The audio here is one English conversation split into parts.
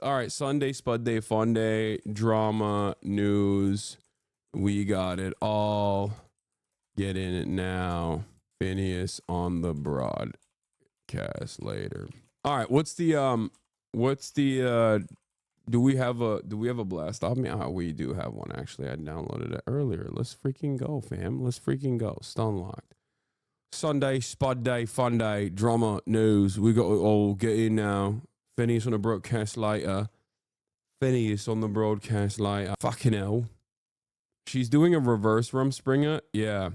All right, Sunday, Spud Day, Fun Day, drama, news. We got it all. Get in it now. Phineas on the broadcast later. All right, what's the do we have a blast off? We do have one actually. I downloaded it earlier. Let's freaking go, fam. Let's freaking go. Stunlocked. Sunday, Spud Day, Fun Day, drama, news. We got it all. Get in now. Phineas on the broadcast later. Phineas on the broadcast later. Fucking hell. She's doing a reverse Rumspringer. Yeah.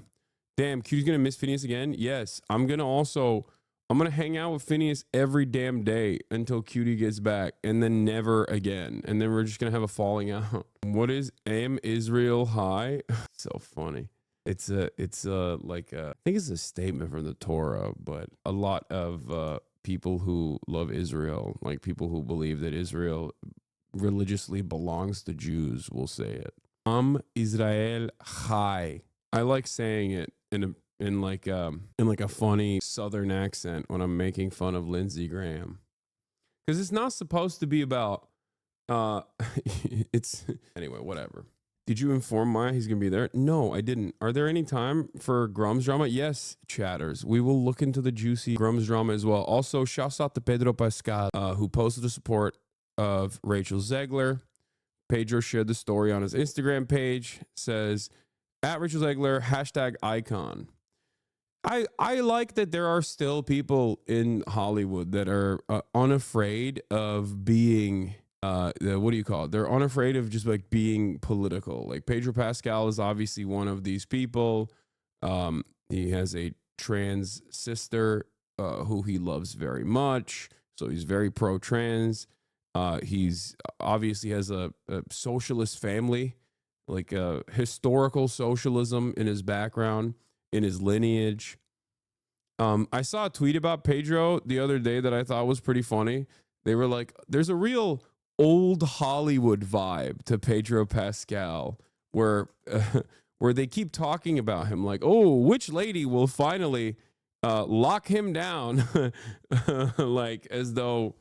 Damn, Q's gonna miss Phineas again? Yes. I'm gonna hang out with Phineas every damn day until Cutie gets back, and then never again. And then we're just gonna have a falling out. What is Am Israel High? So funny. It's I think it's a statement from the Torah, but a lot of people who love Israel, like people who believe that Israel religiously belongs to Jews, will say it. Israel Chai. I like saying it in like a funny Southern accent when I'm making fun of Lindsey Graham, because it's not supposed to be about. It's anyway. Whatever. Did you inform Maya he's gonna be there? No, I didn't. Are there any time for Grum's drama? Yes, chatters. We will look into the juicy Grum's drama as well. Also, shouts out to Pedro Pascal, who posted the support of Rachel Zegler. Pedro shared the story on his Instagram page. Says, at Rachel Zegler, #icon. I like that there are still people in Hollywood that are unafraid of being, what do you call it? They're unafraid of just like being political. Like Pedro Pascal is obviously one of these people. He has a trans sister who he loves very much. So he's very pro-trans. He's obviously has a socialist family, like historical socialism in his background, in his lineage. I saw a tweet about Pedro the other day that I thought was pretty funny. They were like, there's a real old Hollywood vibe to Pedro Pascal where they keep talking about him like, oh, which lady will finally lock him down? Like as though,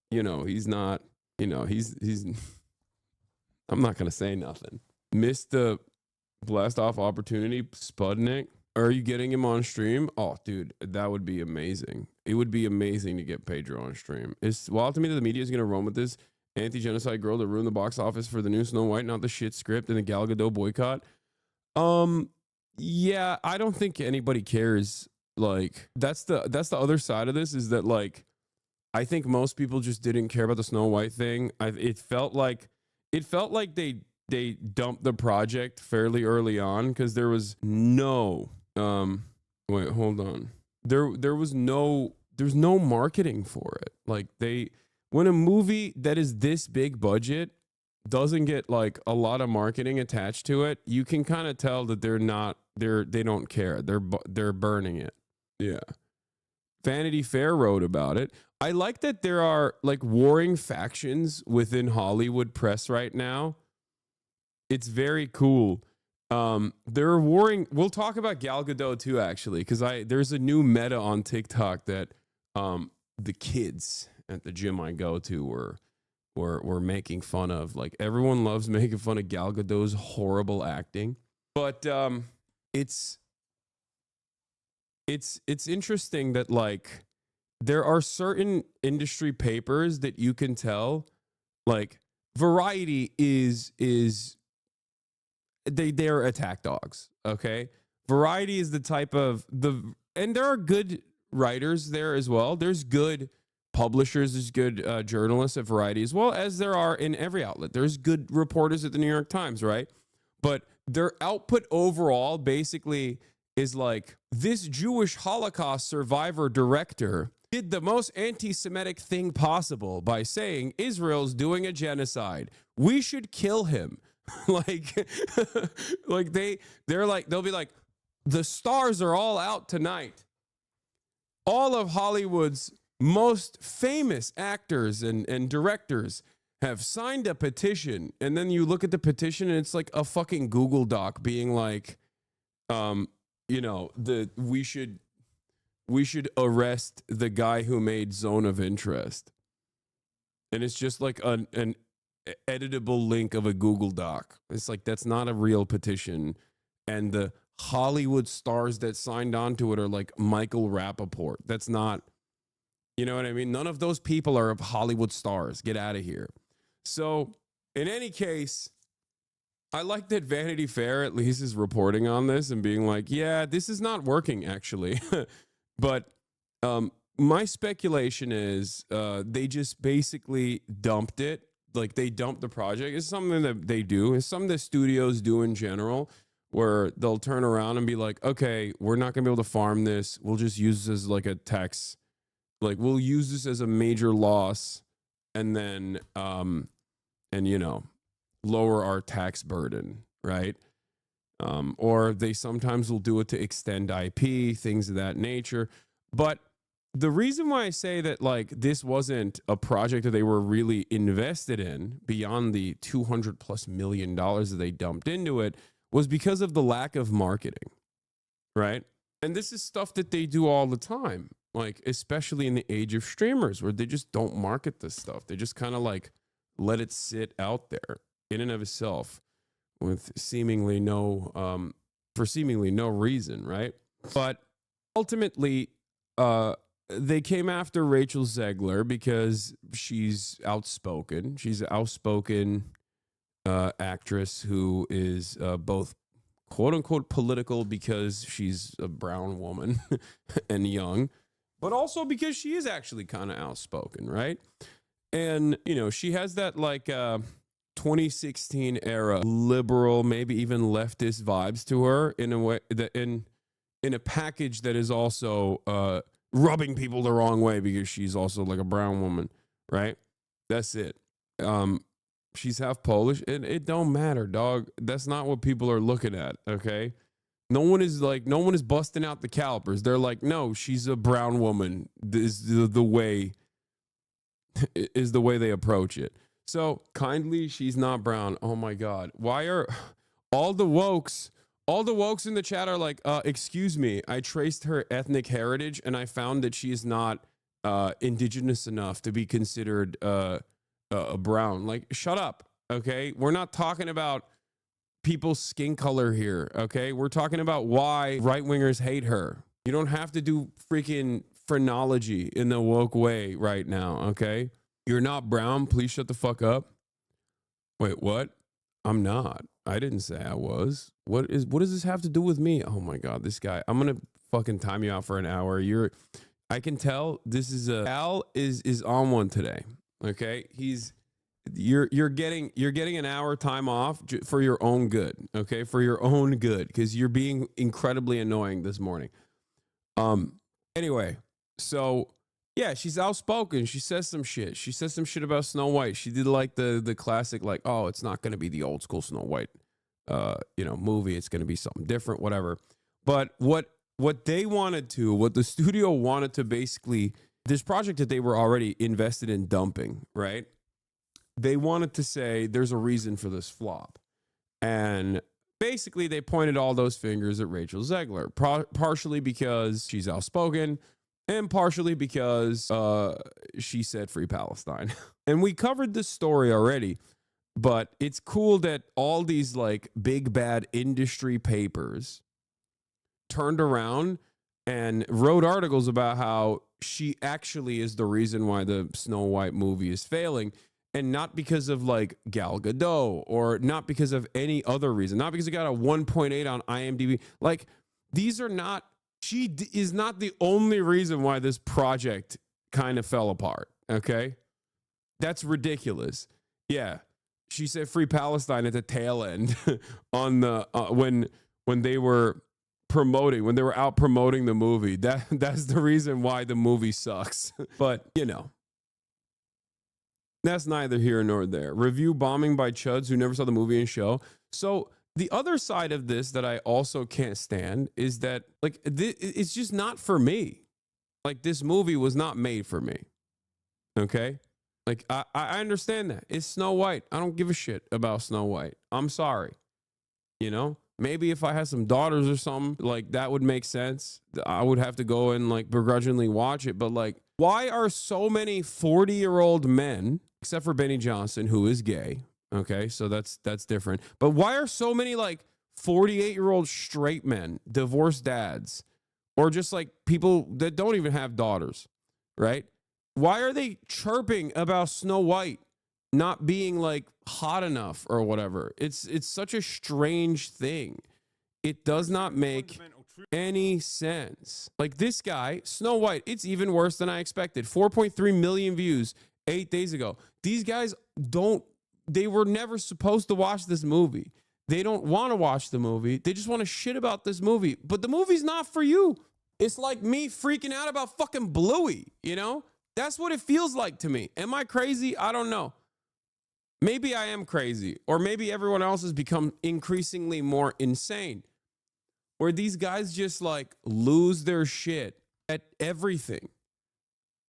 he's not, he's I'm not going to say nothing. Missed the blast off opportunity, Spudnik. Are you getting him on stream? Oh, dude, that would be amazing. It would be amazing to get Pedro on stream. It's wild to me that the media is going to run with this anti-genocide girl that ruined the box office for the new Snow White, not the shit script and the Gal Gadot boycott. Yeah, I don't think anybody cares. Like, that's the other side of this, is that, like, I think most people just didn't care about the Snow White thing. It felt like they dumped the project fairly early on because there was no wait, hold on. There's no marketing for it. Like when a movie that is this big budget doesn't get like a lot of marketing attached to it, you can kind of tell that they don't care. They're burning it. Yeah. Vanity Fair wrote about it. I like that there are like warring factions within Hollywood press right now. It's very cool. They're warring. We'll talk about Gal Gadot too, actually, because there's a new meta on TikTok that the kids at the gym I go to were making fun of. Like everyone loves making fun of Gal Gadot's horrible acting, but it's interesting that like there are certain industry papers that you can tell, like Variety is they're attack dogs. Okay, Variety is the type of and there are good writers there as well. There's good publishers, there's good journalists at Variety as well as there are in every outlet. There's good reporters at the New York Times, right? But their output overall basically is like, this Jewish Holocaust survivor director did the most anti-Semitic thing possible by saying Israel's doing a genocide. We should kill him. Like, like they'll be like, the stars are all out tonight. All of Hollywood's most famous actors and directors have signed a petition. And then you look at the petition and it's like a fucking Google Doc being like, we should arrest the guy who made Zone of Interest. And it's just like an editable link of a Google Doc. It's like, that's not a real petition. And the Hollywood stars that signed on to it are like Michael Rappaport. That's not, you know what I mean? None of those people are Hollywood stars. Get out of here. So in any case, I like that Vanity Fair at least is reporting on this and being like, yeah, this is not working actually. But my speculation is they just basically dumped it. Like they dumped the project. It's something that they do. It's something that studios do in general, where they'll turn around and be like, okay, we're not going to be able to farm this. We'll just use this as like a tax. Like we'll use this as a major loss and then, and you know, lower our tax burden, right? Or they sometimes will do it to extend IP, things of that nature. But the reason why I say that like this wasn't a project that they were really invested in beyond the $200+ million that they dumped into it was because of the lack of marketing, right? And this is stuff that they do all the time, like especially in the age of streamers where they just don't market this stuff. They just kind of like let it sit out there in and of itself with seemingly no, for seemingly no reason, right? But ultimately, they came after Rachel Zegler because she's outspoken. She's an outspoken actress who is both quote unquote political because she's a brown woman and young, but also because she is actually kind of outspoken, right? And, you know, she has that like 2016 era liberal, maybe even leftist vibes to her in a way that in a package that is also rubbing people the wrong way because she's also like a brown woman, right? That's it. She's half Polish. It don't matter, dog. That's not what people are looking at, okay? No one is busting out the calipers. They're like, no, she's a brown woman. This is the way they approach it. So kindly, she's not brown. Oh my God. Why are all the wokes in the chat are like, excuse me, I traced her ethnic heritage and I found that she is not indigenous enough to be considered brown. Like, shut up, okay? We're not talking about people's skin color here, okay? We're talking about why right-wingers hate her. You don't have to do freaking phrenology in the woke way right now, okay? You're not brown, please shut the fuck up. Wait, what? I'm not. I didn't say I was. What does this have to do with me? Oh my God, this guy. I'm gonna fucking time you out for an hour. I can tell this is Al is on one today. Okay? You're getting an hour time off for your own good. Okay? For your own good, because you're being incredibly annoying this morning. Anyway, so yeah, she's outspoken. She says some shit. She says some shit about Snow White. She did like the classic, like, oh, it's not going to be the old school Snow White, movie. It's going to be something different, whatever. But what the studio wanted to basically, this project that they were already invested in dumping, right? They wanted to say there's a reason for this flop. And basically they pointed all those fingers at Rachel Zegler, partially because she's outspoken, and partially because she said free Palestine. And we covered this story already, but it's cool that all these like big bad industry papers turned around and wrote articles about how she actually is the reason why the Snow White movie is failing, and not because of like Gal Gadot or not because of any other reason, not because it got a 1.8 on IMDb. Like, these are not, she is not the only reason why this project kind of fell apart. Okay. That's ridiculous. Yeah. She said free Palestine at the tail end on the, when they were out promoting the movie. That's the reason why the movie sucks. But that's neither here nor there. Review bombing by chuds who never saw the movie and show. So the other side of this that I also can't stand is that, like, it's just not for me. Like, this movie was not made for me. Okay? Like, I understand that. It's Snow White. I don't give a shit about Snow White. I'm sorry. Maybe if I had some daughters or something, like, that would make sense. I would have to go and, like, begrudgingly watch it. But, like, why are so many 40-year-old men, except for Benny Johnson, who is gay. Okay, so that's different. But why are so many like 48-year-old straight men, divorced dads, or just like people that don't even have daughters, right? Why are they chirping about Snow White not being like hot enough or whatever? It's such a strange thing. It does not make any sense. Like this guy, Snow White, it's even worse than I expected. 4.3 million views 8 days ago. These guys they were never supposed to watch this movie. They don't want to watch the movie. They just want to shit about this movie. But the movie's not for you. It's like me freaking out about fucking Bluey, you know? That's what it feels like to me. Am I crazy? I don't know. Maybe I am crazy. Or maybe everyone else has become increasingly more insane. Where these guys just like lose their shit at everything.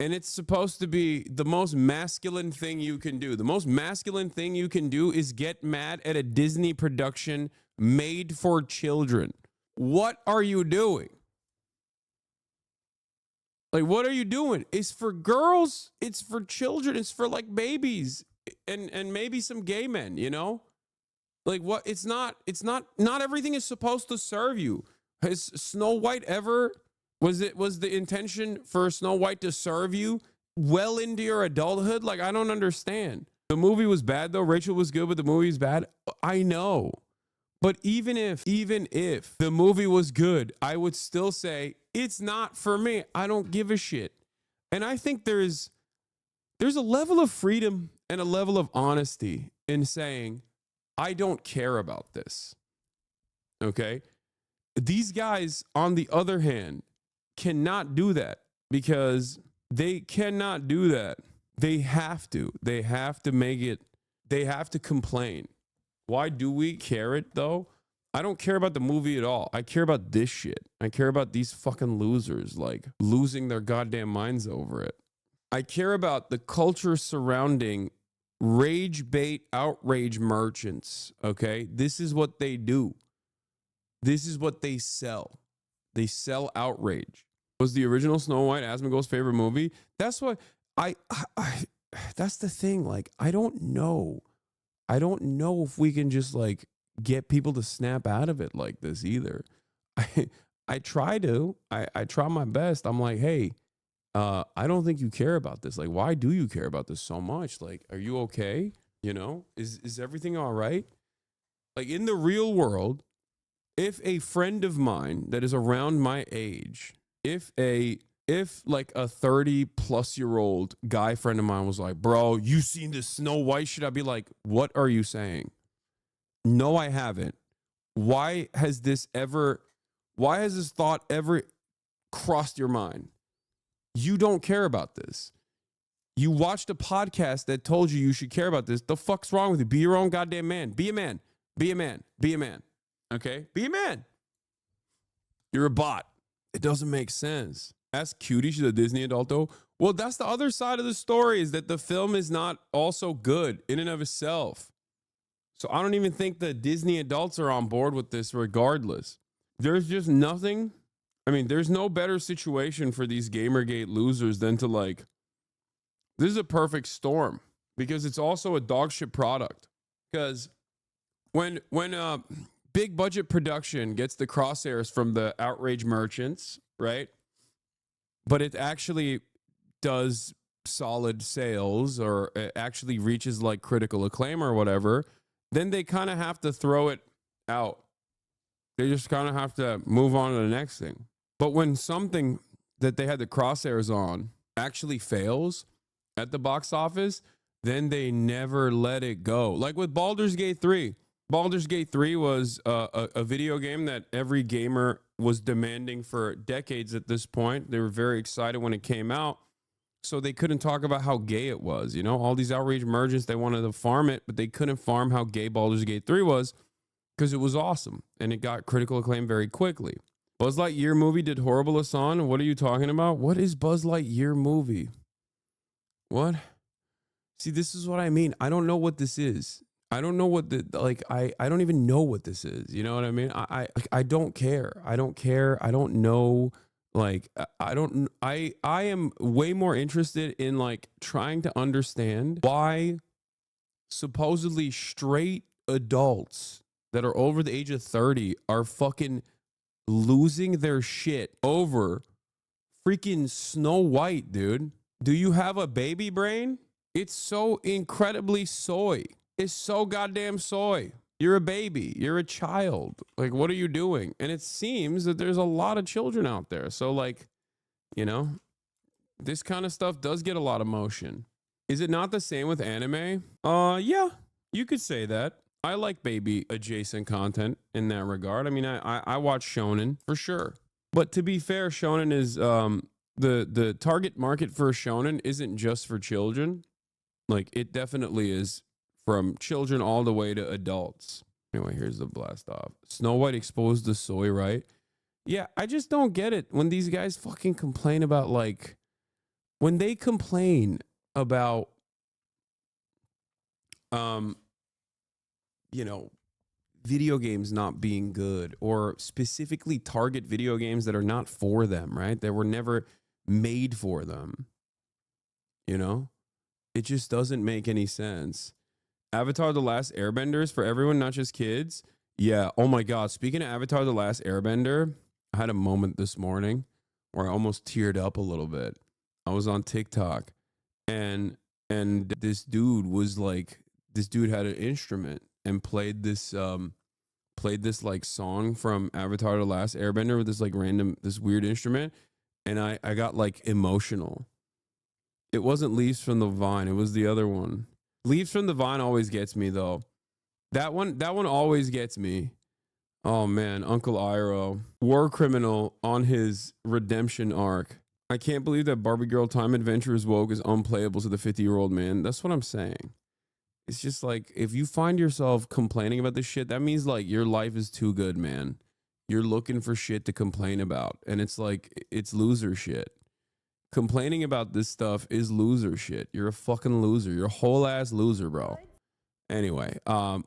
And it's supposed to be the most masculine thing you can do. The most masculine thing you can do is get mad at a Disney production made for children. What are you doing? Like, what are you doing? It's for girls. It's for children. It's for like babies and maybe some gay men, you know? Like what? It's not everything is supposed to serve you. Has Snow White ever, was the intention for Snow White to serve you well into your adulthood? Like, I don't understand. The movie was bad though. Rachel was good, but the movie is bad. I know. But even if the movie was good, I would still say it's not for me. I don't give a shit. And I think there's a level of freedom and a level of honesty in saying, I don't care about this. Okay? These guys, on the other hand, cannot do that because they cannot do that. They have to. They have to make it. They have to complain. Why do we care it though? I don't care about the movie at all. I care about this shit. I care about these fucking losers like losing their goddamn minds over it. I care about the culture surrounding rage bait outrage merchants. Okay, this is what they do. This is what they sell. They sell outrage. Was the original Snow White Asmongold's favorite movie? That's what I that's the thing. Like, I don't know if we can just like get people to snap out of it like this either. I try to. I try my best. I'm like, hey, I don't think you care about this. Like, why do you care about this so much? Like, are you okay? You know, is everything all right? Like in the real world, if a friend of mine that is around my age, if like a 30-plus-year-old guy friend of mine was like, bro, you seen this Snow White shit? I'd be like, what are you saying? No, I haven't. Why has this thought ever crossed your mind? You don't care about this. You watched a podcast that told you should care about this. The fuck's wrong with you? Be your own goddamn man. Be a man. Be a man. Be a man. Okay? Be a man. You're a bot. It doesn't make sense. Ask Cutie, she's a Disney adult though. Well, that's the other side of the story, is that the film is not also good in and of itself. So I don't even think the Disney adults are on board with this regardless. There's just nothing. I mean, there's no better situation for these Gamergate losers than to like, this is a perfect storm because it's also a dog shit product. Because when big budget production gets the crosshairs from the outrage merchants, right? But it actually does solid sales or it actually reaches like critical acclaim or whatever, then they kind of have to throw it out. They just kind of have to move on to the next thing. But when something that they had the crosshairs on actually fails at the box office, then they never let it go. Like with Baldur's Gate 3. Baldur's Gate 3 was a video game that every gamer was demanding for decades at this point. They were very excited when it came out. So they couldn't talk about how gay it was. You know, all these outrage merchants, they wanted to farm it, but they couldn't farm how gay Baldur's Gate 3 was because it was awesome. And it got critical acclaim very quickly. Buzz Lightyear movie did horrible, Hassan. What are you talking about? What is Buzz Lightyear movie? What? See, this is what I mean. I don't know what this is. I don't know what I don't even know what this is. You know what I mean? I don't care. I don't care. I don't know. Like, I am way more interested in like trying to understand why supposedly straight adults that are over the age of 30 are fucking losing their shit over freaking Snow White, dude. Do you have a baby brain? It's so incredibly soy. It's so goddamn soy. You're a baby. You're a child. Like, what are you doing? And it seems that there's a lot of children out there. So, like, you know, this kind of stuff does get a lot of motion. Is it not the same with anime? Yeah, you could say that. I like baby adjacent content in that regard. I mean, I watch shonen for sure. But to be fair, shonen is the target market for shonen isn't just for children. Like, it definitely is from children all the way to adults. Anyway, here's the blast off. Snow White exposed the soy, right? Yeah, I just don't get it when these guys fucking complain about, like, when they complain about you know, video games not being good, or specifically target video games that are not for them, right? That were never made for them. You know? It just doesn't make any sense. Avatar The Last Airbender is for everyone, not just kids. Yeah. Oh my God. Speaking of Avatar The Last Airbender, I had a moment this morning where I almost teared up a little bit. I was on TikTok and this dude was like, this dude had an instrument and played this like song from Avatar The Last Airbender with this like random, this weird instrument. And I got like emotional. It wasn't Leaves from the Vine. It was the other one. Leaves from the Vine always gets me though. That one always gets me. Oh man, Uncle Iroh, war criminal on his redemption arc. I can't believe that Barbie Girl Time Adventure is woke is unplayable to the 50-year-old man. That's what I'm saying. It's just like, if you find yourself complaining about this shit, that means like your life is too good, man. You're looking for shit to complain about. And it's like, it's loser shit. Complaining about this stuff is loser shit. You're a fucking loser. You're a whole ass loser, bro. Anyway,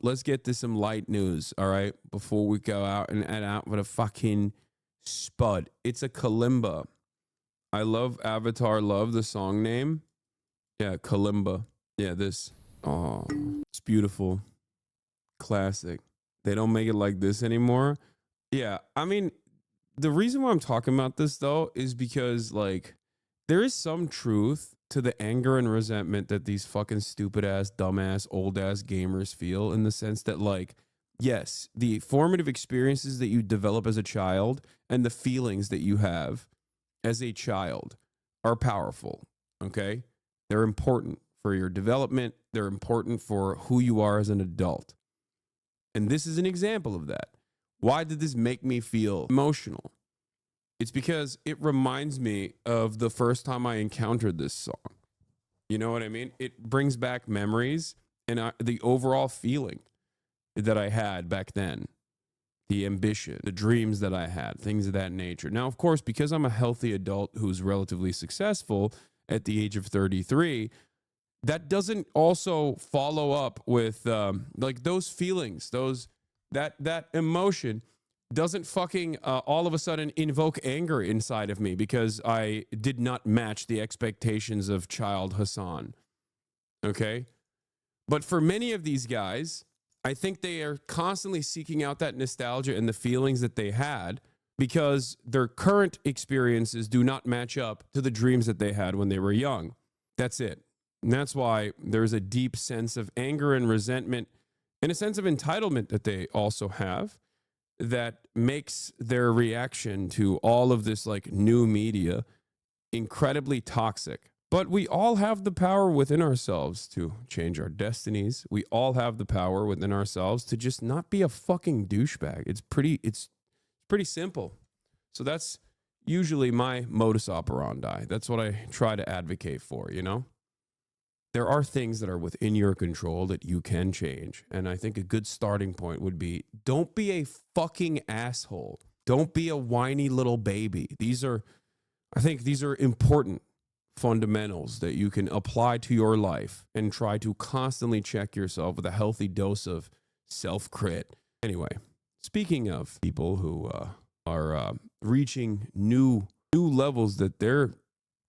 let's get to some light news, all right? Before we go out and add out with a fucking spud. It's a kalimba. I love Avatar Love, the song name. Yeah, kalimba. Yeah, this. Oh, it's beautiful. Classic. They don't make it like this anymore. Yeah, I mean, the reason why I'm talking about this, though, is because, like, there is some truth to the anger and resentment that these fucking stupid ass, dumbass, old ass gamers feel, in the sense that, like, yes, the formative experiences that you develop as a child and the feelings that you have as a child are powerful, okay? They're important for your development. They're important for who you are as an adult. And this is an example of that. Why did this make me feel emotional? It's because it reminds me of the first time I encountered this song. You know what I mean? It brings back memories and the overall feeling that I had back then. The ambition, the dreams that I had, things of that nature. Now, of course, because I'm a healthy adult who's relatively successful at the age of 33, that doesn't also follow up with like those feelings, that emotion doesn't fucking all of a sudden invoke anger inside of me because I did not match the expectations of child Hassan. Okay? But for many of these guys, I think they are constantly seeking out that nostalgia and the feelings that they had because their current experiences do not match up to the dreams that they had when they were young. That's it. And that's why there's a deep sense of anger and resentment and a sense of entitlement that they also have that makes their reaction to all of this like new media incredibly toxic. But we all have the power within ourselves to change our destinies. We all have the power within ourselves to just not be a fucking douchebag. It's pretty simple. So that's usually my modus operandi. That's what I try to advocate for, you know? There are things that are within your control that you can change. And I think a good starting point would be, don't be a fucking asshole. Don't be a whiny little baby. I think these are important fundamentals that you can apply to your life and try to constantly check yourself with a healthy dose of self-crit. Anyway, speaking of people who are reaching new new levels that their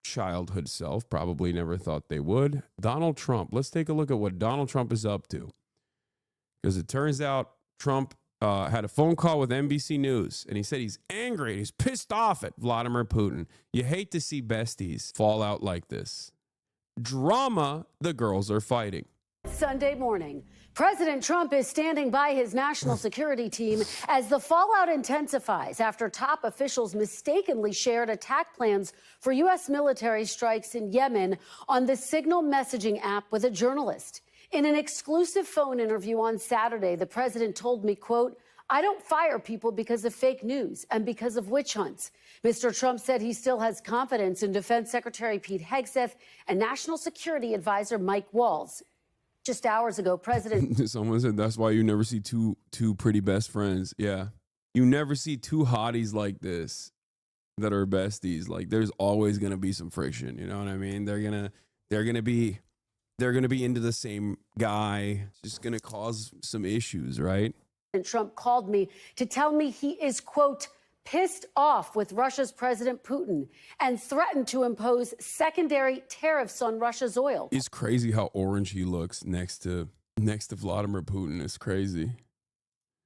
childhood self probably never thought they would. Donald Trump. Let's take a look at what Donald Trump is up to. Because it turns out Trump had a phone call with NBC News, and he said he's angry, he's pissed off at Vladimir Putin. You hate to see besties fall out like this. Drama, the girls are fighting. Sunday morning, President Trump is standing by his national security team as the fallout intensifies after top officials mistakenly shared attack plans for U.S. military strikes in Yemen on the Signal messaging app with a journalist. In an exclusive phone interview on Saturday, the president told me, quote, "I don't fire people because of fake news and because of witch hunts." Mr. Trump said he still has confidence in Defense Secretary Pete Hegseth and National Security Advisor Mike Waltz. Just hours ago, President... Someone said that's why you never see two pretty best friends. Yeah. You never see two hotties like this that are besties. Like, there's always going to be some friction. You know what I mean? They're going to be into the same guy. It's just going to cause some issues, right? And Trump called me to tell me he is, quote, pissed off with Russia's President Putin and threatened to impose secondary tariffs on Russia's oil. It's crazy how orange he looks next to Vladimir Putin. It's crazy.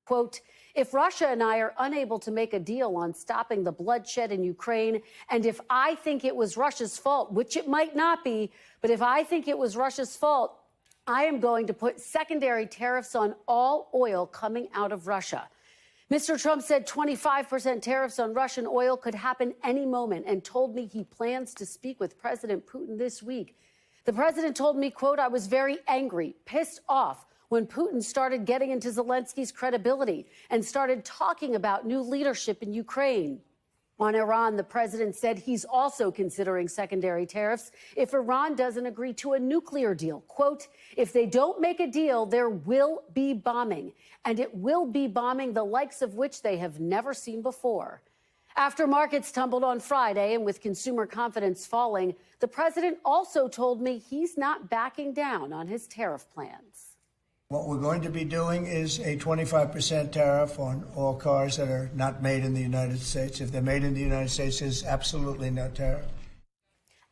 Quote, "If Russia and I are unable to make a deal on stopping the bloodshed in Ukraine, and if I think it was Russia's fault, which it might not be, but if I think it was Russia's fault, I am going to put secondary tariffs on all oil coming out of Russia." Mr. Trump said 25% tariffs on Russian oil could happen any moment and told me he plans to speak with President Putin this week. The president told me, quote, "I was very angry, pissed off when Putin started getting into Zelensky's credibility and started talking about new leadership in Ukraine." On Iran, the president said he's also considering secondary tariffs if Iran doesn't agree to a nuclear deal. Quote, "If they don't make a deal, there will be bombing, and it will be bombing the likes of which they have never seen before." After markets tumbled on Friday and with consumer confidence falling, the president also told me he's not backing down on his tariff plans. What we're going to be doing is a 25% tariff on all cars that are not made in the United States. If they're made in the United States, there's absolutely no tariff.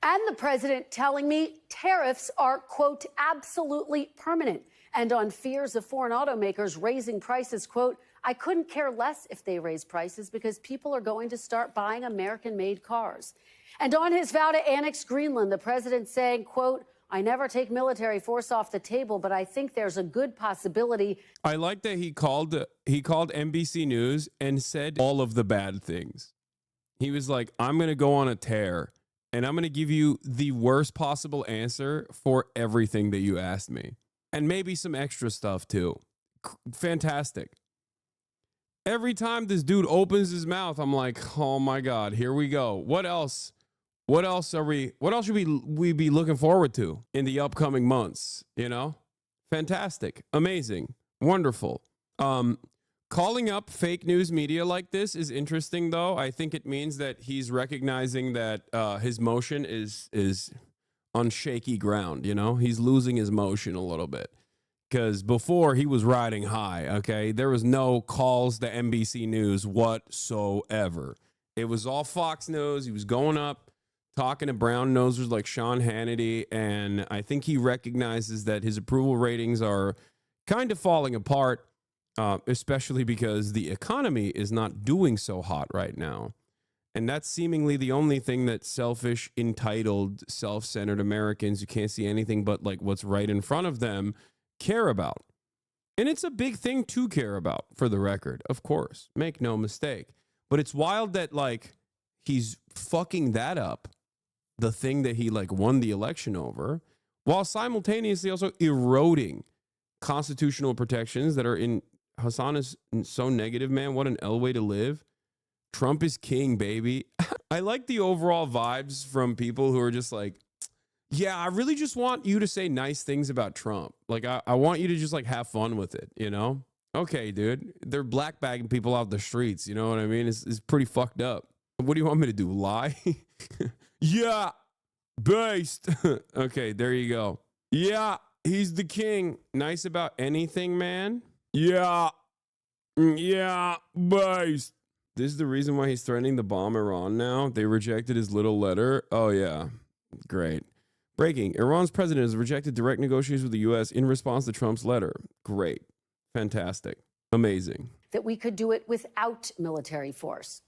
And the president telling me tariffs are, quote, absolutely permanent. And on fears of foreign automakers raising prices, quote, "I couldn't care less if they raise prices because people are going to start buying American-made cars." And on his vow to annex Greenland, the president saying, quote, "I never take military force off the table, but I think there's a good possibility." I like that he called NBC News and said all of the bad things. He was like, "I'm going to go on a tear and I'm going to give you the worst possible answer for everything that you asked me. And maybe some extra stuff too." Fantastic. Every time this dude opens his mouth, I'm like, oh my God, here we go. What else? What else should we be looking forward to in the upcoming months? You know, fantastic, amazing, wonderful. Calling up fake news media like this is interesting, though. I think it means that he's recognizing that his motion is on shaky ground. You know, he's losing his motion a little bit because before he was riding high. Okay, there was no calls to NBC News whatsoever. It was all Fox News. He was going up, talking to brown nosers like Sean Hannity, and I think he recognizes that his approval ratings are kind of falling apart, especially because the economy is not doing so hot right now. And that's seemingly the only thing that selfish, entitled, self-centered Americans who can't see anything but like what's right in front of them care about. And it's a big thing to care about, for the record, of course. Make no mistake. But it's wild that like he's fucking that up, the thing that he like won the election over, while simultaneously also eroding constitutional protections that are in. Hassan is so negative, man. What an L way to live. Trump is king, baby. I like the overall vibes from people who are just like, yeah, I really just want you to say nice things about Trump. Like, I want you to just like have fun with it, you know? Okay, dude. They're black bagging people out the streets. You know what I mean? It's pretty fucked up. What do you want me to do? Lie? Yeah, based. Okay, there you go. Yeah, he's the king. Nice about anything, man. Yeah, based. This is the reason why he's threatening to bomb Iran now. They rejected his little letter. Oh, yeah. Great. Breaking. Iran's president has rejected direct negotiations with the U.S. in response to Trump's letter. Great. Fantastic. Amazing. That we could do it without military force.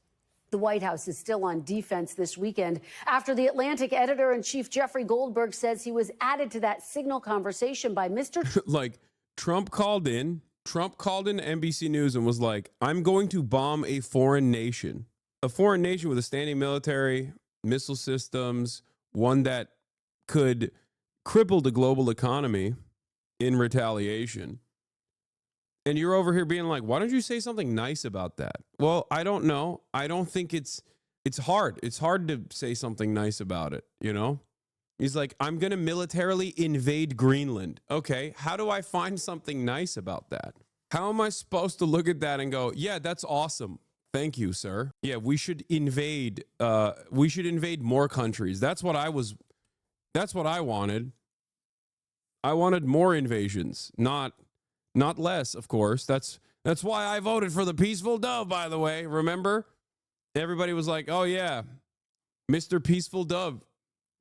The White House is still on defense this weekend after the Atlantic editor-in-chief Jeffrey Goldberg says he was added to that signal conversation by Mr. Like, Trump called in NBC News and was like, I'm going to bomb a foreign nation with a standing military, missile systems, one that could cripple the global economy in retaliation. And you're over here being like, why don't you say something nice about that? Well, I don't know. I don't think it's hard. It's hard to say something nice about it, you know? He's like, I'm going to militarily invade Greenland. Okay, how do I find something nice about that? How am I supposed to look at that and go, yeah, that's awesome. Thank you, sir. Yeah, we should invade more countries. That's what I wanted. I wanted more invasions, not less, of course. That's why I voted for the peaceful dove, by the way. Remember? Everybody was like, oh yeah, Mr. Peaceful Dove.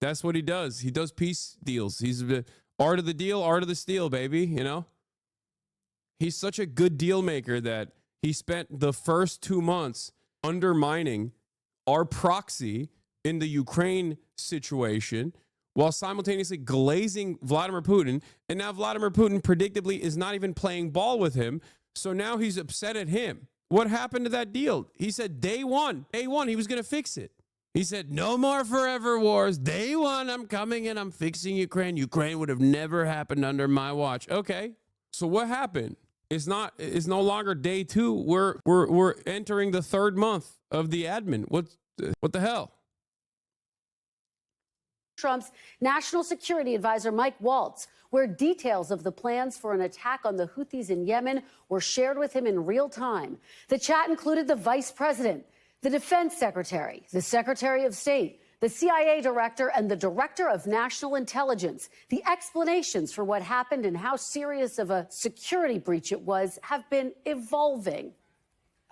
That's what he does. He does peace deals. He's the art of the deal, art of the steal, baby, you know? He's such a good deal maker that he spent the first 2 months undermining our proxy in the Ukraine situation while simultaneously glazing Vladimir Putin. And now Vladimir Putin predictably is not even playing ball with him. So now he's upset at him. What happened to that deal? He said day one, he was going to fix it. He said, no more forever wars. Day one, I'm coming and I'm fixing Ukraine. Ukraine would have never happened under my watch. Okay. So what happened? It's no longer day two. We're entering the third month of the admin. What the hell? Trump's national security advisor, Mike Waltz, where details of the plans for an attack on the Houthis in Yemen were shared with him in real time. The chat included the vice president, the defense secretary, the secretary of state, the CIA director, and the director of national intelligence. The explanations for what happened and how serious of a security breach it was have been evolving.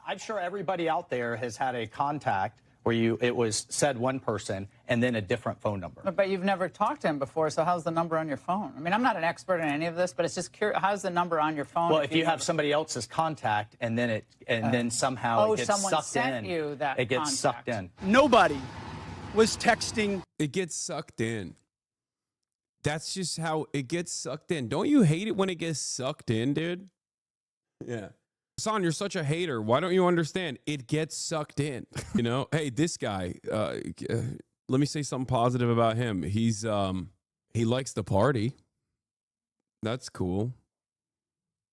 I'm sure everybody out there has had a contact where it was said one person and then a different phone number. But you've never talked to him before, so how's the number on your phone? I mean, I'm not an expert in any of this, but it's just curious. How's the number on your phone? Well, if you have somebody else's contact and then then somehow it gets someone sucked sent in, you that it gets contact. sucked in. Nobody was texting. It gets sucked in. That's just how it gets sucked in. Don't you hate it when it gets sucked in, dude? Yeah. Son, you're such a hater. Why don't you understand? It gets sucked in. You know, hey, this guy, let me say something positive about him. He likes the party. That's cool.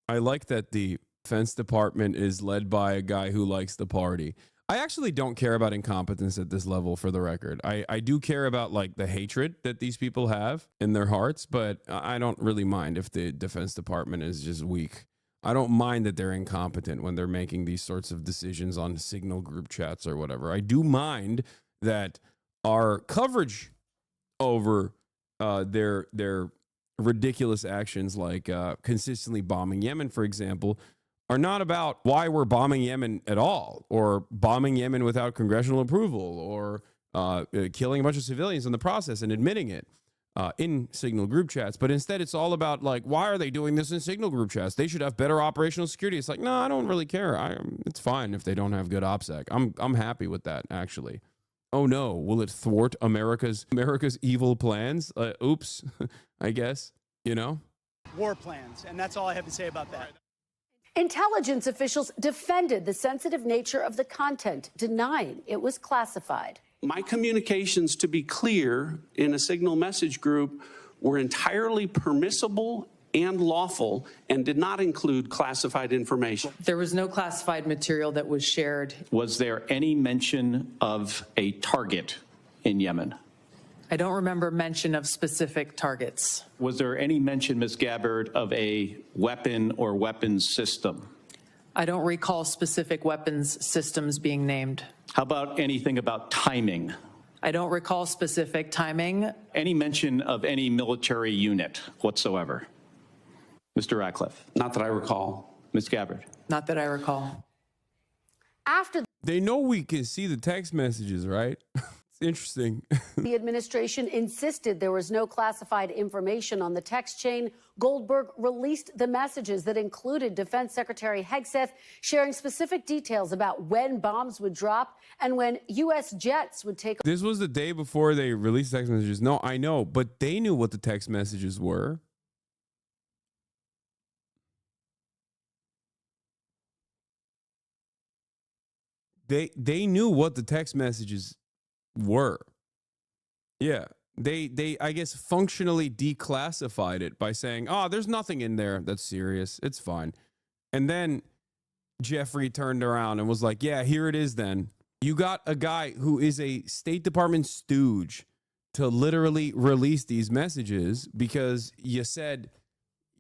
I like that the defense department is led by a guy who likes the party. I actually don't care about incompetence at this level, for the record. I do care about like the hatred that these people have in their hearts, but I don't really mind if the defense department is just weak. I don't mind that they're incompetent when they're making these sorts of decisions on signal group chats or whatever. I do mind that our coverage over their ridiculous actions, like consistently bombing Yemen, for example, are not about why we're bombing Yemen at all, or bombing Yemen without congressional approval, or killing a bunch of civilians in the process and admitting it in signal group chats. But instead, it's all about, like, why are they doing this in signal group chats? They should have better operational security. It's like, no, I don't really care. It's fine if they don't have good OPSEC. I'm happy with that, actually. Oh no, will it thwart America's evil plans? Oops, I guess, you know? War plans, and that's all I have to say about that. Intelligence officials defended the sensitive nature of the content, denying it was classified. My communications, to be clear, in a signal message group were entirely permissible and lawful and did not include classified information. There was no classified material that was shared. Was there any mention of a target in Yemen? I don't remember mention of specific targets. Was there any mention, Ms. Gabbard, of a weapon or weapons system? I don't recall specific weapons systems being named. How about anything about timing? I don't recall specific timing. Any mention of any military unit whatsoever? Mr. Ratcliffe? Not that I recall. Ms. Gabbard? Not that I recall. After They know we can see the text messages, right? It's interesting. The administration insisted there was no classified information on the text chain. Goldberg released the messages that included Defense Secretary Hegseth sharing specific details about when bombs would drop and when U.S. jets would take. This was the day before they released text messages. No, I know, but they knew what the text messages were. They knew what the text messages were. Yeah. They I guess functionally declassified it by saying, "Oh, there's nothing in there that's serious. It's fine." And then Jeffrey turned around and was like, "Yeah, here it is then." You got a guy who is a State Department stooge to literally release these messages because you said,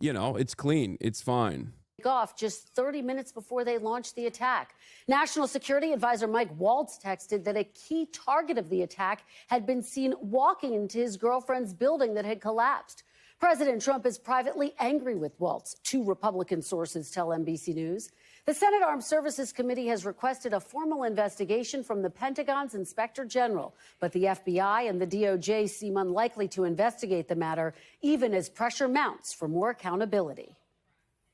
you know, it's clean, it's fine. Off just 30 minutes before they launched the attack. National Security Advisor Mike Waltz texted that a key target of the attack had been seen walking into his girlfriend's building that had collapsed. President Trump is privately angry with Waltz, two Republican sources tell NBC News. The Senate Armed Services Committee has requested a formal investigation from the Pentagon's Inspector General, but the FBI and the DOJ seem unlikely to investigate the matter, even as pressure mounts for more accountability.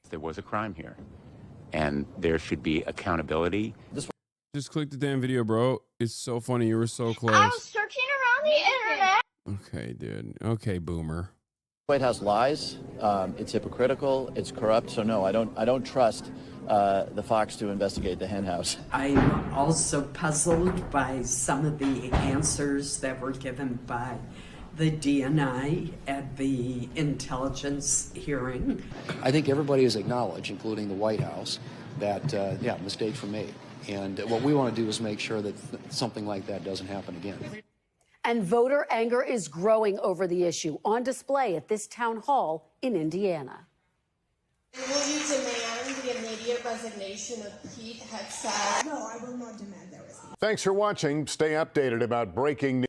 There was a crime here, and there should be accountability. Just click the damn video, bro. It's so funny. You were so close. I was searching around the internet. Okay, dude. Okay, boomer. White House lies. It's hypocritical. It's corrupt. So no, I don't trust the Fox to investigate the hen house. I'm also puzzled by some of the answers that were given by the DNI at the intelligence hearing. I think everybody has acknowledged, including the White House, that, yeah, mistakes were made. And what we want to do is make sure that something like that doesn't happen again. And voter anger is growing over the issue, on display at this town hall in Indiana. Will you demand the immediate resignation of Pete Hegseth? No, I will not demand that resignation. Thanks for watching. Stay updated about breaking news.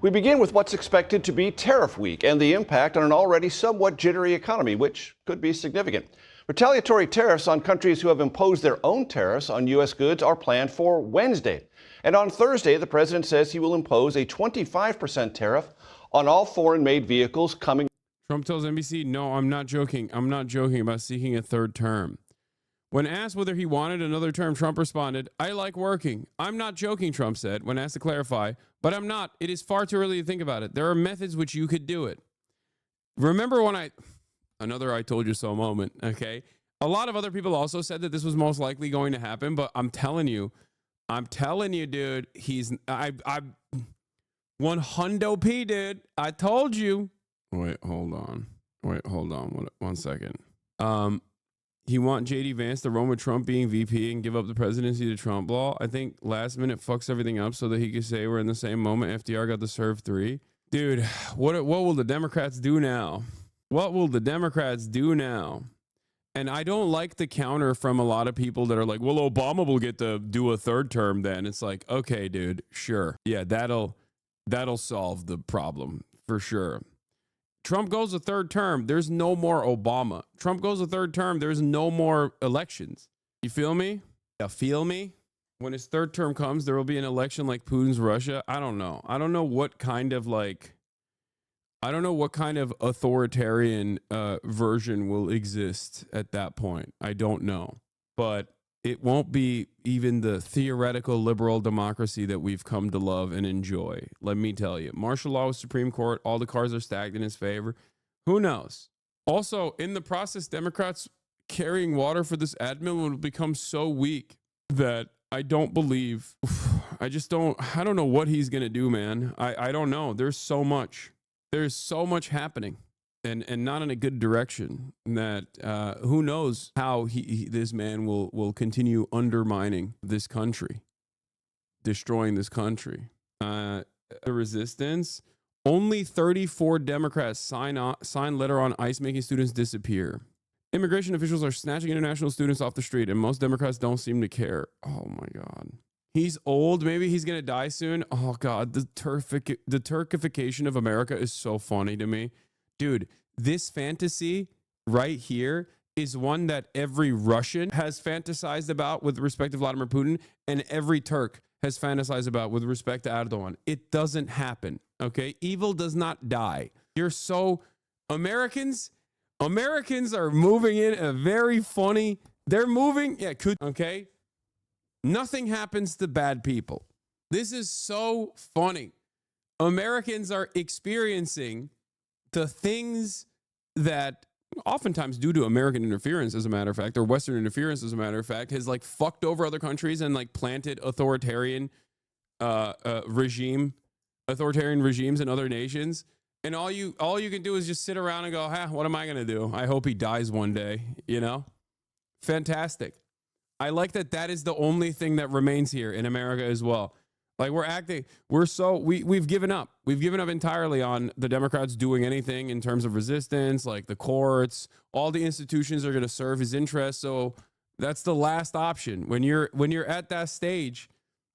We begin with what's expected to be tariff week and the impact on an already somewhat jittery economy, which could be significant. Retaliatory tariffs on countries who have imposed their own tariffs on U.S. goods are planned for Wednesday. And on Thursday, the president says he will impose a 25% tariff on all foreign-made vehicles coming. Trump tells NBC, "No, I'm not joking. I'm not joking about seeking a third term." When asked whether he wanted another term, Trump responded, "I like working. I'm not joking," Trump said, when asked to clarify, "but I'm not. It is far too early to think about it. There are methods which you could do it." Remember when another I told you so moment, okay? A lot of other people also said that this was most likely going to happen, but I'm telling you, dude, I 100 P, dude. I told you. Wait, hold on. One second. He want JD Vance to run with Trump being VP and give up the presidency to Trump law. I think last minute fucks everything up so that he could say we're in the same moment. FDR got to serve 3. Dude, what will the Democrats do now? What will the Democrats do now? And I don't like the counter from a lot of people that are like, well, Obama will get to do a third term then. It's like, okay, dude, sure. Yeah, that'll solve the problem for sure. Trump goes a third term, there's no more Obama. Trump goes a third term, there's no more elections. You feel me? You feel me? When his third term comes, there will be an election like Putin's Russia. I don't know. I don't know what kind of authoritarian version will exist at that point. I don't know. But it won't be even the theoretical liberal democracy that we've come to love and enjoy. Let me tell you. Martial law with Supreme Court, all the cards are stacked in his favor. Who knows? Also, in the process, Democrats carrying water for this admin will become so weak that I don't believe. I don't know what he's going to do, man. I don't know. There's so much happening. And not in a good direction, that who knows how this man will continue undermining this country, destroying this country. The resistance, only 34 Democrats sign letter on ICE making students disappear. Immigration officials are snatching international students off the street, and most Democrats don't seem to care. Oh my God. He's old. Maybe he's going to die soon. Oh God, the Turkification of America is so funny to me. Dude, this fantasy right here is one that every Russian has fantasized about with respect to Vladimir Putin, and every Turk has fantasized about with respect to Erdogan. It doesn't happen, okay? Evil does not die. You're so... Americans are moving in a very funny... They're moving... Yeah, okay? Nothing happens to bad people. This is so funny. Americans are experiencing the things that oftentimes due to American interference, as a matter of fact, or Western interference, as a matter of fact, has like fucked over other countries and like planted authoritarian regimes in other nations. And all you can do is just sit around and go, what am I going to do? I hope he dies one day, you know? Fantastic. I like that is the only thing that remains here in America as well. Like we've given up. We've given up entirely on the Democrats doing anything in terms of resistance, like the courts, all the institutions are going to serve his interests. So that's the last option. When you're at that stage,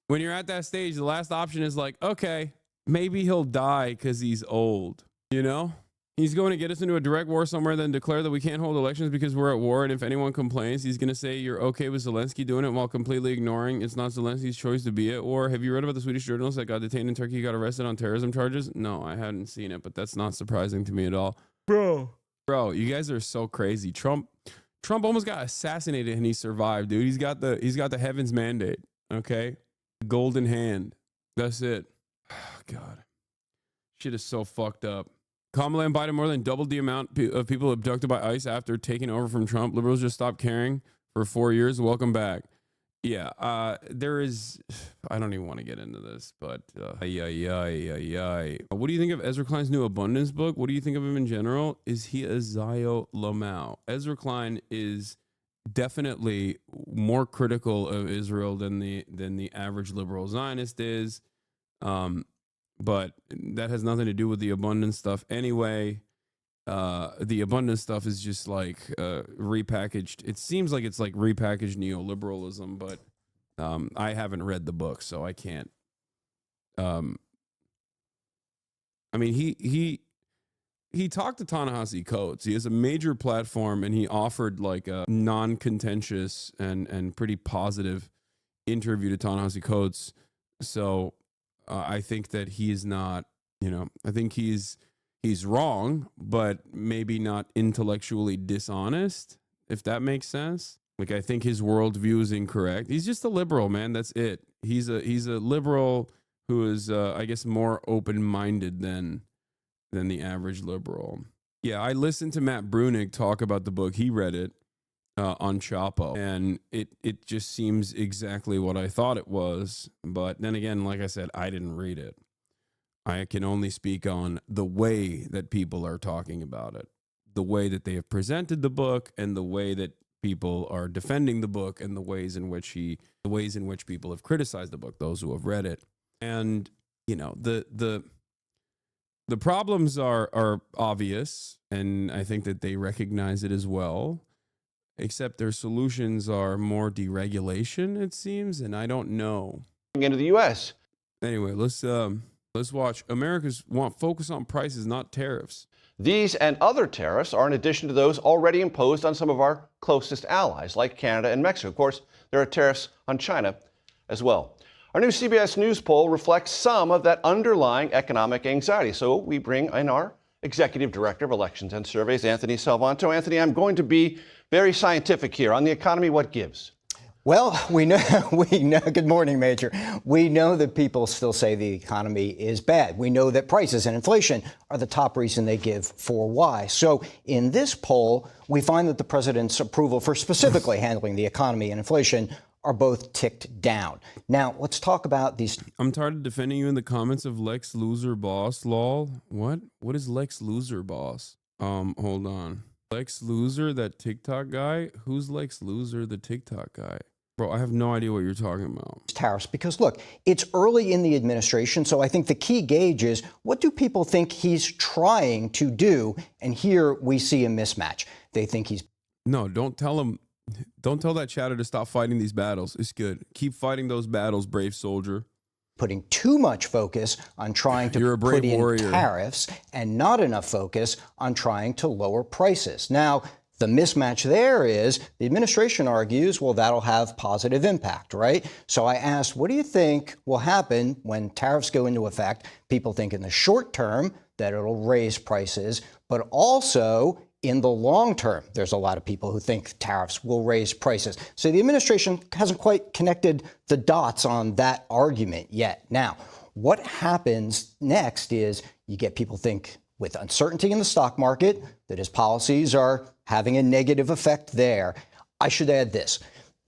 the last option is like, okay, maybe he'll die because he's old, you know? He's going to get us into a direct war somewhere, then declare that we can't hold elections because we're at war. And if anyone complains, he's going to say you're okay with Zelensky doing it while completely ignoring it's not Zelensky's choice to be at war. Have you read about the Swedish journalist that got detained in Turkey, got arrested on terrorism charges? No, I hadn't seen it, but that's not surprising to me at all. Bro, you guys are so crazy. Trump almost got assassinated and he survived, dude. He's got the heavens mandate, okay? Golden hand. That's it. Oh, God. Shit is so fucked up. Kamala and Biden more than doubled the amount of people abducted by ICE after taking over from Trump. Liberals just stopped caring for 4 years. Welcome back. Yeah, there is... I don't even want to get into this, but... What do you think of Ezra Klein's new Abundance book? What do you think of him in general? Is he a Zio Lamau? Ezra Klein is definitely more critical of Israel than the average liberal Zionist is. But that has nothing to do with the abundance stuff anyway. The abundance stuff is just like repackaged. It seems like it's like repackaged neoliberalism, but I haven't read the book, so I can't. I mean, he talked to Ta-Nehisi Coates. He has a major platform, and he offered like a non-contentious and pretty positive interview to Ta-Nehisi Coates. So I think that he is not, I think he's wrong, but maybe not intellectually dishonest, if that makes sense. Like, I think his worldview is incorrect. He's just a liberal, man. That's it. He's a liberal who is, I guess, more open-minded than the average liberal. Yeah, I listened to Matt Brunig talk about the book. He read it on Chapo, and it just seems exactly what I thought it was. But then again, like I said, I didn't read it. I can only speak on the way that people are talking about it, the way that they have presented the book, and the way that people are defending the book, and the ways in which people have criticized the book, those who have read it. And the problems are obvious, and I think that they recognize it as well. Except their solutions are more deregulation, it seems, and I don't know. Into the U.S. Anyway, let's watch. Americans want focus on prices, not tariffs. These and other tariffs are in addition to those already imposed on some of our closest allies, like Canada and Mexico. Of course, there are tariffs on China as well. Our new CBS News poll reflects some of that underlying economic anxiety. So we bring in our Executive Director of Elections and Surveys, Anthony Salvanto. Anthony, I'm going to be very scientific here. On the economy, what gives? Well, we know, good morning, Major. We know that people still say the economy is bad. We know that prices and inflation are the top reason they give for why. So in this poll, we find that the president's approval for specifically handling the economy and inflation are both ticked down. Now, let's talk about these. I'm tired of defending you in the comments of Lex Loser Boss, lol. What? What is Lex Loser Boss? Hold on. Lex Loser, that TikTok guy? Who's Lex Loser, the TikTok guy? Bro, I have no idea what you're talking about. Tariffs, because look, it's early in the administration, so I think the key gauge is what do people think he's trying to do? And here we see a mismatch. They think he's... No, don't tell him. Don't tell that chatter to stop fighting these battles. It's good. Keep fighting those battles, brave soldier. Putting too much focus on trying to put in tariffs and not enough focus on trying to lower prices. Now, The mismatch there is the administration argues, well, that'll have positive impact, right? So I asked, what do you think will happen when tariffs go into effect? People think in the short term that it'll raise prices, but also in the long term, there's a lot of people who think tariffs will raise prices. So the administration hasn't quite connected the dots on that argument yet. Now, what happens next is you get people think with uncertainty in the stock market that his policies are having a negative effect there. I should add this.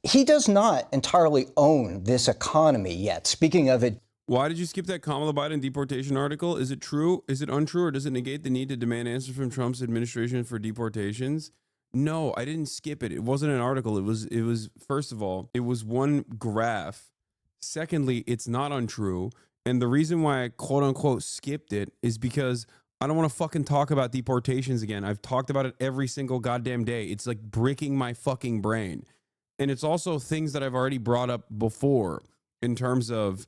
He does not entirely own this economy yet. Speaking of it, why did you skip that Kamala Biden deportation article? Is it true? Is it untrue? Or does it negate the need to demand answers from Trump's administration for deportations? No, I didn't skip it. It wasn't an article. It was first of all, it was one graph. Secondly, it's not untrue. And the reason why I quote unquote skipped it is because I don't want to fucking talk about deportations again. I've talked about it every single goddamn day. It's like breaking my fucking brain. And it's also things that I've already brought up before in terms of,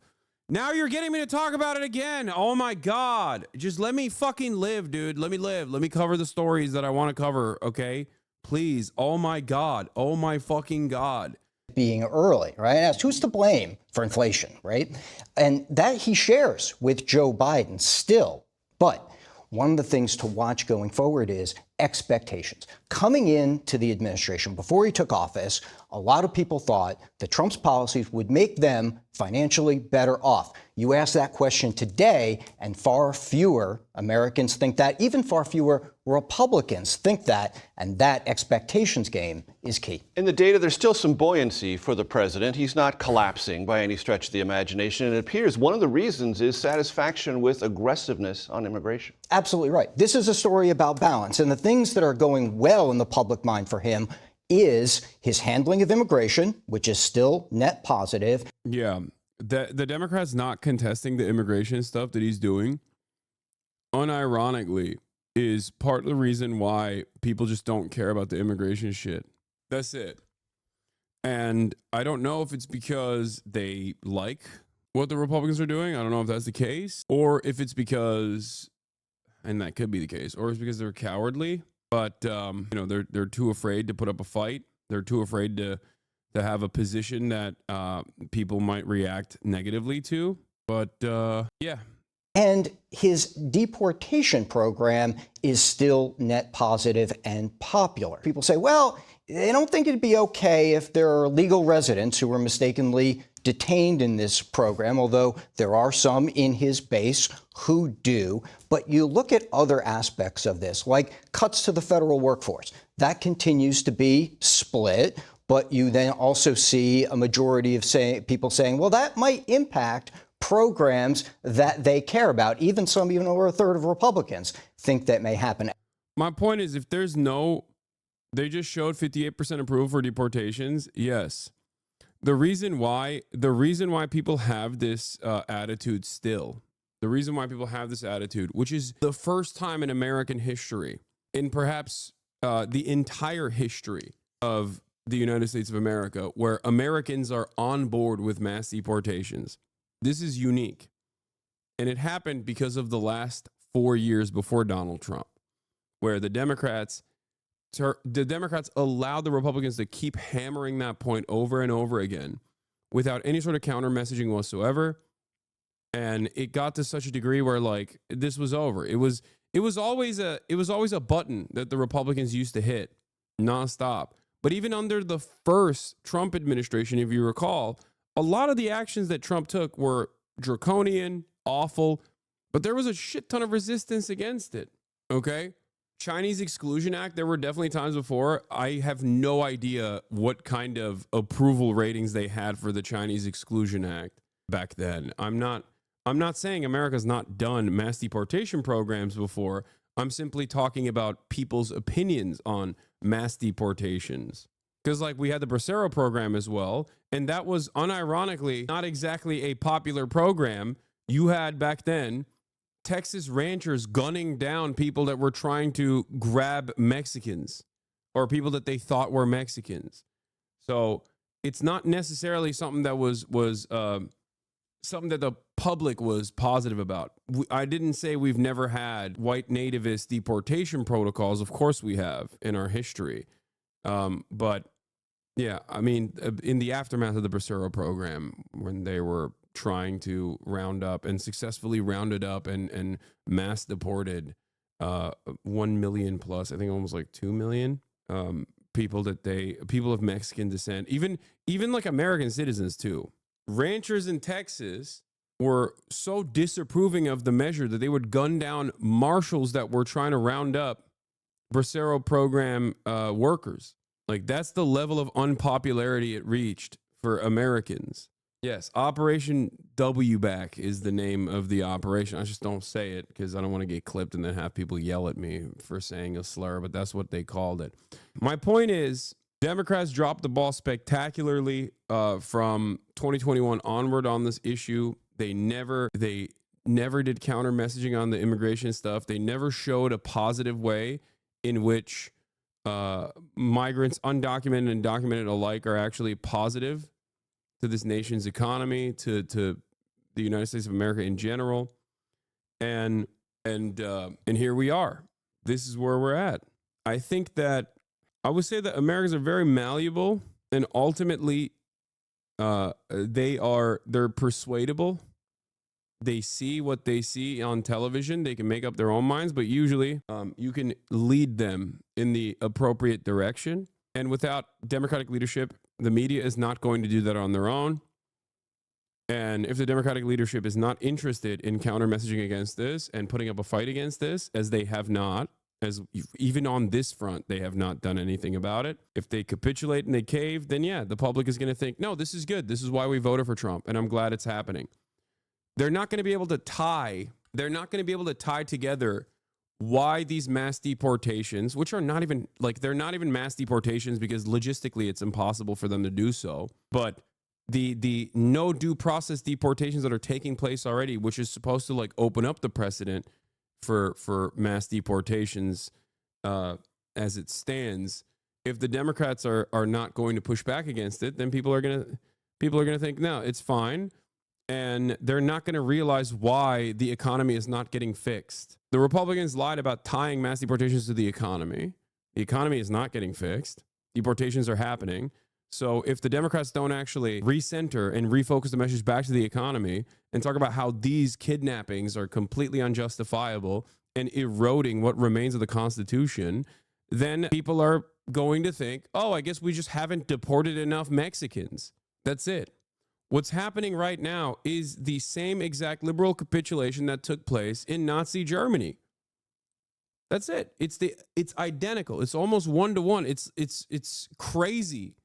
now you're getting me to talk about it again. Oh my God. Just let me fucking live, dude. Let me live. Let me cover the stories that I want to cover, okay? Please. Oh my God. Oh my fucking God. Being early, right? Asked who's to blame for inflation, right? And that he shares with Joe Biden still. But one of the things to watch going forward is expectations. Coming into the administration, before he took office, a lot of people thought that Trump's policies would make them financially better off. You ask that question today, and far fewer Americans think that. Even far fewer Republicans think that, and that expectations game is key. In the data, there's still some buoyancy for the president. He's not collapsing by any stretch of the imagination. And it appears one of the reasons is satisfaction with aggressiveness on immigration. Absolutely right. This is a story about balance. And the things that are going well in the public mind for him is his handling of immigration, which is still net positive. Yeah. The Democrats not contesting the immigration stuff that he's doing, unironically, is part of the reason why people just don't care about the immigration shit. That's it. And I don't know if it's because they like what the Republicans are doing. I don't know if that's the case, or if it's because, and that could be the case, or it's because they're cowardly. But you know, they're too afraid to put up a fight. They're too afraid to have a position that people might react negatively to. But yeah. And his deportation program is still net positive and popular. People say, well, they don't think it'd be okay if there are legal residents who were mistakenly detained in this program, although there are some in his base who do. But you look at other aspects of this, like cuts to the federal workforce. That continues to be split. But you then also see a majority of people saying, well, that might impact programs that they care about. Even over a third of Republicans think that may happen. My point is, if there's they just showed 58% approval for deportations. Yes. The reason why people have this attitude still, which is the first time in American history, in perhaps the entire history of the United States of America, where Americans are on board with mass deportations. This is unique. And it happened because of the last 4 years before Donald Trump, where the Democrats allowed the Republicans to keep hammering that point over and over again without any sort of counter messaging whatsoever. And it got to such a degree where, like, this was over. It was always a button that the Republicans used to hit nonstop. But even under the first Trump administration, if you recall, a lot of the actions that Trump took were draconian, awful, but there was a shit ton of resistance against it. Okay? Chinese Exclusion Act, there were definitely times before. I have no idea what kind of approval ratings they had for the Chinese Exclusion Act back then. I'm not saying America's not done mass deportation programs before. I'm simply talking about people's opinions on mass deportations. Because, like, we had the Bracero program as well, and that was unironically not exactly a popular program. You had back then Texas ranchers gunning down people that were trying to grab Mexicans or people that they thought were Mexicans. So it's not necessarily something that was something that the public was positive about. I didn't say we've never had white nativist deportation protocols. Of course we have in our history. But yeah, I mean, in the aftermath of the Bracero program, when they were trying to round up and successfully rounded up and mass deported 1 million plus, I think almost like 2 million people of Mexican descent, even like American citizens too. Ranchers in Texas were so disapproving of the measure that they would gun down marshals that were trying to round up Bracero program workers. Like, that's the level of unpopularity it reached for Americans. Yes, Operation W Back is the name of the operation. I just don't say it because I don't want to get clipped and then have people yell at me for saying a slur, but that's what they called it. My point is, Democrats dropped the ball spectacularly from 2021 onward on this issue. They never did counter messaging on the immigration stuff. They never showed a positive way in which migrants, undocumented and documented alike, are actually positive to this nation's economy, to the United States of America in general. And here we are. This is where we're at. I think that I would say that Americans are very malleable, and ultimately they're persuadable. They see what they see on television. They can make up their own minds, but usually you can lead them in the appropriate direction. And without democratic leadership, the media is not going to do that on their own. And if the democratic leadership is not interested in counter messaging against this and putting up a fight against this, as they have not, as even on this front, they have not done anything about it. If they capitulate and they cave, then yeah, the public is going to think, no, this is good. This is why we voted for Trump. And I'm glad it's happening. They're not going to be able to tie together why these mass deportations, which are not even they're not even mass deportations because logistically it's impossible for them to do so. But the no due process deportations that are taking place already, which is supposed to open up the precedent for mass deportations as it stands. If the Democrats are not going to push back against it, then people are gonna think, no, it's fine. And they're not going to realize why the economy is not getting fixed. The Republicans lied about tying mass deportations to the economy. The economy is not getting fixed. Deportations are happening. So if the Democrats don't actually recenter and refocus the message back to the economy and talk about how these kidnappings are completely unjustifiable and eroding what remains of the Constitution, then people are going to think, oh, I guess we just haven't deported enough Mexicans. That's it. What's happening right now is the same exact liberal capitulation that took place in Nazi Germany. That's it. It's identical. It's almost 1-to-1. It's crazy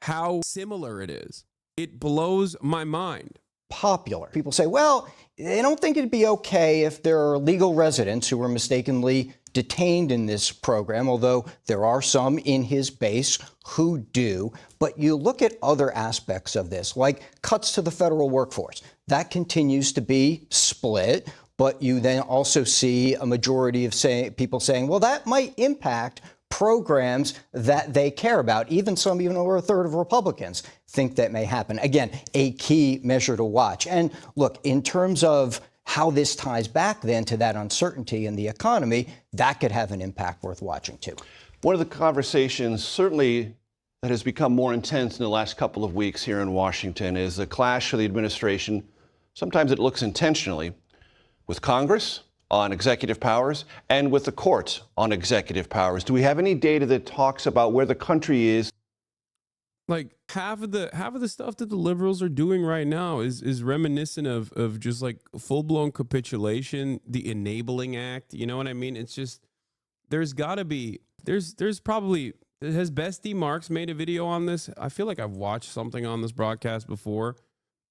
how similar it is. It blows my mind. Popular. People say, well, they don't think it'd be okay if there are legal residents who were mistakenly detained in this program, although there are some in his base who do. But you look at other aspects of this, like cuts to the federal workforce. That continues to be split. But you then also see a majority of people saying, well, that might impact programs that they care about. Even over a third of Republicans think that may happen. Again, a key measure to watch. And look, in terms of how this ties back then to that uncertainty in the economy, that could have an impact worth watching too. One of the conversations certainly that has become more intense in the last couple of weeks here in Washington is the clash of the administration. Sometimes it looks intentionally with Congress on executive powers and with the courts on executive powers. Do we have any data that talks about where the country is? Like half of the stuff that the liberals are doing right now is reminiscent of just like full-blown capitulation, the Enabling Act. You know what I mean? It's just, there's probably, has Bestie Marks made a video on this? I feel like I've watched something on this broadcast before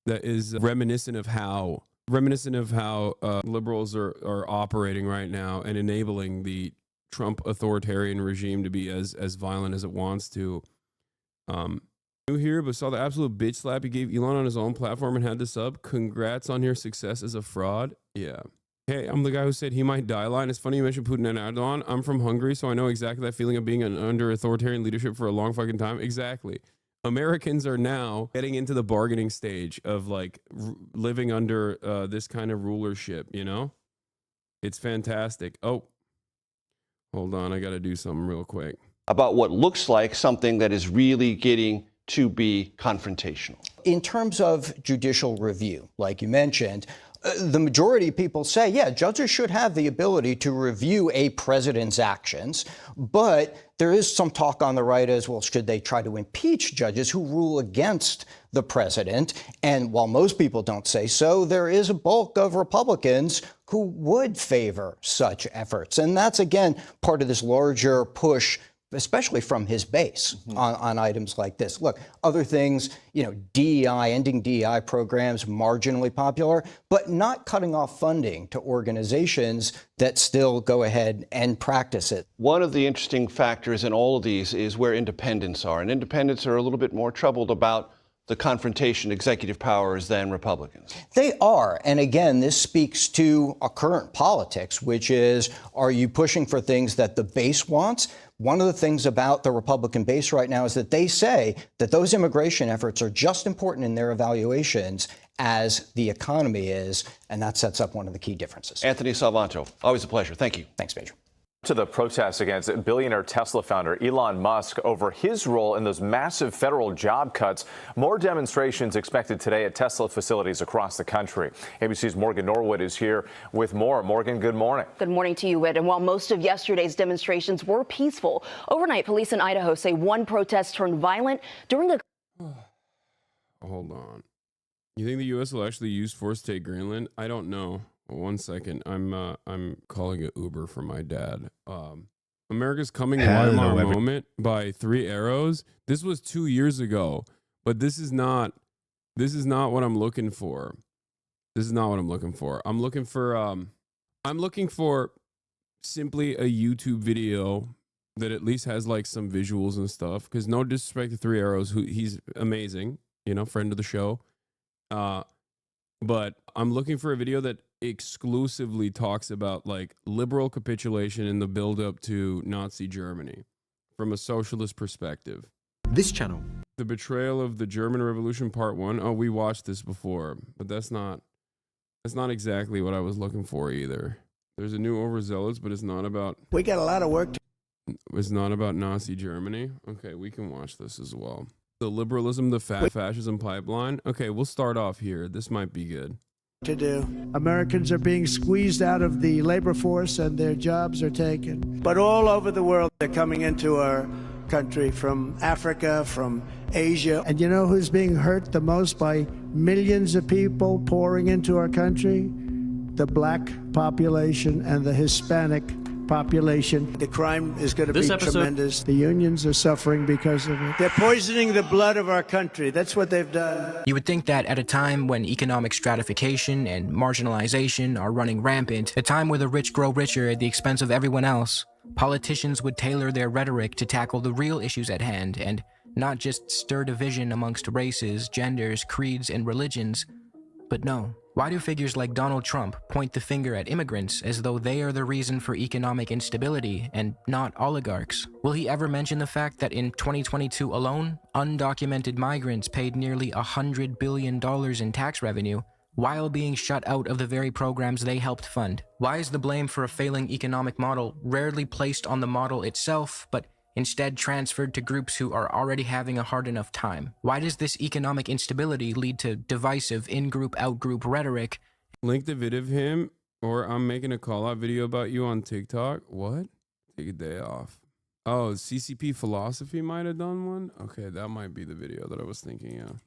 that is reminiscent of how liberals are operating right now and enabling the Trump authoritarian regime to be as violent as it wants to. New here, but saw the absolute bitch slap he gave Elon on his own platform and had this up. Congrats on your success as a fraud. Yeah. Hey, I'm the guy who said he might die line. It's funny you mentioned Putin and Erdogan. I'm from Hungary, so I know exactly that feeling of being under authoritarian leadership for a long fucking time. Exactly. Americans are now getting into the bargaining stage of like living under this kind of rulership, you know? It's fantastic. Oh, hold on. I got to do something real quick. About what looks like something that is really getting to be confrontational. In terms of judicial review, like you mentioned, the majority of people say, yeah, judges should have the ability to review a president's actions, but there is some talk on the right as well, should they try to impeach judges who rule against the president? And while most people don't say so, there is a bulk of Republicans who would favor such efforts. And that's, again, part of this larger push, especially from his base, on items like this. Look, other things, you know, DEI, ending DEI programs, marginally popular, but not cutting off funding to organizations that still go ahead and practice it. One of the interesting factors in all of these is where independents are. And independents are a little bit more troubled about the confrontation executive powers than Republicans. They are. And again, this speaks to a current politics, which is, are you pushing for things that the base wants? One of the things about the Republican base right now is that they say that those immigration efforts are just important in their evaluations as the economy is, and that sets up one of the key differences. Anthony Salvanto, always a pleasure. Thank you. Thanks, Major. To the protests against billionaire Tesla founder Elon Musk over his role in those massive federal job cuts. More demonstrations expected today at Tesla facilities across the country. ABC's Morgan Norwood is here with more. Morgan, good morning. Good morning to you, Whit. And while most of yesterday's demonstrations were peaceful, overnight police in Idaho say one protest turned violent during a... Hold on. You think the U.S. will actually use force to take Greenland? I don't know. 1 second. I'm calling it Uber for my dad. America's Coming Live Our Moment by 3 Arrows. This was 2 years ago, but this is not what I'm looking for. This is not what I'm looking for. I'm looking for simply a YouTube video that at least has like some visuals and stuff. Because no disrespect to 3 Arrows, who he's amazing, you know, friend of the show. But I'm looking for a video that exclusively talks about like liberal capitulation and the buildup to Nazi Germany from a socialist perspective. This channel. The Betrayal of the German Revolution Part 1. Oh, we watched this before, but that's not exactly what I was looking for either. There's a new Overzealots, but it's not about... We got a lot of work to... It's not about Nazi Germany. Okay, we can watch this as well. The Liberalism, the Fascism Pipeline. Okay, we'll start off here. This might be good. To do. Americans are being squeezed out of the labor force and their jobs are taken. But all over the world, they're coming into our country from Africa, from Asia. And you know who's being hurt the most by millions of people pouring into our country? The black population and the Hispanic population. The crime is going to be tremendous. The unions are suffering because of it. They're poisoning the blood of our country. That's what they've done. You would think that at a time when economic stratification and marginalization are running rampant, a time where the rich grow richer at the expense of everyone else, politicians would tailor their rhetoric to tackle the real issues at hand and not just stir division amongst races, genders, creeds, and religions. But no. Why do figures like Donald Trump point the finger at immigrants as though they are the reason for economic instability and not oligarchs? Will he ever mention the fact that in 2022 alone, undocumented migrants paid nearly $100 billion in tax revenue while being shut out of the very programs they helped fund? Why is the blame for a failing economic model rarely placed on the model itself, but instead transferred to groups who are already having a hard enough time? Why does this economic instability lead to divisive in-group, out-group rhetoric? Link the vid of him, or I'm making a call-out video about you on TikTok. What? Take a day off. Oh, CCP Philosophy might have done one? Okay, that might be the video that I was thinking of.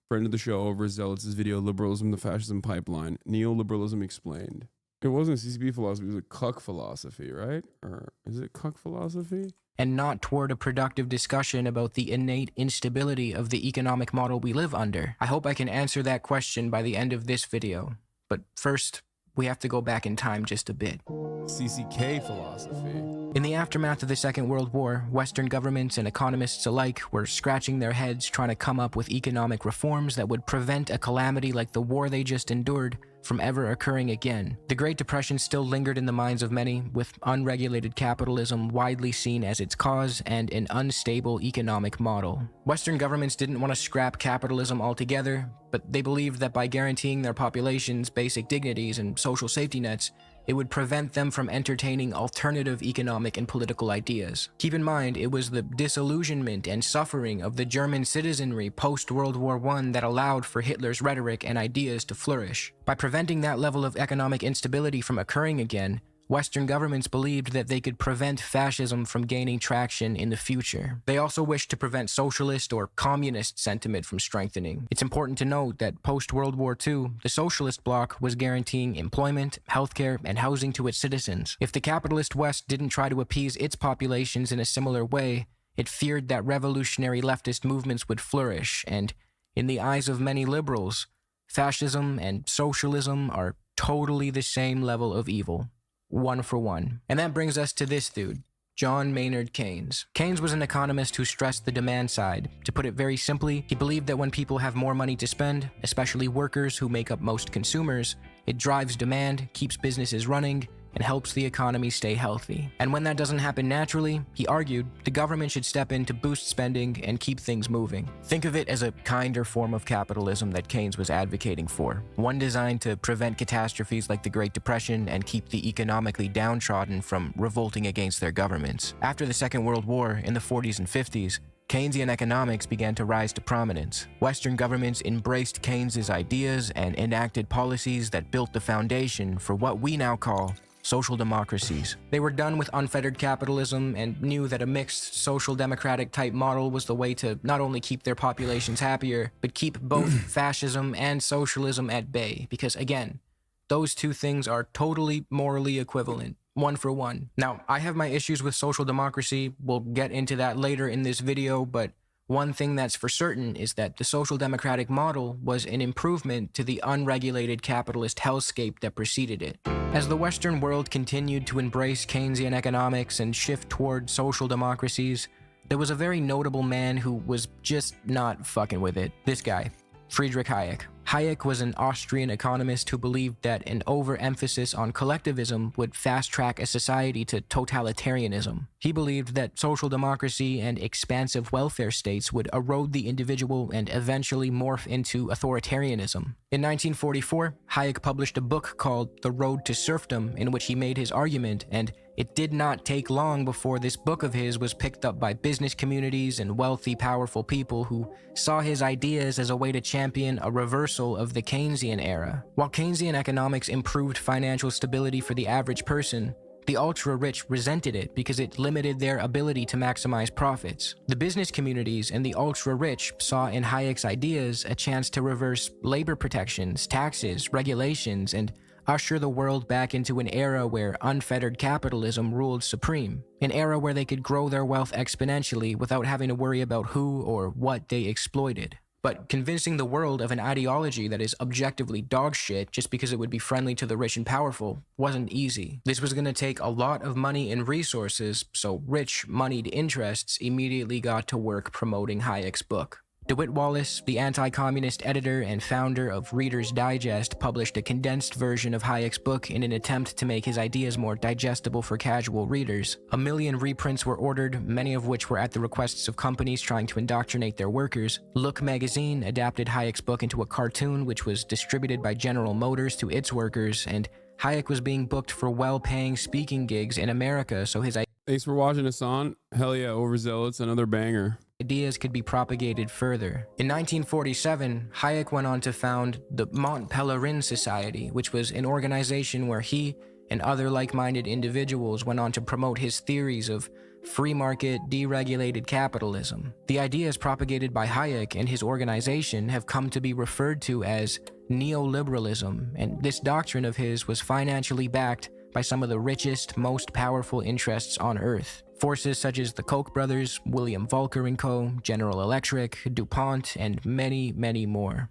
Friend of the show, Overzealots' video, Liberalism, the Fascism Pipeline. Neoliberalism Explained. It wasn't CCP Philosophy, it was a cuck philosophy, right? Or is it cuck philosophy? And not toward a productive discussion about the innate instability of the economic model we live under? I hope I can answer that question by the end of this video. But first, we have to go back in time just a bit. CCK philosophy. In the aftermath of the Second World War, Western governments and economists alike were scratching their heads trying to come up with economic reforms that would prevent a calamity like the war they just endured from ever occurring again. The Great Depression still lingered in the minds of many, with unregulated capitalism widely seen as its cause and an unstable economic model. Western governments didn't want to scrap capitalism altogether, but they believed that by guaranteeing their populations basic dignities and social safety nets, it would prevent them from entertaining alternative economic and political ideas. Keep in mind, it was the disillusionment and suffering of the German citizenry post-World War I that allowed for Hitler's rhetoric and ideas to flourish. By preventing that level of economic instability from occurring again, Western governments believed that they could prevent fascism from gaining traction in the future. They also wished to prevent socialist or communist sentiment from strengthening. It's important to note that post-World War II, the socialist bloc was guaranteeing employment, healthcare, and housing to its citizens. If the capitalist West didn't try to appease its populations in a similar way, it feared that revolutionary leftist movements would flourish, and in the eyes of many liberals, fascism and socialism are totally the same level of evil. One for one. And that brings us to this dude, John Maynard Keynes. Keynes was an economist who stressed the demand side. To put it very simply, he believed that when people have more money to spend, especially workers who make up most consumers, it drives demand, keeps businesses running, and helps the economy stay healthy. And when that doesn't happen naturally, he argued, the government should step in to boost spending and keep things moving. Think of it as a kinder form of capitalism that Keynes was advocating for, one designed to prevent catastrophes like the Great Depression and keep the economically downtrodden from revolting against their governments. After the Second World War, in the 40s and 50s, Keynesian economics began to rise to prominence. Western governments embraced Keynes's ideas and enacted policies that built the foundation for what we now call social democracies. They were done with unfettered capitalism and knew that a mixed social democratic type model was the way to not only keep their populations happier, but keep both fascism and socialism at bay. Because again, those two things are totally morally equivalent. One for one. Now, I have my issues with social democracy. We'll get into that later in this video, but one thing that's for certain is that the social democratic model was an improvement to the unregulated capitalist hellscape that preceded it. As the Western world continued to embrace Keynesian economics and shift toward social democracies, there was a very notable man who was just not fucking with it. This guy, Friedrich Hayek. Hayek was an Austrian economist who believed that an overemphasis on collectivism would fast-track a society to totalitarianism. He believed that social democracy and expansive welfare states would erode the individual and eventually morph into authoritarianism. In 1944, Hayek published a book called The Road to Serfdom, in which he made his argument, and it did not take long before this book of his was picked up by business communities and wealthy, powerful people who saw his ideas as a way to champion a reversal of the Keynesian era. While Keynesian economics improved financial stability for the average person, the ultra-rich resented it because it limited their ability to maximize profits. The business communities and the ultra-rich saw in Hayek's ideas a chance to reverse labor protections, taxes, regulations, and usher the world back into an era where unfettered capitalism ruled supreme. An era where they could grow their wealth exponentially without having to worry about who or what they exploited. But convincing the world of an ideology that is objectively dog shit just because it would be friendly to the rich and powerful wasn't easy. This was going to take a lot of money and resources, so rich, moneyed interests immediately got to work promoting Hayek's book. DeWitt Wallace, the anti-communist editor and founder of Reader's Digest, published a condensed version of Hayek's book in an attempt to make his ideas more digestible for casual readers. 1 million reprints were ordered, many of which were at the requests of companies trying to indoctrinate their workers. Look magazine adapted Hayek's book into a cartoon, which was distributed by General Motors to its workers, and Hayek was being booked for well-paying speaking gigs in America, so his Thanks for watching us on. Hell yeah, Overzealots, another banger. Ideas could be propagated further. In 1947, Hayek went on to found the Mont Pelerin Society, which was an organization where he and other like-minded individuals went on to promote his theories of free market, deregulated capitalism. The ideas propagated by Hayek and his organization have come to be referred to as neoliberalism, and this doctrine of his was financially backed by some of the richest, most powerful interests on Earth. Forces such as the Koch brothers, William Volcker & Co., General Electric, DuPont, and many, many more.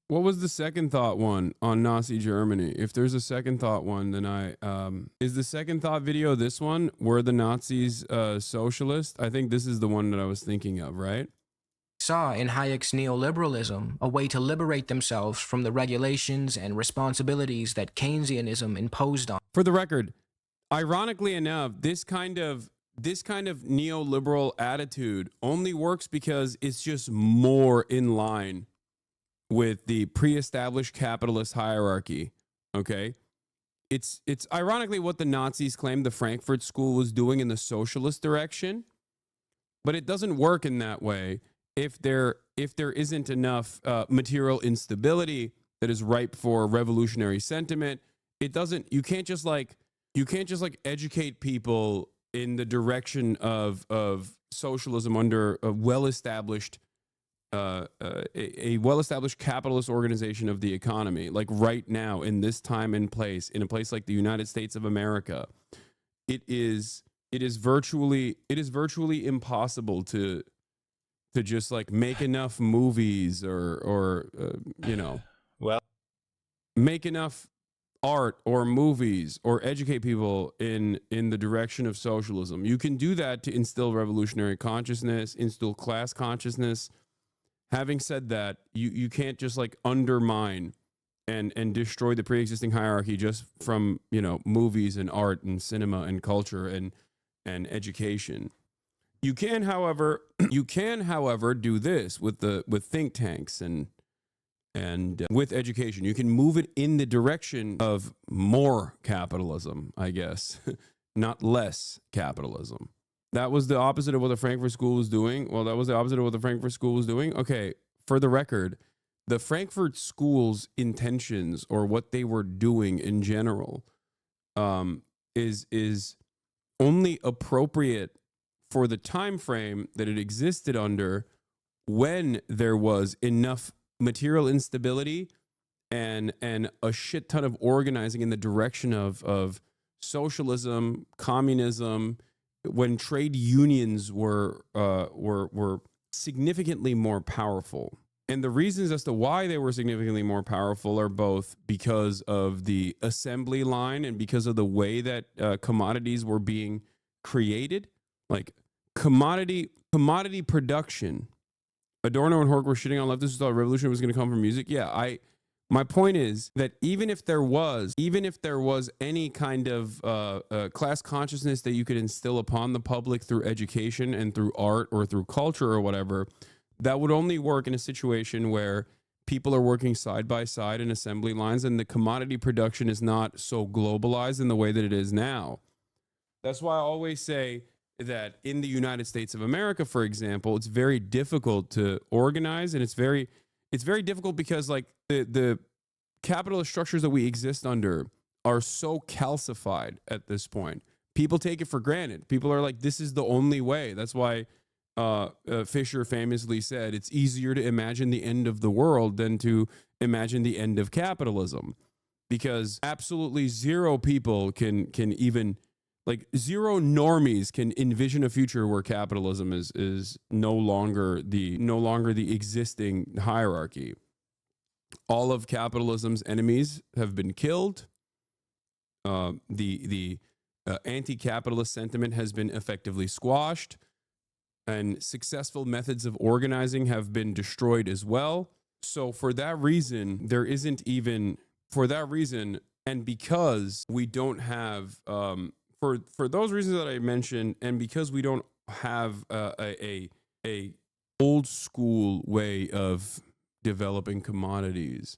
What was the second thought one on Nazi Germany? If there's a second thought one, then is the second thought video this one? Were the Nazis socialist? I think this is the one that I was thinking of, right? saw in Hayek's neoliberalism a way to liberate themselves from the regulations and responsibilities that Keynesianism imposed on. For the record, ironically enough, this kind of neoliberal attitude only works because it's just more in line with the pre-established capitalist hierarchy. Okay? It's ironically what the Nazis claimed the Frankfurt School was doing in the socialist direction, but it doesn't work in that way if there isn't enough material instability that is ripe for revolutionary sentiment. You can't just educate people in the direction of socialism under a well-established capitalist organization of the economy. Like right now, in this time and place, in a place like the United States of America, it is virtually impossible to just like make enough movies or make enough art or movies or educate people in the direction of socialism. You can do that to instill revolutionary consciousness, instill class consciousness. Having said that, you can't just like undermine and destroy the pre-existing hierarchy just from, movies and art and cinema and culture and education. You can, however, do this with think tanks and with education. You can move it in the direction of more capitalism, I guess, not less capitalism. That was the opposite of what the Frankfurt School was doing. Well, that was the opposite of what the Frankfurt School was doing. Okay, for the record, the Frankfurt School's intentions or what they were doing in general is only appropriate for the time frame that it existed under, when there was enough material instability and a shit ton of organizing in the direction of socialism, communism, when trade unions were significantly more powerful. And the reasons as to why they were significantly more powerful are both because of the assembly line and because of the way that commodities were being created. Like commodity production. Adorno and Hork were shitting on leftists who thought revolution was going to come from music. Yeah, my point is that even if there was any kind of class consciousness that you could instill upon the public through education and through art or through culture or whatever, that would only work in a situation where people are working side by side in assembly lines and the commodity production is not so globalized in the way that it is now. That's why I always say that in the United States of America, for example, it's very difficult to organize, and it's very difficult because like the capitalist structures that we exist under are so calcified at this point. People take it for granted. People are like, this is the only way. That's why Fisher famously said, it's easier to imagine the end of the world than to imagine the end of capitalism, because absolutely zero people can even, like zero normies can envision a future where capitalism is no longer the existing hierarchy. All of capitalism's enemies have been killed. The anti-capitalist sentiment has been effectively squashed, and successful methods of organizing have been destroyed as well. So for that reason, and because we don't have for those reasons that I mentioned, and because we don't have a old school way of developing commodities,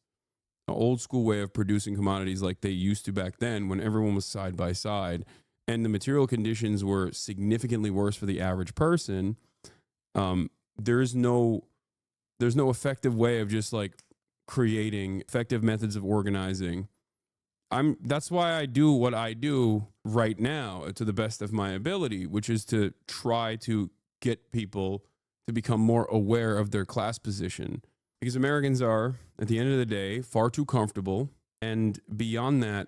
an old school way of producing commodities like they used to back then when everyone was side by side and the material conditions were significantly worse for the average person, there's no effective way of just like creating effective methods of organizing. That's why I do what I do right now to the best of my ability, which is to try to get people to become more aware of their class position. Because Americans are, at the end of the day, far too comfortable. And beyond that,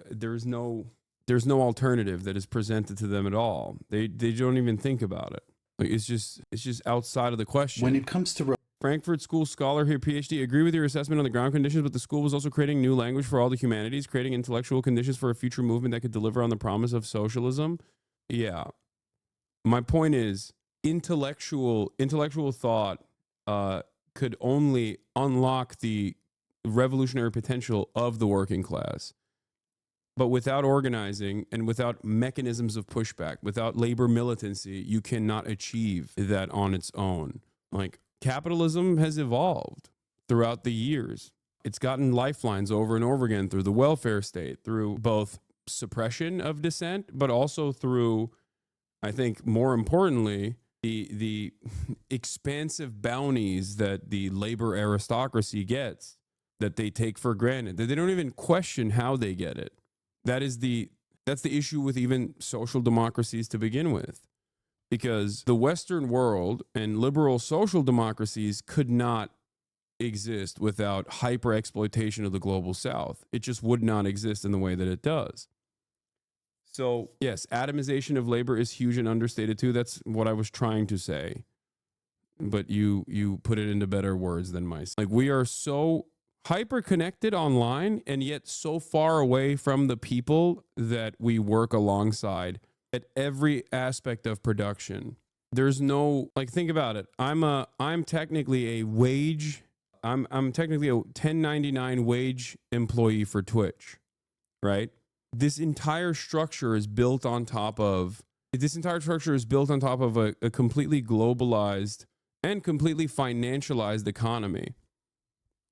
there's no alternative that is presented to them at all. They don't even think about it. Like it's just outside of the question. When it comes to Frankfurt School scholar here, PhD, agree with your assessment on the ground conditions, but the school was also creating new language for all the humanities, creating intellectual conditions for a future movement that could deliver on the promise of socialism. Yeah. My point is intellectual thought could only unlock the revolutionary potential of the working class. But without organizing and without mechanisms of pushback, without labor militancy, you cannot achieve that on its own. Like, capitalism has evolved throughout the years. It's gotten lifelines over and over again through the welfare state, through both suppression of dissent, but also through, I think more importantly, the expansive bounties that the labor aristocracy gets, that they take for granted, that they don't even question how they get it. That's the issue with even social democracies to begin with, because the Western world and liberal social democracies could not exist without hyper exploitation of the global South. It just would not exist in the way that it does. So yes, atomization of labor is huge and understated too. That's what I was trying to say, but you put it into better words than myself. Like, we are so hyper connected online and yet so far away from the people that we work alongside at every aspect of production. There's no, like, think about it. I'm technically a wage. I'm technically a 1099 wage employee for Twitch, right? This entire structure is built on top of a completely globalized and completely financialized economy,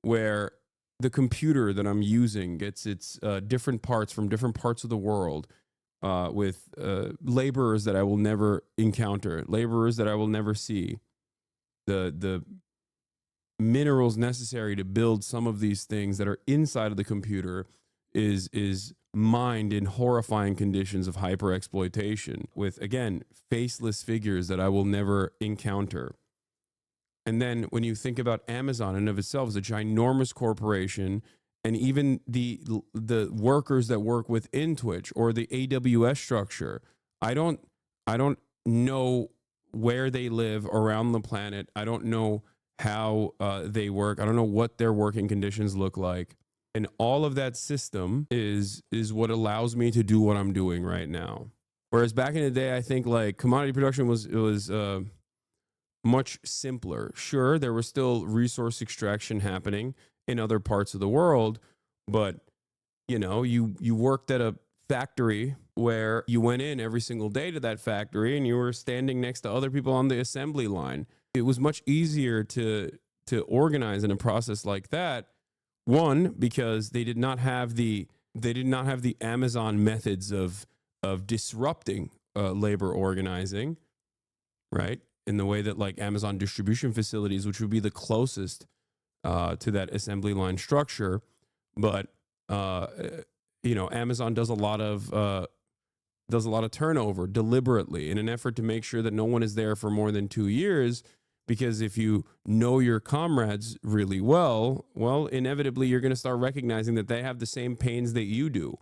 where the computer that I'm using gets its different parts from different parts of the world, with laborers that I will never encounter, laborers that I will never see, the minerals necessary to build some of these things that are inside of the computer is mined in horrifying conditions of hyper exploitation, with, again, faceless figures that I will never encounter. And then when you think about Amazon in of itself as a ginormous corporation, and even the workers that work within Twitch or the AWS structure, I don't know where they live around the planet. I don't know how they work. I don't know what their working conditions look like. And all of that system is what allows me to do what I'm doing right now. Whereas back in the day, I think like commodity production was much simpler. Sure, there was still resource extraction happening in other parts of the world, but you know, you worked at a factory where you went in every single day to that factory and you were standing next to other people on the assembly line. It was much easier to organize in a process like that. One, because they did not have the Amazon methods of disrupting labor organizing, right? In the way that like Amazon distribution facilities, which would be the closest to that assembly line structure, but you know, Amazon does a lot of turnover deliberately in an effort to make sure that no one is there for more than 2 years. Because if you know your comrades really well, inevitably you're going to start recognizing that they have the same pains that you do.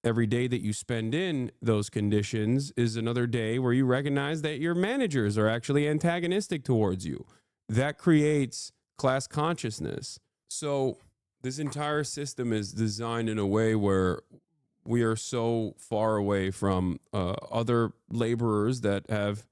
Every day that you spend in those conditions is another day where you recognize that your managers are actually antagonistic towards you. That creates class consciousness. So this entire system is designed in a way where we are so far away from other laborers that have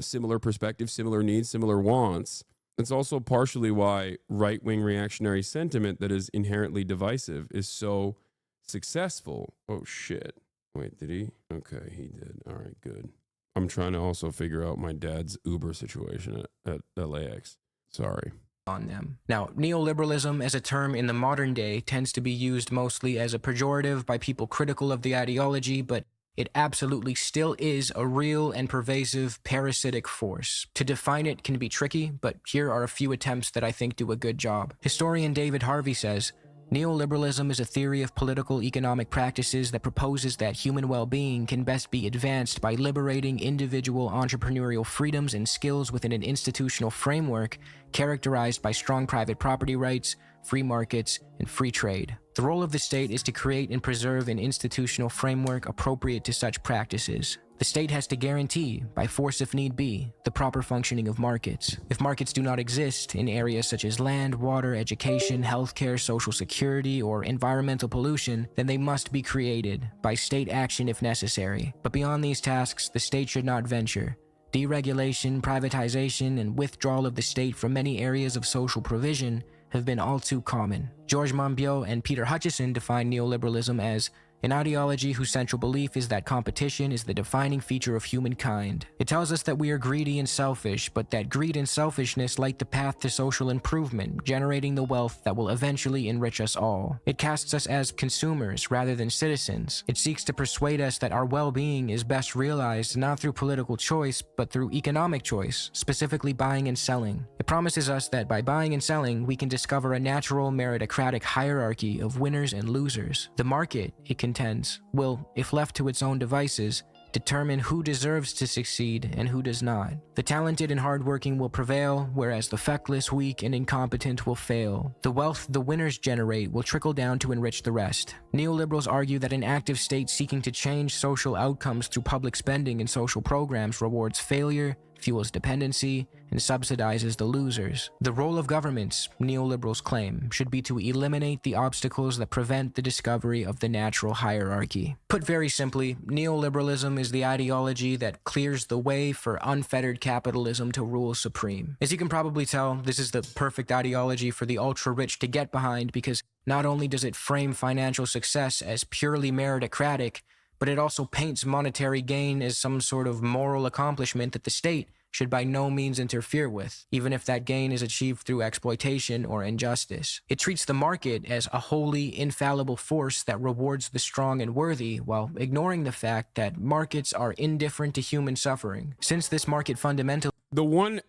similar perspectives, similar needs, similar wants. It's also partially why right-wing reactionary sentiment that is inherently divisive is so successful. Oh, shit. Wait, did he? Okay, he did. All right, good. I'm trying to also figure out my dad's Uber situation at LAX. Sorry. On them. Now, neoliberalism as a term in the modern day tends to be used mostly as a pejorative by people critical of the ideology, but it absolutely still is a real and pervasive parasitic force. To define it can be tricky, but here are a few attempts that I think do a good job. Historian David Harvey says, neoliberalism is a theory of political economic practices that proposes that human well-being can best be advanced by liberating individual entrepreneurial freedoms and skills within an institutional framework characterized by strong private property rights, free markets, and free trade. The role of the state is to create and preserve an institutional framework appropriate to such practices. The state has to guarantee, by force if need be, the proper functioning of markets. If markets do not exist in areas such as land, water, education, healthcare, social security, or environmental pollution, then they must be created by state action if necessary. But beyond these tasks, the state should not venture. Deregulation, privatization, and withdrawal of the state from many areas of social provision have been all too common. George Monbiot and Peter Hutchison define neoliberalism as an ideology whose central belief is that competition is the defining feature of humankind. It tells us that we are greedy and selfish, but that greed and selfishness light the path to social improvement, generating the wealth that will eventually enrich us all. It casts us as consumers rather than citizens. It seeks to persuade us that our well-being is best realized not through political choice, but through economic choice, specifically buying and selling. It promises us that by buying and selling, we can discover a natural meritocratic hierarchy of winners and losers. The market, it contends, will, if left to its own devices, determine who deserves to succeed and who does not. The talented and hardworking will prevail, whereas the feckless, weak, and incompetent will fail. The wealth the winners generate will trickle down to enrich the rest. Neoliberals argue that an active state seeking to change social outcomes through public spending and social programs rewards failure, fuels dependency, and subsidizes the losers. The role of governments, neoliberals claim, should be to eliminate the obstacles that prevent the discovery of the natural hierarchy. Put very simply, neoliberalism is the ideology that clears the way for unfettered capitalism to rule supreme. As you can probably tell, this is the perfect ideology for the ultra-rich to get behind because not only does it frame financial success as purely meritocratic, but it also paints monetary gain as some sort of moral accomplishment that the state should by no means interfere with, even if that gain is achieved through exploitation or injustice. It treats the market as a wholly infallible force that rewards the strong and worthy, while ignoring the fact that markets are indifferent to human suffering. Since this market fundamental The one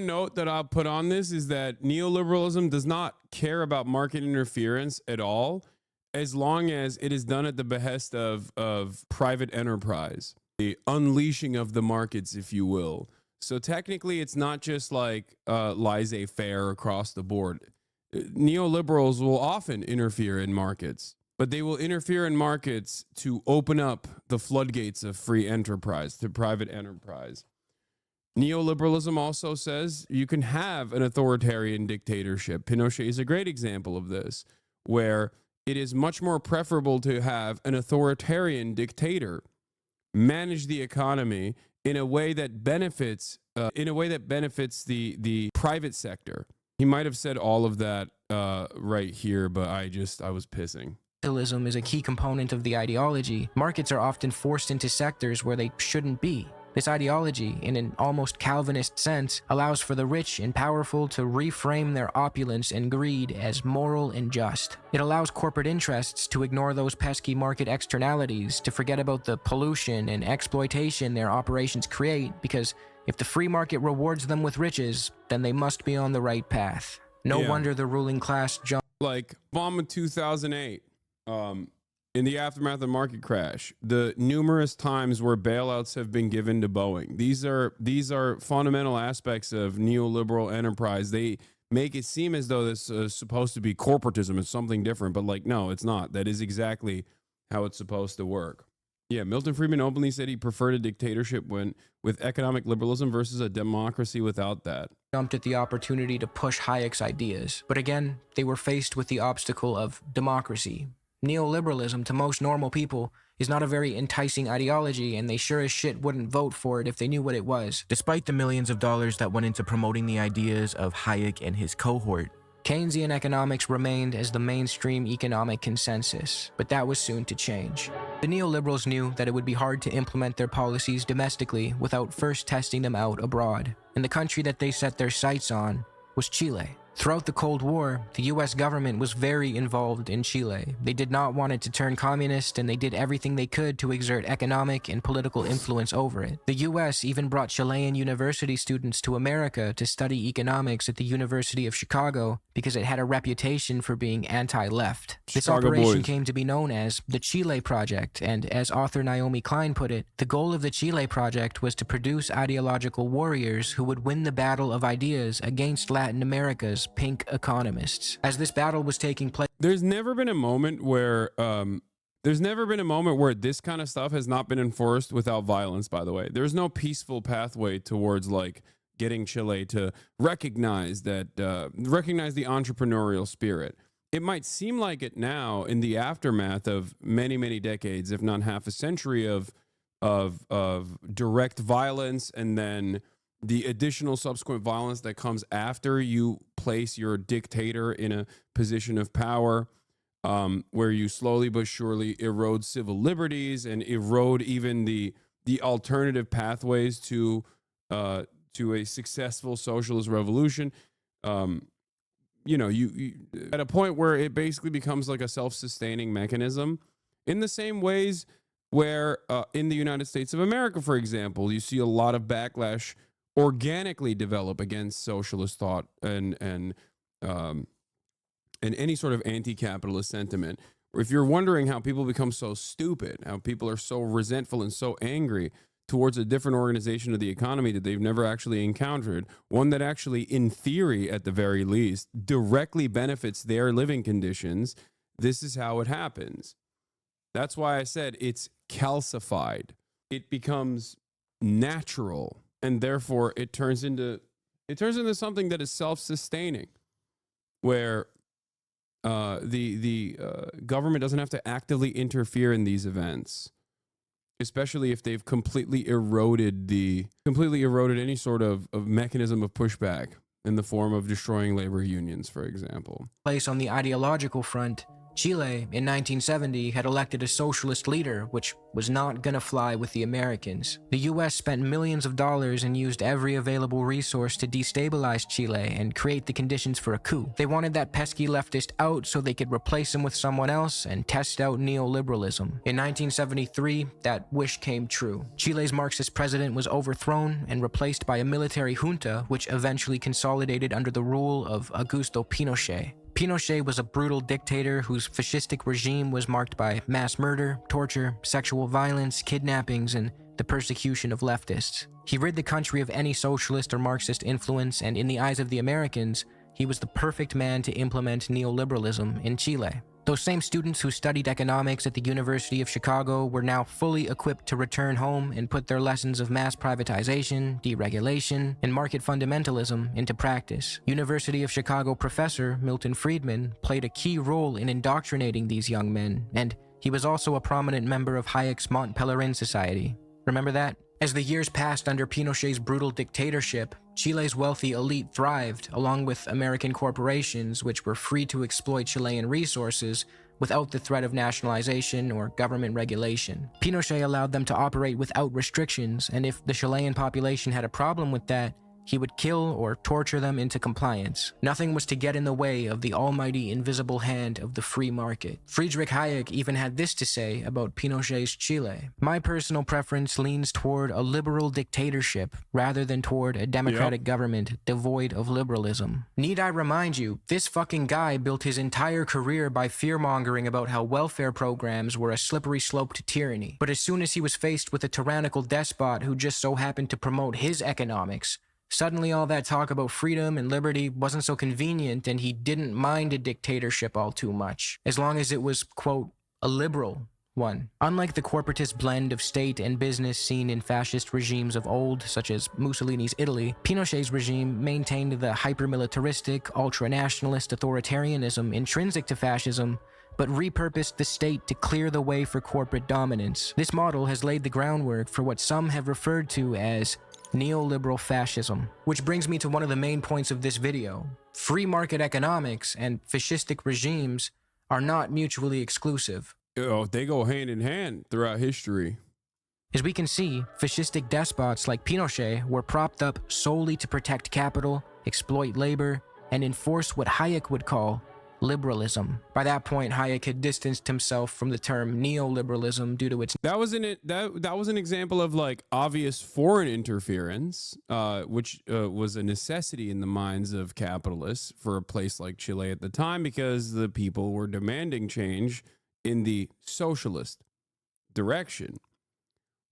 note that I'll put on this is that neoliberalism does not care about market interference at all, as long as it is done at the behest of private enterprise, the unleashing of the markets, if you will. So technically, it's not just like laissez-faire across the board. Neoliberals will often interfere in markets, but they will interfere in markets to open up the floodgates of free enterprise, to private enterprise. Neoliberalism also says you can have an authoritarian dictatorship. Pinochet is a great example of this, where it is much more preferable to have an authoritarian dictator manage the economy in a way that benefits the private sector. He might have said all of that right here, but I was pissing. Capitalism is a key component of the ideology. Markets are often forced into sectors where they shouldn't be. This ideology, in an almost Calvinist sense, allows for the rich and powerful to reframe their opulence and greed as moral and just. It allows corporate interests to ignore those pesky market externalities, to forget about the pollution and exploitation their operations create, because if the free market rewards them with riches, then they must be on the right path. No wonder the ruling class jumped. Like Obama 2008. In the aftermath of the market crash, the numerous times where bailouts have been given to Boeing. These are fundamental aspects of neoliberal enterprise. They make it seem as though this is supposed to be corporatism. It's something different, but like, no, it's not. That is exactly how it's supposed to work. Yeah, Milton Friedman openly said he preferred a dictatorship with economic liberalism versus a democracy without that. Jumped at the opportunity to push Hayek's ideas. But again, they were faced with the obstacle of democracy. Neoliberalism, to most normal people, is not a very enticing ideology, and they sure as shit wouldn't vote for it if they knew what it was. Despite the millions of dollars that went into promoting the ideas of Hayek and his cohort, Keynesian economics remained as the mainstream economic consensus, but that was soon to change. The neoliberals knew that it would be hard to implement their policies domestically without first testing them out abroad, and the country that they set their sights on was Chile. Throughout the Cold War, the US government was very involved in Chile. They did not want it to turn communist, and they did everything they could to exert economic and political influence over it. The US even brought Chilean university students to America to study economics at the University of Chicago because it had a reputation for being anti-left. This operation came to be known as the Chile Project, and as author Naomi Klein put it, the goal of the Chile Project was to produce ideological warriors who would win the battle of ideas against Latin America's pink economists. As this battle was taking place, there's never been a moment where this kind of stuff has not been enforced without violence, by the way. There's no peaceful pathway towards like getting Chile to recognize the entrepreneurial spirit. It might seem like it now in the aftermath of many, many decades, if not half a century of of direct violence, and then the additional subsequent violence that comes after you place your dictator in a position of power, where you slowly but surely erode civil liberties and erode even the alternative pathways to a successful socialist revolution. You at a point where it basically becomes like a self-sustaining mechanism, in the same ways where in the United States of America, for example, you see a lot of backlash organically develop against socialist thought and any sort of anti-capitalist sentiment. If you're wondering how people become so stupid, how people are so resentful and so angry towards a different organization of the economy that they've never actually encountered, one that actually, in theory, at the very least, directly benefits their living conditions, this is how it happens. That's why I said it's calcified. It becomes natural, and therefore it turns into something that is self-sustaining, where the government doesn't have to actively interfere in these events, especially if they've completely eroded any sort of mechanism of pushback in the form of destroying labor unions, for example. Place on the ideological front, Chile in 1970 had elected a socialist leader, which was not gonna fly with the Americans. The US spent millions of dollars and used every available resource to destabilize Chile and create the conditions for a coup. They wanted that pesky leftist out so they could replace him with someone else and test out neoliberalism. In 1973, that wish came true. Chile's Marxist president was overthrown and replaced by a military junta, which eventually consolidated under the rule of Augusto Pinochet. Pinochet was a brutal dictator whose fascistic regime was marked by mass murder, torture, sexual violence, kidnappings, and the persecution of leftists. He rid the country of any socialist or Marxist influence, and in the eyes of the Americans, he was the perfect man to implement neoliberalism in Chile. Those same students who studied economics at the University of Chicago were now fully equipped to return home and put their lessons of mass privatization, deregulation, and market fundamentalism into practice. University of Chicago professor Milton Friedman played a key role in indoctrinating these young men, and he was also a prominent member of Hayek's Mont Pelerin Society. Remember that? As the years passed under Pinochet's brutal dictatorship, Chile's wealthy elite thrived, along with American corporations which were free to exploit Chilean resources without the threat of nationalization or government regulation. Pinochet allowed them to operate without restrictions, and if the Chilean population had a problem with that, he would kill or torture them into compliance. Nothing was to get in the way of the almighty invisible hand of the free market. Friedrich Hayek even had this to say about Pinochet's Chile: "My personal preference leans toward a liberal dictatorship rather than toward a democratic government devoid of liberalism." Need I remind you, this fucking guy built his entire career by fear-mongering about how welfare programs were a slippery slope to tyranny. But as soon as he was faced with a tyrannical despot who just so happened to promote his economics, suddenly all that talk about freedom and liberty wasn't so convenient, and he didn't mind a dictatorship all too much, as long as it was, quote, a liberal one. Unlike the corporatist blend of state and business seen in fascist regimes of old, such as Mussolini's Italy, Pinochet's regime maintained the hyper-militaristic, ultra-nationalist authoritarianism intrinsic to fascism, but repurposed the state to clear the way for corporate dominance. This model has laid the groundwork for what some have referred to as neoliberal fascism. Which brings me to one of the main points of this video. Free market economics and fascistic regimes are not mutually exclusive. They go hand in hand throughout history. As we can see, fascistic despots like Pinochet were propped up solely to protect capital, exploit labor, and enforce what Hayek would call liberalism. By that point, Hayek had distanced himself from the term neoliberalism due to its... That was an example of like obvious foreign interference, which was a necessity in the minds of capitalists for a place like Chile at the time, because the people were demanding change in the socialist direction.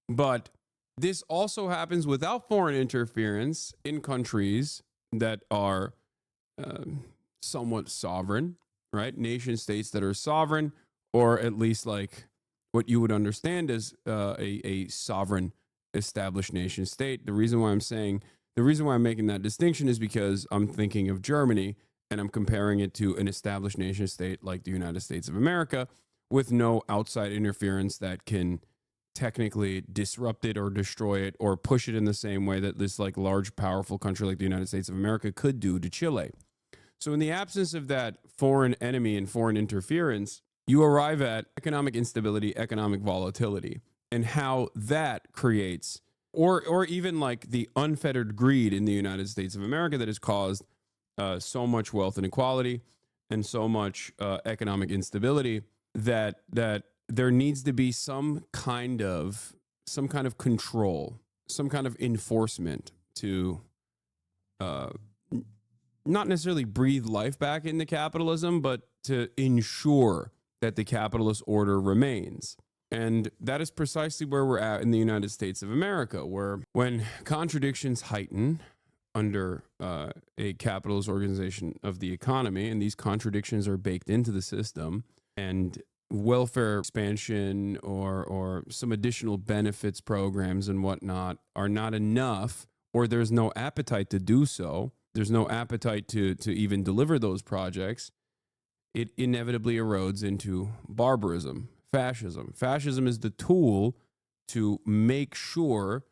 But this also happens without foreign interference in countries that are somewhat sovereign, right? Nation states that are sovereign, or at least like what you would understand as a sovereign established nation state. The reason why I'm making that distinction is because I'm thinking of Germany and I'm comparing it to an established nation state like the United States of America with no outside interference that can technically disrupt it or destroy it or push it in the same way that this like large, powerful country like the United States of America could do to Chile. So in the absence of that foreign enemy and foreign interference, you arrive at economic instability, economic volatility, and how that creates, or even like the unfettered greed in the United States of America that has caused so much wealth inequality and so much economic instability that there needs to be some kind of control, some kind of enforcement to not necessarily breathe life back into capitalism, but to ensure that the capitalist order remains. And that is precisely where we're at in the United States of America, where when contradictions heighten under a capitalist organization of the economy, and these contradictions are baked into the system, and welfare expansion or some additional benefits programs and whatnot are not enough, or there's no appetite to do so, there's no appetite to even deliver those projects, it inevitably erodes into barbarism, fascism. Fascism is the tool to make sure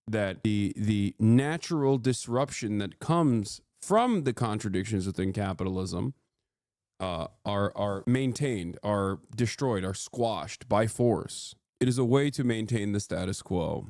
that the natural disruption that comes from the contradictions within capitalism are maintained, are destroyed, are squashed by force. It is a way to maintain the status quo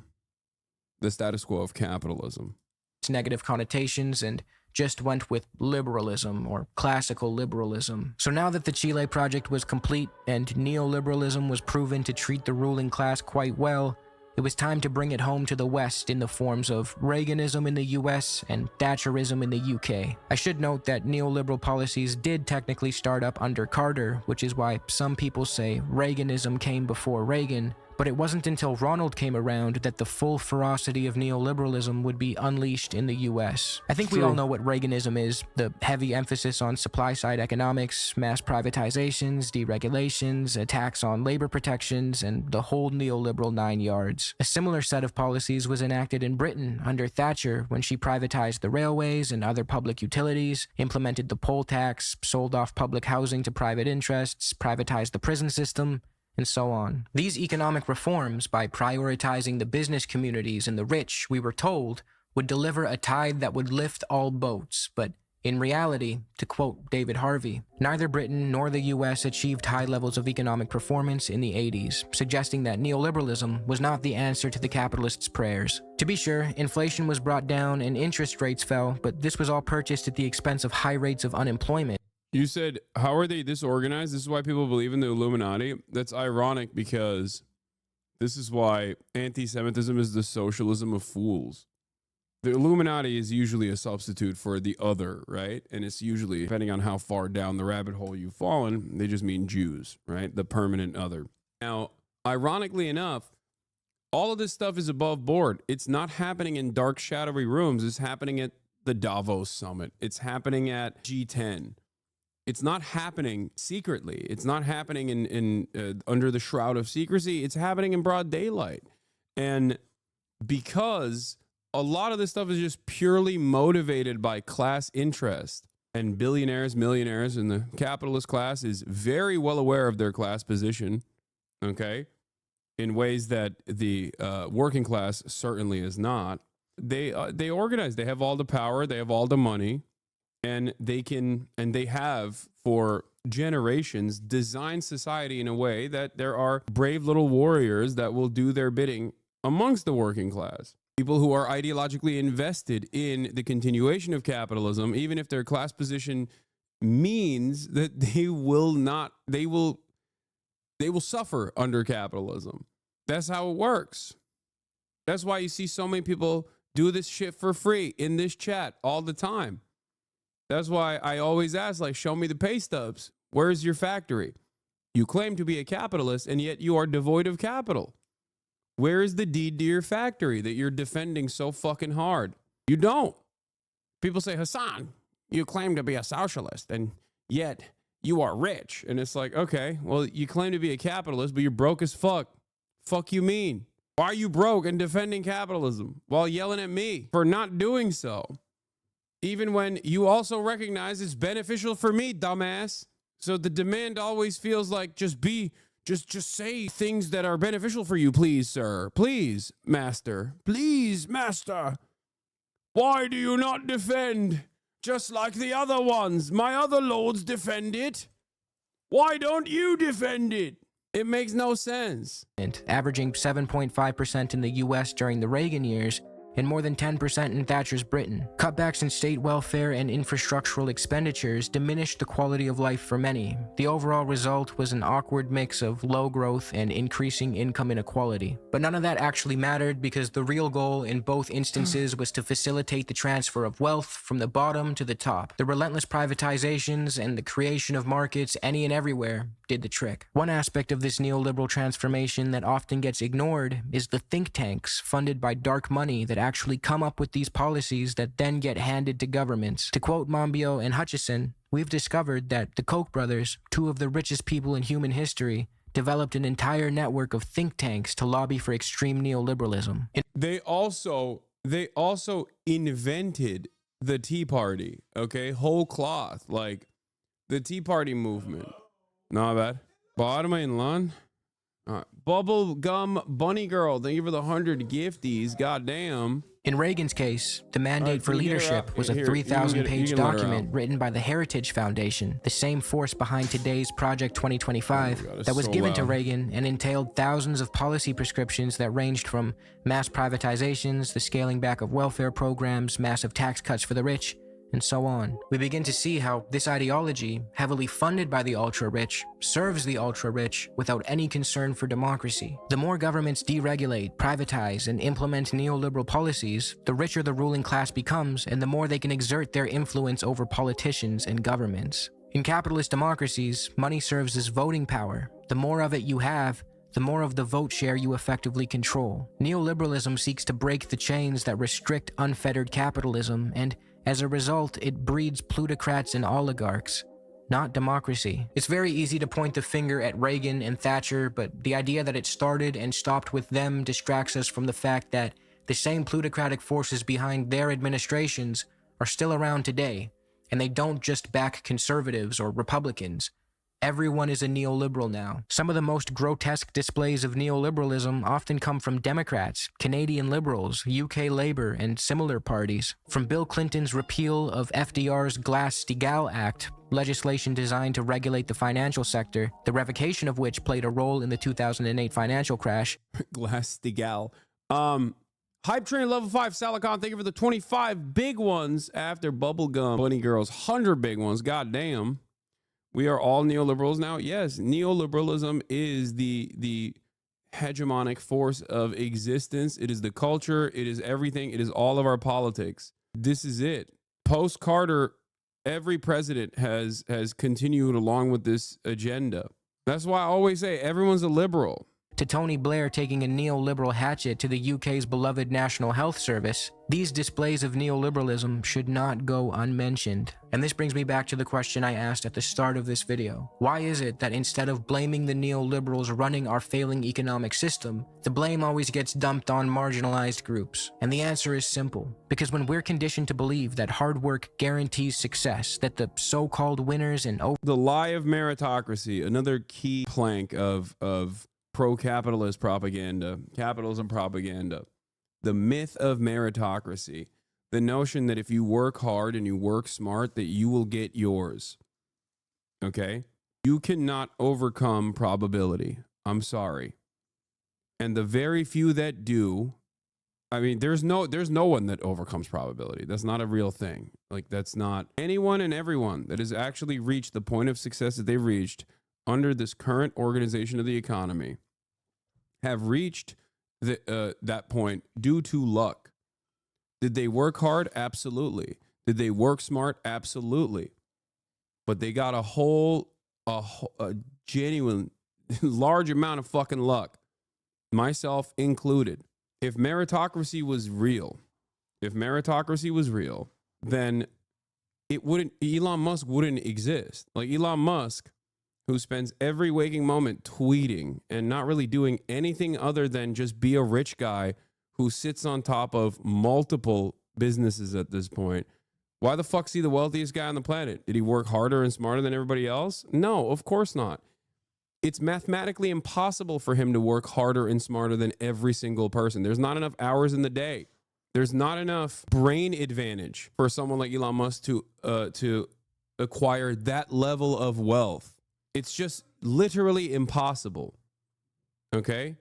of capitalism. It's negative connotations and just went with liberalism or classical liberalism. So now that the Chile project was complete and neoliberalism was proven to treat the ruling class quite well, it was time to bring it home to the West in the forms of Reaganism in the US and Thatcherism in the UK. I should note that neoliberal policies did technically start up under Carter, which is why some people say Reaganism came before Reagan, but it wasn't until Ronald came around that the full ferocity of neoliberalism would be unleashed in the US. I think we all know what Reaganism is: the heavy emphasis on supply-side economics, mass privatizations, deregulations, attacks on labor protections, and the whole neoliberal 9 yards. A similar set of policies was enacted in Britain under Thatcher when she privatized the railways and other public utilities, implemented the poll tax, sold off public housing to private interests, privatized the prison system, and so on. These economic reforms, by prioritizing the business communities and the rich, we were told, would deliver a tide that would lift all boats. But in reality, to quote David Harvey, neither Britain nor the US achieved high levels of economic performance in the 80s, suggesting that neoliberalism was not the answer to the capitalists' prayers. To be sure, inflation was brought down and interest rates fell, but this was all purchased at the expense of high rates of unemployment. You said, how are they disorganized? This is why people believe in the Illuminati. That's ironic because this is why anti-Semitism is the socialism of fools. The Illuminati is usually a substitute for the other, right? And it's usually, depending on how far down the rabbit hole you've fallen, they just mean Jews, right? The permanent other. Now, ironically enough, all of this stuff is above board. It's not happening in dark, shadowy rooms. It's happening at the Davos Summit. It's happening at G10. It's not happening secretly. It's not happening in under the shroud of secrecy. It's happening in broad daylight. And because a lot of this stuff is just purely motivated by class interest, and billionaires, millionaires, and the capitalist class is very well aware of their class position, okay, in ways that the working class certainly is not. They organize. They have all the power. They have all the money. And they have for generations designed society in a way that there are brave little warriors that will do their bidding amongst the working class. People who are ideologically invested in the continuation of capitalism, even if their class position means that they will suffer under capitalism. That's how it works. That's why you see so many people do this shit for free in this chat all the time. That's why I always ask, like, show me the pay stubs. Where's your factory? You claim to be a capitalist, and yet you are devoid of capital. Where is the deed to your factory that you're defending so fucking hard? You don't. People say, Hassan, you claim to be a socialist, and yet you are rich. And it's like, okay, well, you claim to be a capitalist, but you're broke as fuck. Fuck you mean? Why are you broke and defending capitalism while yelling at me for not doing so? Even when you also recognize it's beneficial for me, dumbass. So the demand always feels like just be Just say things that are beneficial for you, please, sir. Please, master. Please, master. Why do you not defend? Just like the other ones. My other lords defend it. Why don't you defend it? It makes no sense. Averaging 7.5% in the US during the Reagan years, and more than 10% in Thatcher's Britain. Cutbacks in state welfare and infrastructural expenditures diminished the quality of life for many. The overall result was an awkward mix of low growth and increasing income inequality. But none of that actually mattered because the real goal in both instances was to facilitate the transfer of wealth from the bottom to the top. The relentless privatizations and the creation of markets any and everywhere did the trick. One aspect of this neoliberal transformation that often gets ignored is the think tanks funded by dark money that actually come up with these policies that then get handed to governments. To quote Monbiot and Hutchison, we've discovered that the Koch brothers, two of the richest people in human history, developed an entire network of think tanks to lobby for extreme neoliberalism. They also invented the Tea Party, okay? Whole cloth, like the Tea Party movement. Not bad. Bottom in lawn. Bubble gum bunny girl. Thank you for the 100 gifties. Goddamn. In Reagan's case, the Mandate for Leadership was a 3,000-page document written by the Heritage Foundation, the same force behind today's Project 2025, that was given to Reagan and entailed thousands of policy prescriptions that ranged from mass privatizations, the scaling back of welfare programs, massive tax cuts for the rich, and so on. We begin to see how this ideology, heavily funded by the ultra-rich, serves the ultra-rich without any concern for democracy. The more governments deregulate, privatize, and implement neoliberal policies, the richer the ruling class becomes, and the more they can exert their influence over politicians and governments. In capitalist democracies, money serves as voting power. The more of it you have, the more of the vote share you effectively control. Neoliberalism seeks to break the chains that restrict unfettered capitalism, and as a result, it breeds plutocrats and oligarchs, not democracy. It's very easy to point the finger at Reagan and Thatcher, but the idea that it started and stopped with them distracts us from the fact that the same plutocratic forces behind their administrations are still around today, and they don't just back conservatives or Republicans. Everyone is a neoliberal now. Some of the most grotesque displays of neoliberalism often come from Democrats, Canadian Liberals, UK Labour, and similar parties. From Bill Clinton's repeal of FDR's Glass-Steagall Act, legislation designed to regulate the financial sector, the revocation of which played a role in the 2008 financial crash. Glass-Steagall. Hype Train Level 5, Salicon, thank you for the 25 big ones after Bubblegum Bunny Girls. 100 big ones, goddamn. We are all neoliberals now. Yes, neoliberalism is the hegemonic force of existence. It is the culture. It is everything. It is all of our politics. This is it. Post-Carter, every president has continued along with this agenda. That's why I always say everyone's a liberal. To Tony Blair taking a neoliberal hatchet to the UK's beloved National Health Service, these displays of neoliberalism should not go unmentioned. And this brings me back to the question I asked at the start of this video. Why is it that instead of blaming the neoliberals running our failing economic system, the blame always gets dumped on marginalized groups? And the answer is simple. Because when we're conditioned to believe that hard work guarantees success, that the so-called winners and the lie of meritocracy, another key plank of pro-capitalist propaganda, capitalism propaganda, the myth of meritocracy, the notion that if you work hard and you work smart, that you will get yours. Okay? You cannot overcome probability. I'm sorry. And the very few that do, I mean, there's no one that overcomes probability. That's not a real thing. Like, that's not anyone and everyone that has actually reached the point of success that they've reached under this current organization of the economy have reached that point due to luck. Did they work hard? Absolutely. Did they work smart? Absolutely. But they got a genuine large amount of fucking luck, myself included. If meritocracy was real, then Elon Musk wouldn't exist. Like Elon Musk, who spends every waking moment tweeting and not really doing anything other than just be a rich guy who sits on top of multiple businesses at this point. Why the fuck is he the wealthiest guy on the planet? Did he work harder and smarter than everybody else? No, of course not. It's mathematically impossible for him to work harder and smarter than every single person. There's not enough hours in the day. There's not enough brain advantage for someone like Elon Musk to acquire that level of wealth. It's just literally impossible. Okay?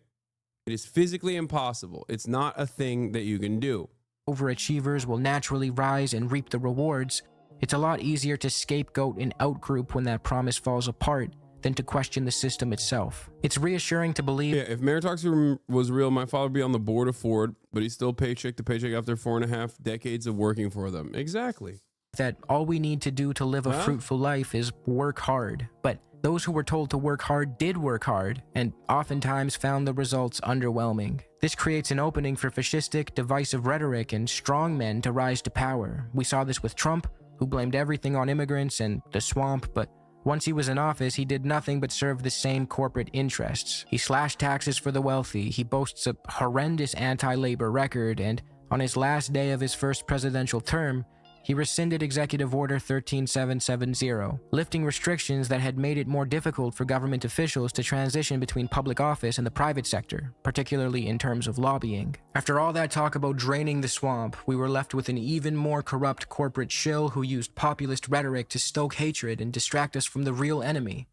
It is physically impossible. It's not a thing that you can do. Overachievers will naturally rise and reap the rewards. It's a lot easier to scapegoat an outgroup when that promise falls apart than to question the system itself. It's reassuring to believe... Yeah, if meritocracy was real, my father would be on the board of Ford, but he's still paycheck to paycheck after 4.5 decades of working for them. Exactly. That all we need to do to live a fruitful life is work hard. But those who were told to work hard did work hard, and oftentimes found the results underwhelming. This creates an opening for fascistic, divisive rhetoric and strong men to rise to power. We saw this with Trump, who blamed everything on immigrants and the swamp, but once he was in office, he did nothing but serve the same corporate interests. He slashed taxes for the wealthy, he boasts a horrendous anti-labor record, and on his last day of his first presidential term, he rescinded Executive Order 13770, lifting restrictions that had made it more difficult for government officials to transition between public office and the private sector, particularly in terms of lobbying. After all that talk about draining the swamp, we were left with an even more corrupt corporate shill who used populist rhetoric to stoke hatred and distract us from the real enemy.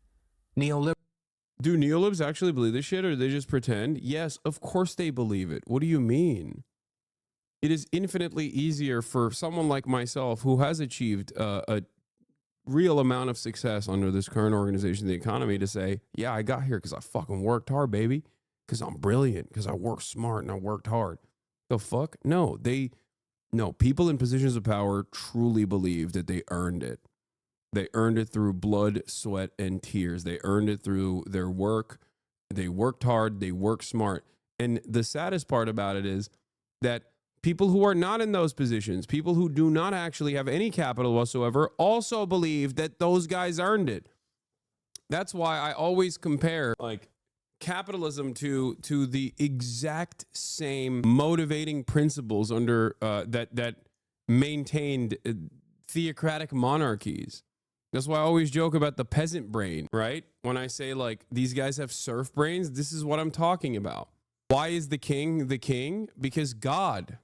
Neoliberalism. Do neolibs actually believe this shit, or do they just pretend? Yes, of course they believe it. What do you mean? It is infinitely easier for someone like myself who has achieved a real amount of success under this current organization, the economy, to say, yeah, I got here because I fucking worked hard, baby. Because I'm brilliant. Because I worked smart and I worked hard. The fuck? No, people in positions of power truly believe that they earned it. They earned it through blood, sweat, and tears. They earned it through their work. They worked hard. They worked smart. And the saddest part about it is that people who are not in those positions, people who do not actually have any capital whatsoever, also believe that those guys earned it. That's why I always compare like capitalism to the exact same motivating principles under that maintained theocratic monarchies. That's why I always joke about the peasant brain, right? When I say like these guys have serf brains, this is what I'm talking about. Why is the king the king? Because God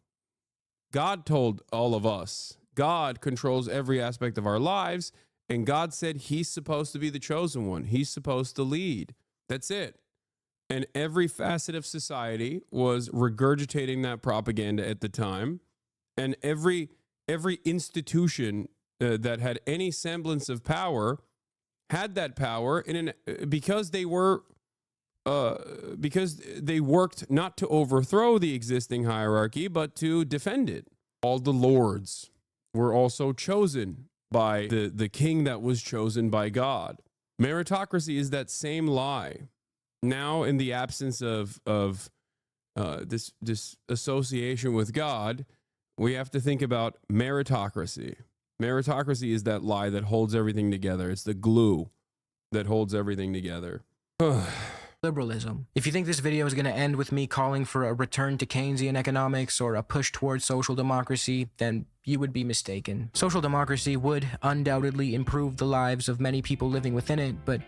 told all of us. God controls every aspect of our lives, and God said he's supposed to be the chosen one. He's supposed to lead. That's it. And every facet of society was regurgitating that propaganda at the time, and every institution that had any semblance of power had that power because they worked not to overthrow the existing hierarchy, but to defend it. All the lords were also chosen by the king that was chosen by God. Meritocracy is that same lie. Now, in the absence of this association with God, we have to think about meritocracy. Meritocracy is that lie that holds everything together. It's the glue that holds everything together. Liberalism. If you think this video is going to end with me calling for a return to Keynesian economics or a push towards social democracy, then you would be mistaken. Social democracy would undoubtedly improve the lives of many people living within it, but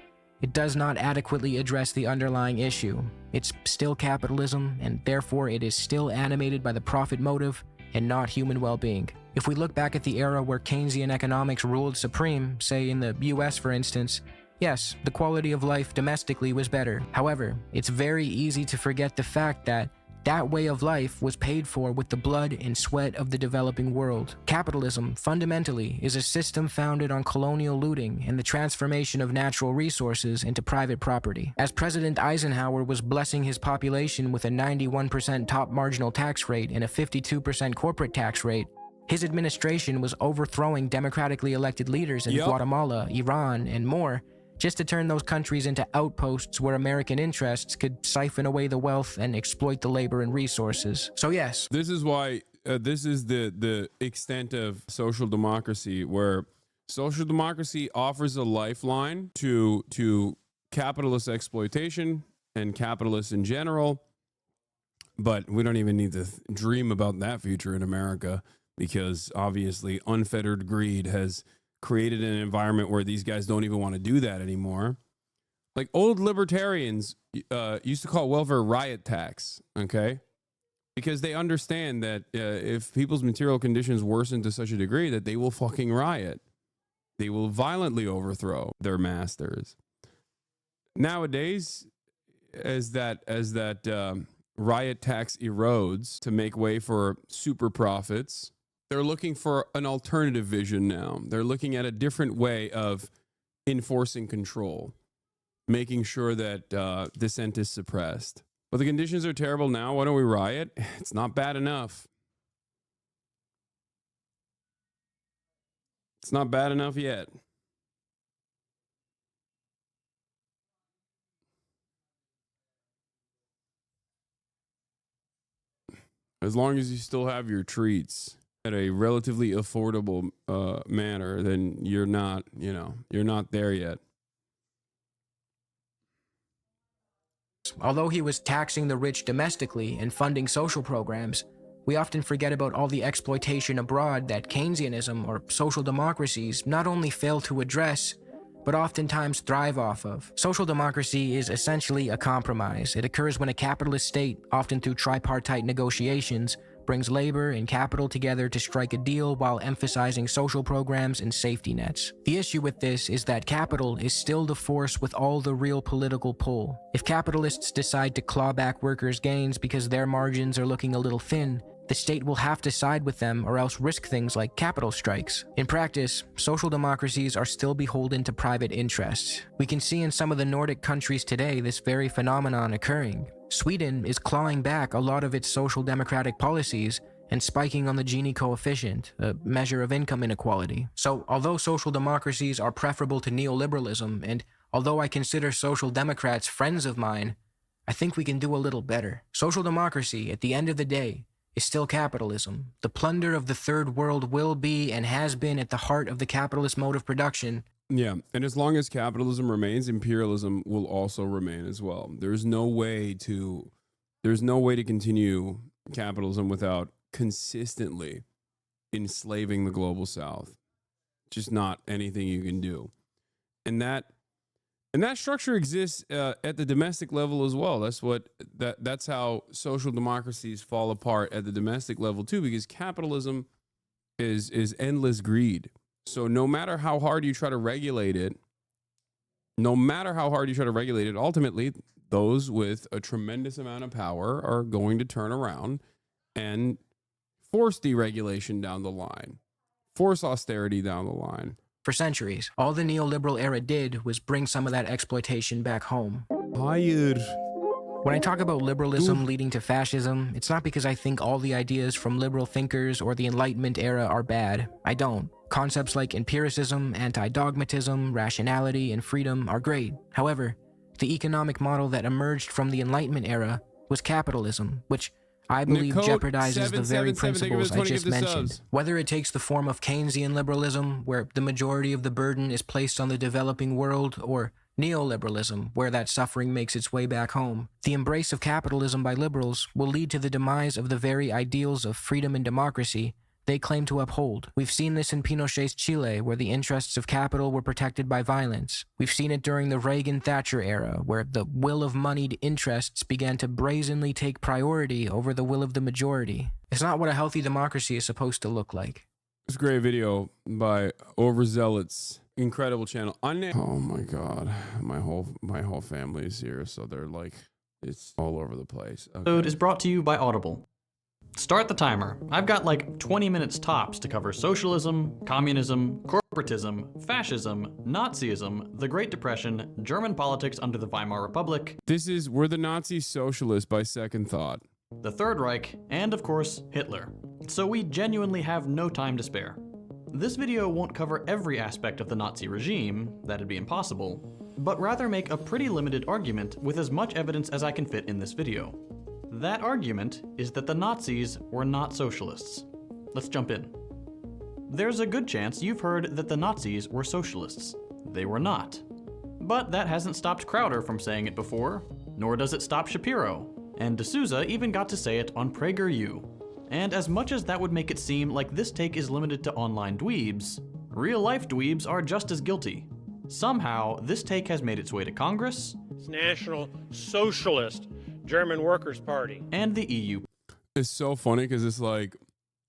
it does not adequately address the underlying issue. It's still capitalism, and therefore it is still animated by the profit motive and not human well-being. If we look back at the era where Keynesian economics ruled supreme, say in the US for instance, yes, the quality of life domestically was better. However, it's very easy to forget the fact that that way of life was paid for with the blood and sweat of the developing world. Capitalism, fundamentally, is a system founded on colonial looting and the transformation of natural resources into private property. As President Eisenhower was blessing his population with a 91% top marginal tax rate and a 52% corporate tax rate, his administration was overthrowing democratically elected leaders in Guatemala, Iran, and more, just to turn those countries into outposts where American interests could siphon away the wealth and exploit the labor and resources. So yes. This is why, this is the extent of social democracy, where social democracy offers a lifeline to capitalist exploitation and capitalists in general. But we don't even need to dream about that future in America, because obviously unfettered greed has created an environment where these guys don't even want to do that anymore. Like old libertarians used to call welfare riot tax, okay? Because they understand that if people's material conditions worsen to such a degree that they will fucking riot. They will violently overthrow their masters. Nowadays, as that riot tax erodes to make way for super profits, they're looking for an alternative vision now. They're looking at a different way of enforcing control, making sure that dissent is suppressed. But the conditions are terrible now. Why don't we riot? It's not bad enough. It's not bad enough yet. As long as you still have your treats at a relatively affordable manner, then you're not, you're not there yet. Although he was taxing the rich domestically and funding social programs, we often forget about all the exploitation abroad that Keynesianism or social democracies not only fail to address, but oftentimes thrive off of. Social democracy is essentially a compromise. It occurs when a capitalist state, often through tripartite negotiations, brings labor and capital together to strike a deal while emphasizing social programs and safety nets. The issue with this is that capital is still the force with all the real political pull. If capitalists decide to claw back workers' gains because their margins are looking a little thin, the state will have to side with them or else risk things like capital strikes. In practice, social democracies are still beholden to private interests. We can see in some of the Nordic countries today this very phenomenon occurring. Sweden is clawing back a lot of its social democratic policies and spiking on the Gini coefficient, a measure of income inequality. So, although social democracies are preferable to neoliberalism, and although I consider social democrats friends of mine, I think we can do a little better. Social democracy, at the end of the day, is still capitalism. The plunder of the third world will be and has been at the heart of the capitalist mode of production. Yeah, and as long as capitalism remains, imperialism will also remain as well. There's no way to continue capitalism without consistently enslaving the global south. Just not anything you can do. And that structure exists at the domestic level as well. That's how social democracies fall apart at the domestic level too, because capitalism is endless greed. So no matter how hard you try to regulate it, ultimately those with a tremendous amount of power are going to turn around and force deregulation down the line, force austerity down the line. For centuries, all the neoliberal era did was bring some of that exploitation back home. When I talk about liberalism leading to fascism, it's not because I think all the ideas from liberal thinkers or the Enlightenment era are bad. I don't. Concepts like empiricism, anti-dogmatism, rationality, and freedom are great. However, the economic model that emerged from the Enlightenment era was capitalism, which I believe jeopardizes the very principles I just mentioned. Whether it takes the form of Keynesian liberalism, where the majority of the burden is placed on the developing world, or neoliberalism, where that suffering makes its way back home, the embrace of capitalism by liberals will lead to the demise of the very ideals of freedom and democracy they claim to uphold. We've seen this in Pinochet's Chile, where the interests of capital were protected by violence. We've seen it during the Reagan-Thatcher era, where the will of moneyed interests began to brazenly take priority over the will of the majority. It's not what a healthy democracy is supposed to look like. It's a great video by Overzealot's incredible channel. Oh my God, my whole family is here, so they're like, it's all over the place. Okay. Episode is brought to you by Audible. Start the timer. I've got like 20 minutes tops to cover socialism, communism, corporatism, fascism, Nazism, the Great Depression, German politics under the Weimar Republic. We're the Nazi socialists by second thought. The Third Reich, and of course, Hitler. So we genuinely have no time to spare. This video won't cover every aspect of the Nazi regime, that'd be impossible, but rather make a pretty limited argument with as much evidence as I can fit in this video. That argument is that the Nazis were not socialists. Let's jump in. There's a good chance you've heard that the Nazis were socialists. They were not. But that hasn't stopped Crowder from saying it before, nor does it stop Shapiro. And D'Souza even got to say it on PragerU. And as much as that would make it seem like this take is limited to online dweebs, real-life dweebs are just as guilty. Somehow, this take has made its way to Congress, It's National Socialist German Workers' Party, and the EU. It's so funny because it's like,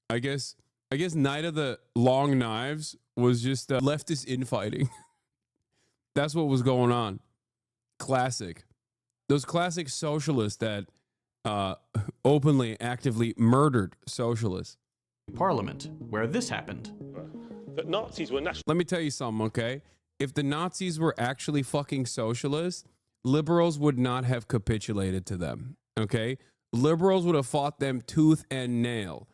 I guess Night of the Long Knives was just leftist infighting. That's what was going on. Classic. Those classic socialists that openly, actively murdered socialists. Parliament, where this happened. that Nazis were national. Let me tell you something, okay? If the Nazis were actually fucking socialists, liberals would not have capitulated to them, okay? Liberals would have fought them tooth and nail.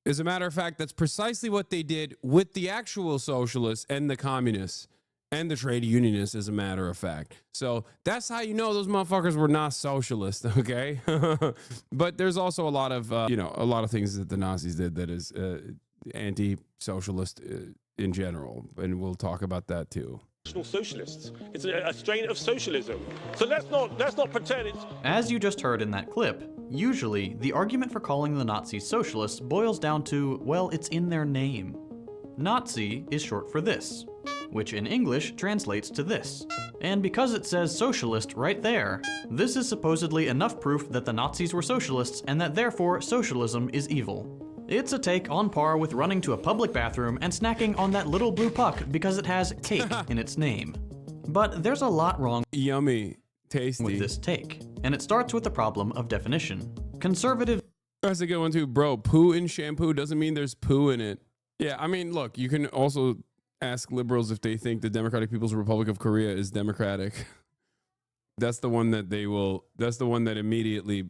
As a matter of fact, that's precisely what they did with the actual socialists and the communists and the trade unionists, as a matter of fact. So that's how you know those motherfuckers were not socialists, okay? But there's also a lot of, a lot of things that the Nazis did that is anti-socialist in general, and we'll talk about that too. National Socialists. It's a strain of socialism. So let's not pretend it's... As you just heard in that clip, usually the argument for calling the Nazis socialists boils down to, well, it's in their name. Nazi is short for this, which in English translates to this. And because it says socialist right there, this is supposedly enough proof that the Nazis were socialists and that therefore socialism is evil. It's a take on par with running to a public bathroom and snacking on that little blue puck because it has cake in its name. But there's a lot wrong Yummy, tasty with this take, and it starts with the problem of definition. Conservative. That's a good one too, bro. Poo in shampoo doesn't mean there's poo in it. Yeah, I mean, look, you can also ask liberals if they think the Democratic People's Republic of Korea is democratic. That's the one that they will, that's the one that immediately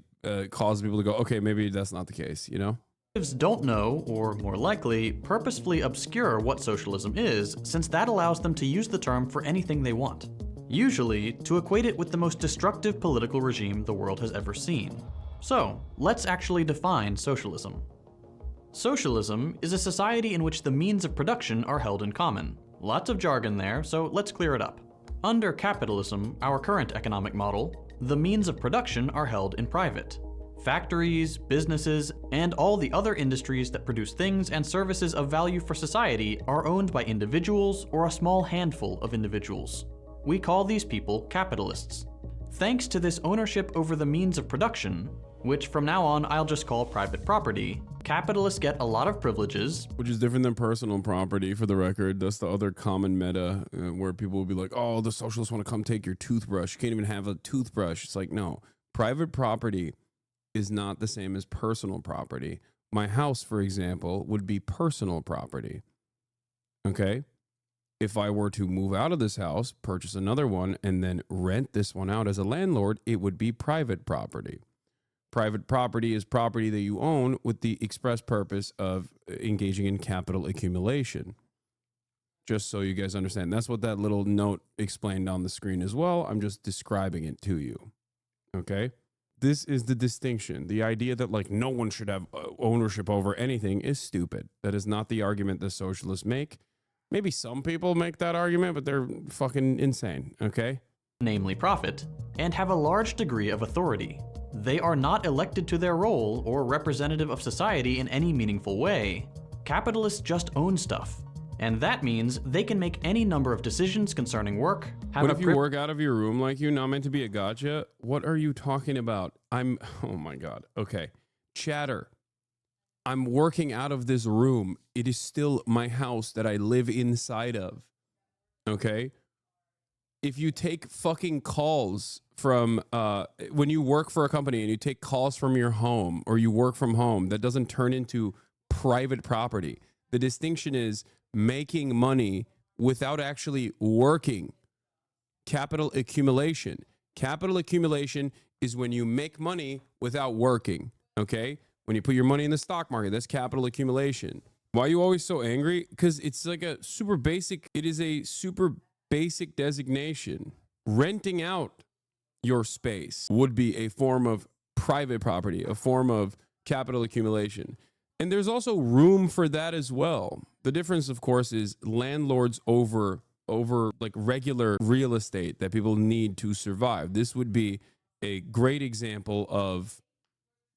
causes people to go, okay, maybe that's not the case, you know? Don't know, or more likely, purposefully obscure what socialism is, since that allows them to use the term for anything they want. Usually, to equate it with the most destructive political regime the world has ever seen. So, let's actually define socialism. Socialism is a society in which the means of production are held in common. Lots of jargon there, so let's clear it up. Under capitalism, our current economic model, the means of production are held in private. Factories, businesses, and all the other industries that produce things and services of value for society are owned by individuals or a small handful of individuals. We call these people capitalists. Thanks to this ownership over the means of production, which from now on I'll just call private property, capitalists get a lot of privileges. Which is different than personal property, for the record. That's the other common meta where people will be like, oh, the socialists want to come take your toothbrush. You can't even have a toothbrush. It's like, no, private property is not the same as personal property. My house, for example, would be personal property. Okay? If I were to move out of this house, purchase another one, and then rent this one out as a landlord, it would be private property. Private property is property that you own with the express purpose of engaging in capital accumulation. Just so you guys understand. That's what that little note explained on the screen as well. I'm just describing it to you. Okay? This is the distinction. The idea that like no one should have ownership over anything is stupid. That is not the argument the socialists make. Maybe some people make that argument, but they're fucking insane, okay? Namely profit, and have a large degree of authority. They are not elected to their role or representative of society in any meaningful way. Capitalists just own stuff. And that means they can make any number of decisions concerning work. What if you work out of your room like you're not meant to be a gotcha? What are you talking about? Oh my God. Okay. Chatter. I'm working out of this room. It is still my house that I live inside of. Okay? If you take fucking calls from, when you work for a company and you take calls from your home or you work from home, that doesn't turn into private property. The distinction is making money without actually working. Capital accumulation. Capital accumulation is when you make money without working, okay? When you put your money in the stock market, that's capital accumulation. Why are you always so angry? Because it's like a super basic, it is a super basic designation. Renting out your space would be a form of private property, a form of capital accumulation. And there's also room for that as well. The difference, of course, is landlords over like regular real estate that people need to survive. This would be a great example of,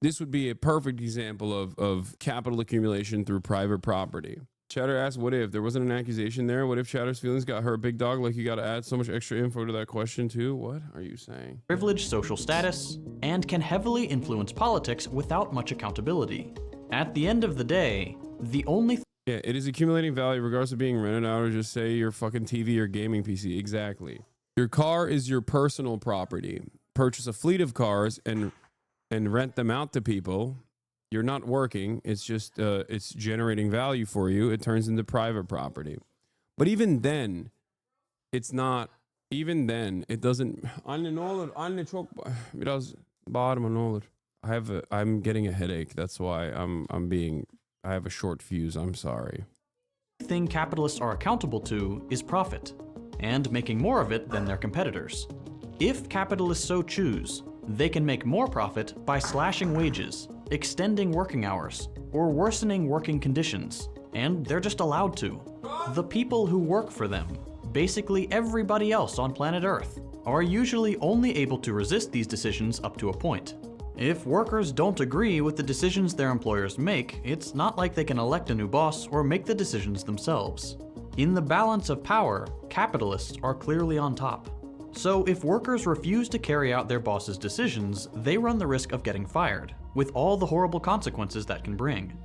this would be a perfect example of capital accumulation through private property. Chatter asks, what if there wasn't an accusation there? What if Chatter's feelings got hurt, big dog? Like, you got to add so much extra info to that question too? What are you saying? Privileged social status, and can heavily influence politics without much accountability. At the end of the day, the only yeah, it is accumulating value regardless of being rented out or just say your fucking TV or gaming PC. Exactly. Your car is your personal property. Purchase a fleet of cars and rent them out to people. You're not working. It's just it's generating value for you. It turns into private property. But even then, it's not. Even then, it doesn't. I'm getting a headache. That's why I have a short fuse. I'm sorry. The thing capitalists are accountable to is profit, and making more of it than their competitors. If capitalists so choose, they can make more profit by slashing wages, extending working hours, or worsening working conditions, and they're just allowed to. The people who work for them, basically everybody else on planet Earth, are usually only able to resist these decisions up to a point. If workers don't agree with the decisions their employers make, it's not like they can elect a new boss or make the decisions themselves. In the balance of power, capitalists are clearly on top. So if workers refuse to carry out their boss's decisions, they run the risk of getting fired, with all the horrible consequences that can bring.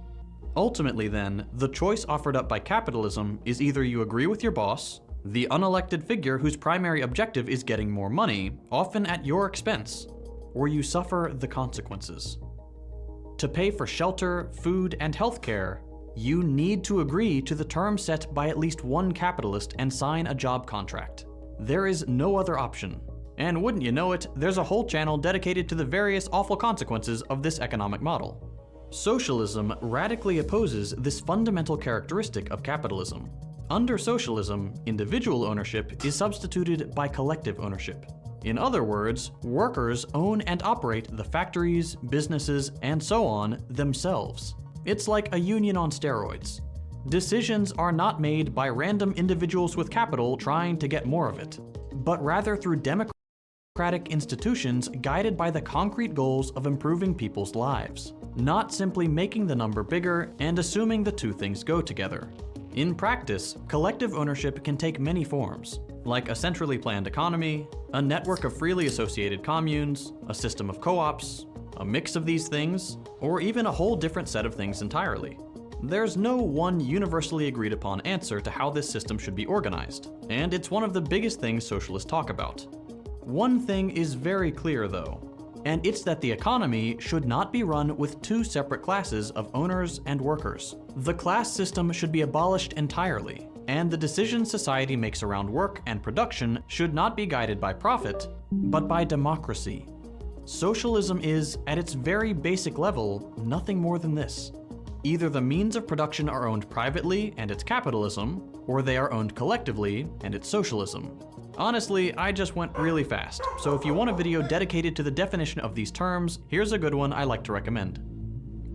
Ultimately then, the choice offered up by capitalism is either you agree with your boss, the unelected figure whose primary objective is getting more money, often at your expense, or you suffer the consequences. To pay for shelter, food, and healthcare, you need to agree to the terms set by at least one capitalist and sign a job contract. There is no other option. And wouldn't you know it, there's a whole channel dedicated to the various awful consequences of this economic model. Socialism radically opposes this fundamental characteristic of capitalism. Under socialism, individual ownership is substituted by collective ownership. In other words, workers own and operate the factories, businesses, and so on themselves. It's like a union on steroids. Decisions are not made by random individuals with capital trying to get more of it, but rather through democratic institutions guided by the concrete goals of improving people's lives, not simply making the number bigger and assuming the two things go together. In practice, collective ownership can take many forms, like a centrally planned economy, a network of freely associated communes, a system of co-ops, a mix of these things, or even a whole different set of things entirely. There's no one universally agreed upon answer to how this system should be organized, and it's one of the biggest things socialists talk about. One thing is very clear though, and it's that the economy should not be run with two separate classes of owners and workers. The class system should be abolished entirely, and the decisions society makes around work and production should not be guided by profit, but by democracy. Socialism is, at its very basic level, nothing more than this. Either the means of production are owned privately, and it's capitalism, or they are owned collectively, and it's socialism. Honestly, I just went really fast, so if you want a video dedicated to the definition of these terms, here's a good one I like to recommend.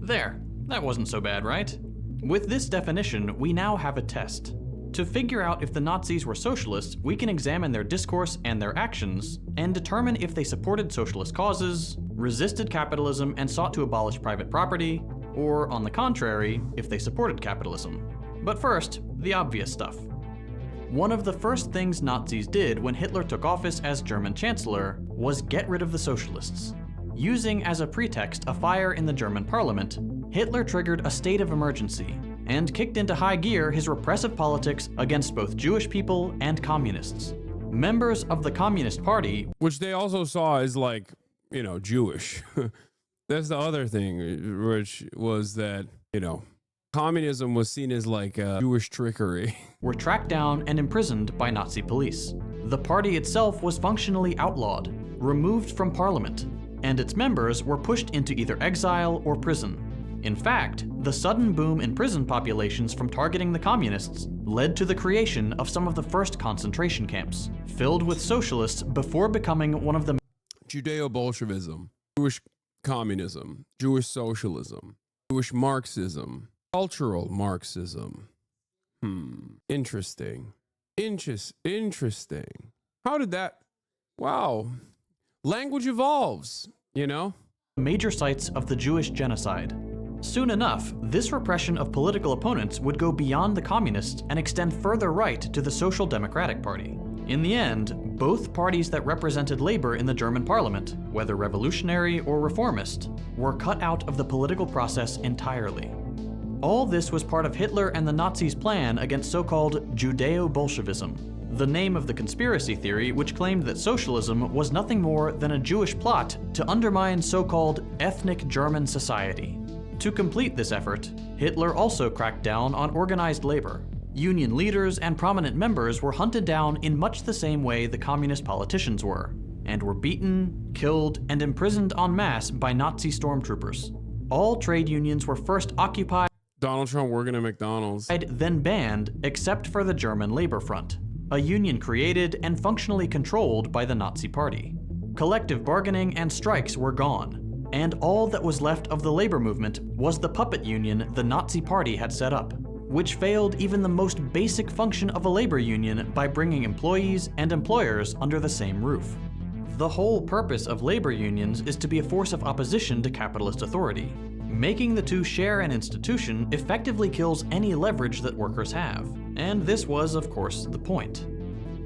There, that wasn't so bad, right? With this definition, we now have a test. To figure out if the Nazis were socialists, we can examine their discourse and their actions, and determine if they supported socialist causes, resisted capitalism and sought to abolish private property, or on the contrary, if they supported capitalism. But first, the obvious stuff. One of the first things Nazis did when Hitler took office as German Chancellor was get rid of the socialists. Using as a pretext a fire in the German parliament, Hitler triggered a state of emergency and kicked into high gear his repressive politics against both Jewish people and communists. Members of the Communist Party, which they also saw as like, you know, Jewish. That's the other thing, which was that, you know, communism was seen as like Jewish trickery. Were tracked down and imprisoned by Nazi police. The party itself was functionally outlawed, removed from parliament, and its members were pushed into either exile or prison. In fact, the sudden boom in prison populations from targeting the communists led to the creation of some of the first concentration camps, filled with socialists before becoming one of the Judeo-Bolshevism, Jewish communism, Jewish socialism, Jewish Marxism, cultural Marxism. Interesting. Interesting. How did that? Wow. Language evolves, you know? Major sites of the Jewish genocide. Soon enough, this repression of political opponents would go beyond the communists and extend further right to the Social Democratic Party. In the end, both parties that represented labor in the German parliament, whether revolutionary or reformist, were cut out of the political process entirely. All this was part of Hitler and the Nazis' plan against so-called Judeo-Bolshevism, the name of the conspiracy theory which claimed that socialism was nothing more than a Jewish plot to undermine so-called ethnic German society. To complete this effort, Hitler also cracked down on organized labor. Union leaders and prominent members were hunted down in much the same way the communist politicians were, and were beaten, killed, and imprisoned en masse by Nazi stormtroopers. All trade unions were first occupied, Donald Trump working at McDonald's, then banned, except for the German Labor Front, a union created and functionally controlled by the Nazi Party. Collective bargaining and strikes were gone, and all that was left of the labor movement was the puppet union the Nazi Party had set up, which failed even the most basic function of a labor union by bringing employees and employers under the same roof. The whole purpose of labor unions is to be a force of opposition to capitalist authority. Making the two share an institution effectively kills any leverage that workers have, and this was, of course, the point.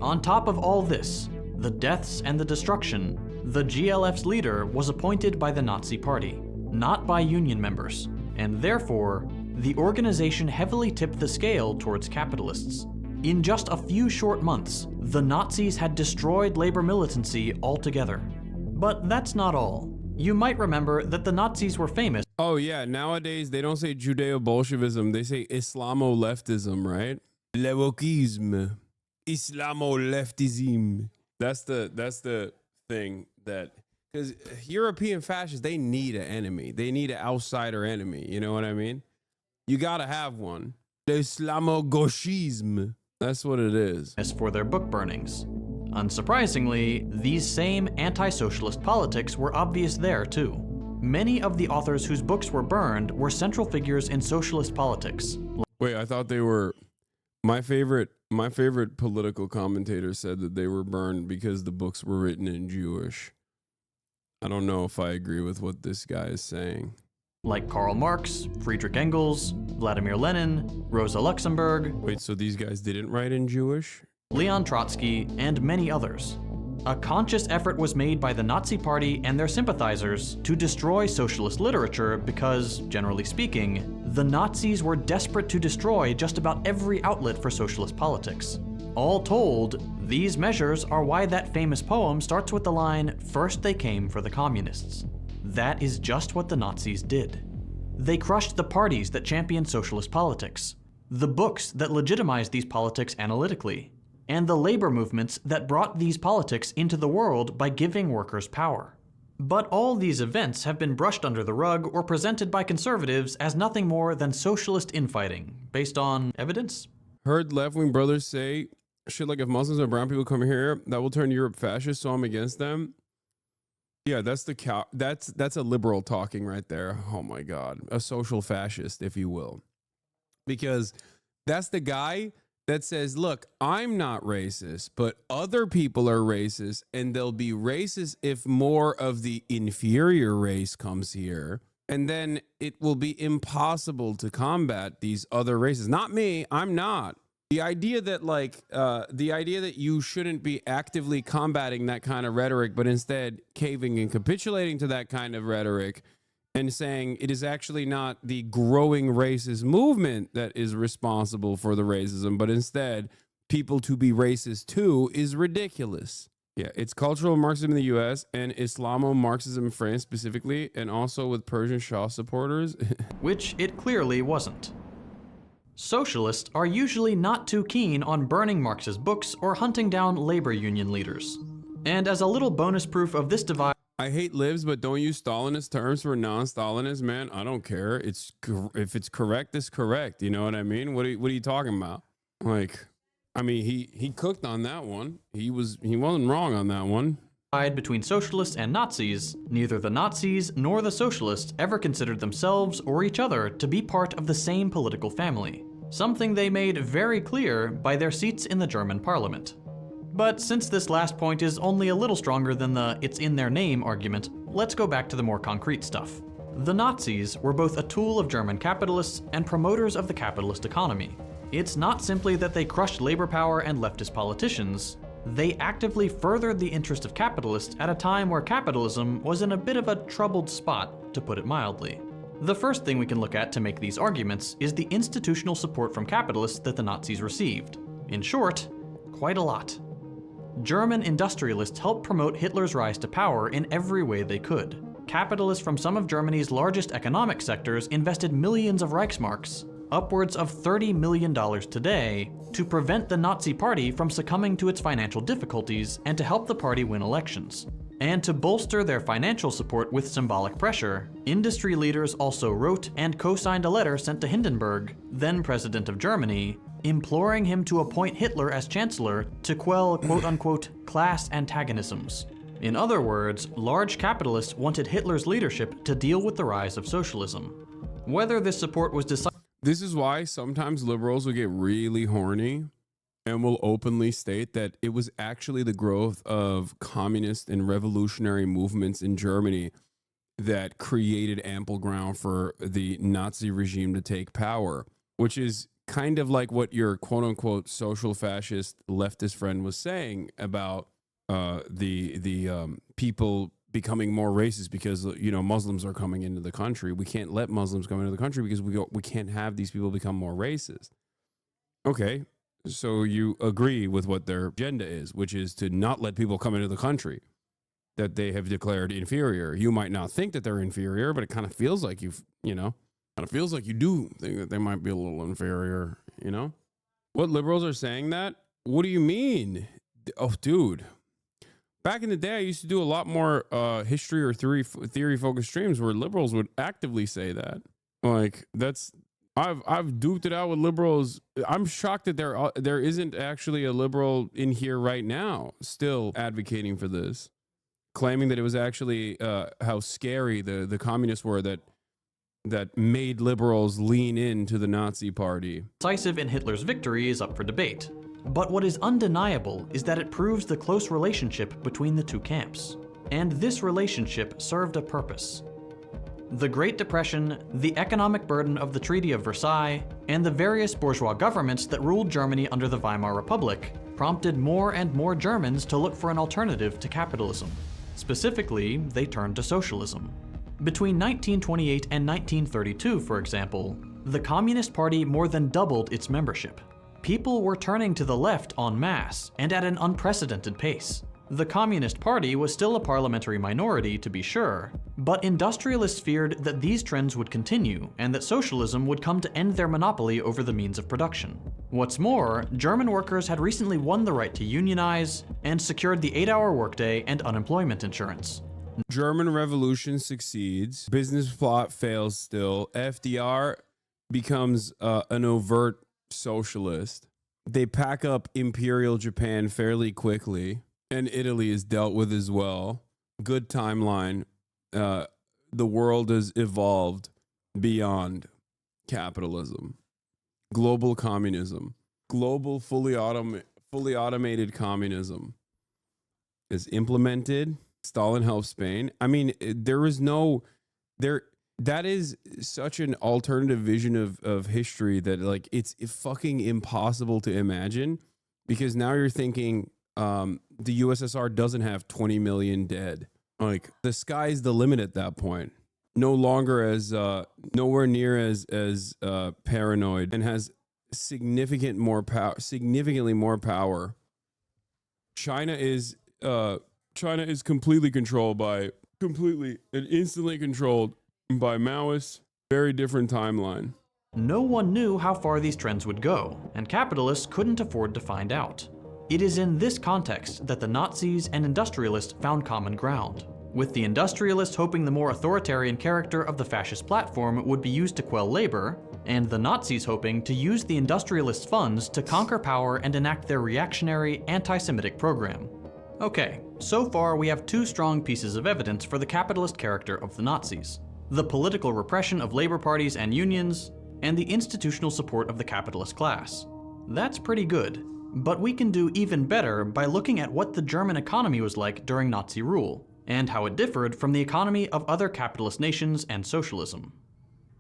On top of all this, the deaths and the destruction, the GLF's leader was appointed by the Nazi Party, not by union members, and therefore, the organization heavily tipped the scale towards capitalists. In just a few short months, the Nazis had destroyed labor militancy altogether. But that's not all. You might remember that the Nazis were famous. Oh yeah, nowadays they don't say Judeo-Bolshevism, they say Islamo-leftism, right? Le wokisme. Islamo-leftism. That's the thing that, because European fascists, they need an enemy. They need an outsider enemy, you know what I mean? You gotta have one. The Islamo-gauchisme. That's what it is. As for their book burnings. Unsurprisingly, these same anti-socialist politics were obvious there too. Many of the authors whose books were burned were central figures in socialist politics. Wait, I thought they were... My favorite political commentator said that they were burned because the books were written in Jewish. I don't know if I agree with what this guy is saying. Like Karl Marx, Friedrich Engels, Vladimir Lenin, Rosa Luxemburg. Wait, so these guys didn't write in Jewish? Leon Trotsky, and many others. A conscious effort was made by the Nazi Party and their sympathizers to destroy socialist literature because, generally speaking, the Nazis were desperate to destroy just about every outlet for socialist politics. All told, these measures are why that famous poem starts with the line, "First they came for the communists." That is just what the Nazis did. They crushed the parties that championed socialist politics, the books that legitimized these politics analytically, and the labor movements that brought these politics into the world by giving workers power. But all these events have been brushed under the rug or presented by conservatives as nothing more than socialist infighting, based on evidence? Heard left-wing brothers say shit like, if Muslims and brown people come here, that will turn Europe fascist, so I'm against them. Yeah, that's a liberal talking right there. Oh my God, a social fascist, if you will, because that's the guy that says, look, I'm not racist, but other people are racist, and they'll be racist if more of the inferior race comes here, and then it will be impossible to combat these other races. Not me, I'm not. The idea that you shouldn't be actively combating that kind of rhetoric, but instead caving and capitulating to that kind of rhetoric and saying it is actually not the growing racist movement that is responsible for the racism, but instead people to be racist too, is ridiculous. Yeah, it's cultural Marxism in the US and Islamo-Marxism in France specifically, and also with Persian Shah supporters. Which it clearly wasn't. Socialists are usually not too keen on burning Marxist books or hunting down labor union leaders. And as a little bonus proof of this divide, I hate libs, but don't use Stalinist terms for non-Stalinists, man. I don't care. If it's correct, it's correct. You know what I mean? What are you talking about? Like, I mean, he cooked on that one. He wasn't wrong on that one. Between socialists and Nazis, neither the Nazis nor the socialists ever considered themselves or each other to be part of the same political family, something they made very clear by their seats in the German parliament. But since this last point is only a little stronger than the "it's in their name" argument, let's go back to the more concrete stuff. The Nazis were both a tool of German capitalists and promoters of the capitalist economy. It's not simply that they crushed labor power and leftist politicians, they actively furthered the interest of capitalists at a time where capitalism was in a bit of a troubled spot, to put it mildly. The first thing we can look at to make these arguments is the institutional support from capitalists that the Nazis received. In short, quite a lot. German industrialists helped promote Hitler's rise to power in every way they could. Capitalists from some of Germany's largest economic sectors invested millions of Reichsmarks, upwards of $30 million today, to prevent the Nazi Party from succumbing to its financial difficulties and to help the party win elections. And to bolster their financial support with symbolic pressure, industry leaders also wrote and co-signed a letter sent to Hindenburg, then President of Germany, imploring him to appoint Hitler as Chancellor to quell quote-unquote class antagonisms. In other words, large capitalists wanted Hitler's leadership to deal with the rise of socialism. Whether this support was decided. This is why sometimes liberals will get really horny and will openly state that it was actually the growth of communist and revolutionary movements in Germany that created ample ground for the Nazi regime to take power, which is kind of like what your quote-unquote social fascist leftist friend was saying about the people becoming more racist because, you know, Muslims are coming into the country. We can't let Muslims come into the country because we can't have these people become more racist. Okay, so you agree with what their agenda is, which is to not let people come into the country that they have declared inferior. You might not think that they're inferior, but it kind of feels like you do think that they might be a little inferior, you know? What liberals are saying that? What do you mean? Oh, dude. Back in the day, I used to do a lot more history or theory-focused streams where liberals would actively say that. Like, I've duped it out with liberals. I'm shocked that there isn't actually a liberal in here right now still advocating for this, claiming that it was actually how scary the communists were that made liberals lean into the Nazi party. Decisive in Hitler's victory is up for debate. But what is undeniable is that it proves the close relationship between the two camps. And this relationship served a purpose. The Great Depression, the economic burden of the Treaty of Versailles, and the various bourgeois governments that ruled Germany under the Weimar Republic prompted more and more Germans to look for an alternative to capitalism. Specifically, they turned to socialism. Between 1928 and 1932, for example, the Communist Party more than doubled its membership. People were turning to the left en masse and at an unprecedented pace. The Communist Party was still a parliamentary minority, to be sure, but industrialists feared that these trends would continue and that socialism would come to end their monopoly over the means of production. What's more, German workers had recently won the right to unionize and secured the 8-hour workday and unemployment insurance. German Revolution succeeds, business plot fails still, FDR becomes an overt socialist. They pack up Imperial Japan fairly quickly, and Italy is dealt with as well. Good timeline. The world has evolved beyond capitalism. Global communism. Global fully automated communism is implemented. Stalin helped Spain. I mean, that is such an alternative vision of history that, like, it's fucking impossible to imagine, because now you're thinking the USSR doesn't have 20 million dead. Like, the sky's the limit at that point. No longer as nowhere near as paranoid, and has significantly more power. China is completely and instantly controlled by Maoists. Very different timeline. No one knew how far these trends would go, and capitalists couldn't afford to find out. It is in this context that the Nazis and industrialists found common ground, with the industrialists hoping the more authoritarian character of the fascist platform would be used to quell labor, and the Nazis hoping to use the industrialists' funds to conquer power and enact their reactionary, anti-Semitic program. Okay, so far we have two strong pieces of evidence for the capitalist character of the Nazis: the political repression of labor parties and unions, and the institutional support of the capitalist class. That's pretty good, but we can do even better by looking at what the German economy was like during Nazi rule. and how it differed from the economy of other capitalist nations and socialism.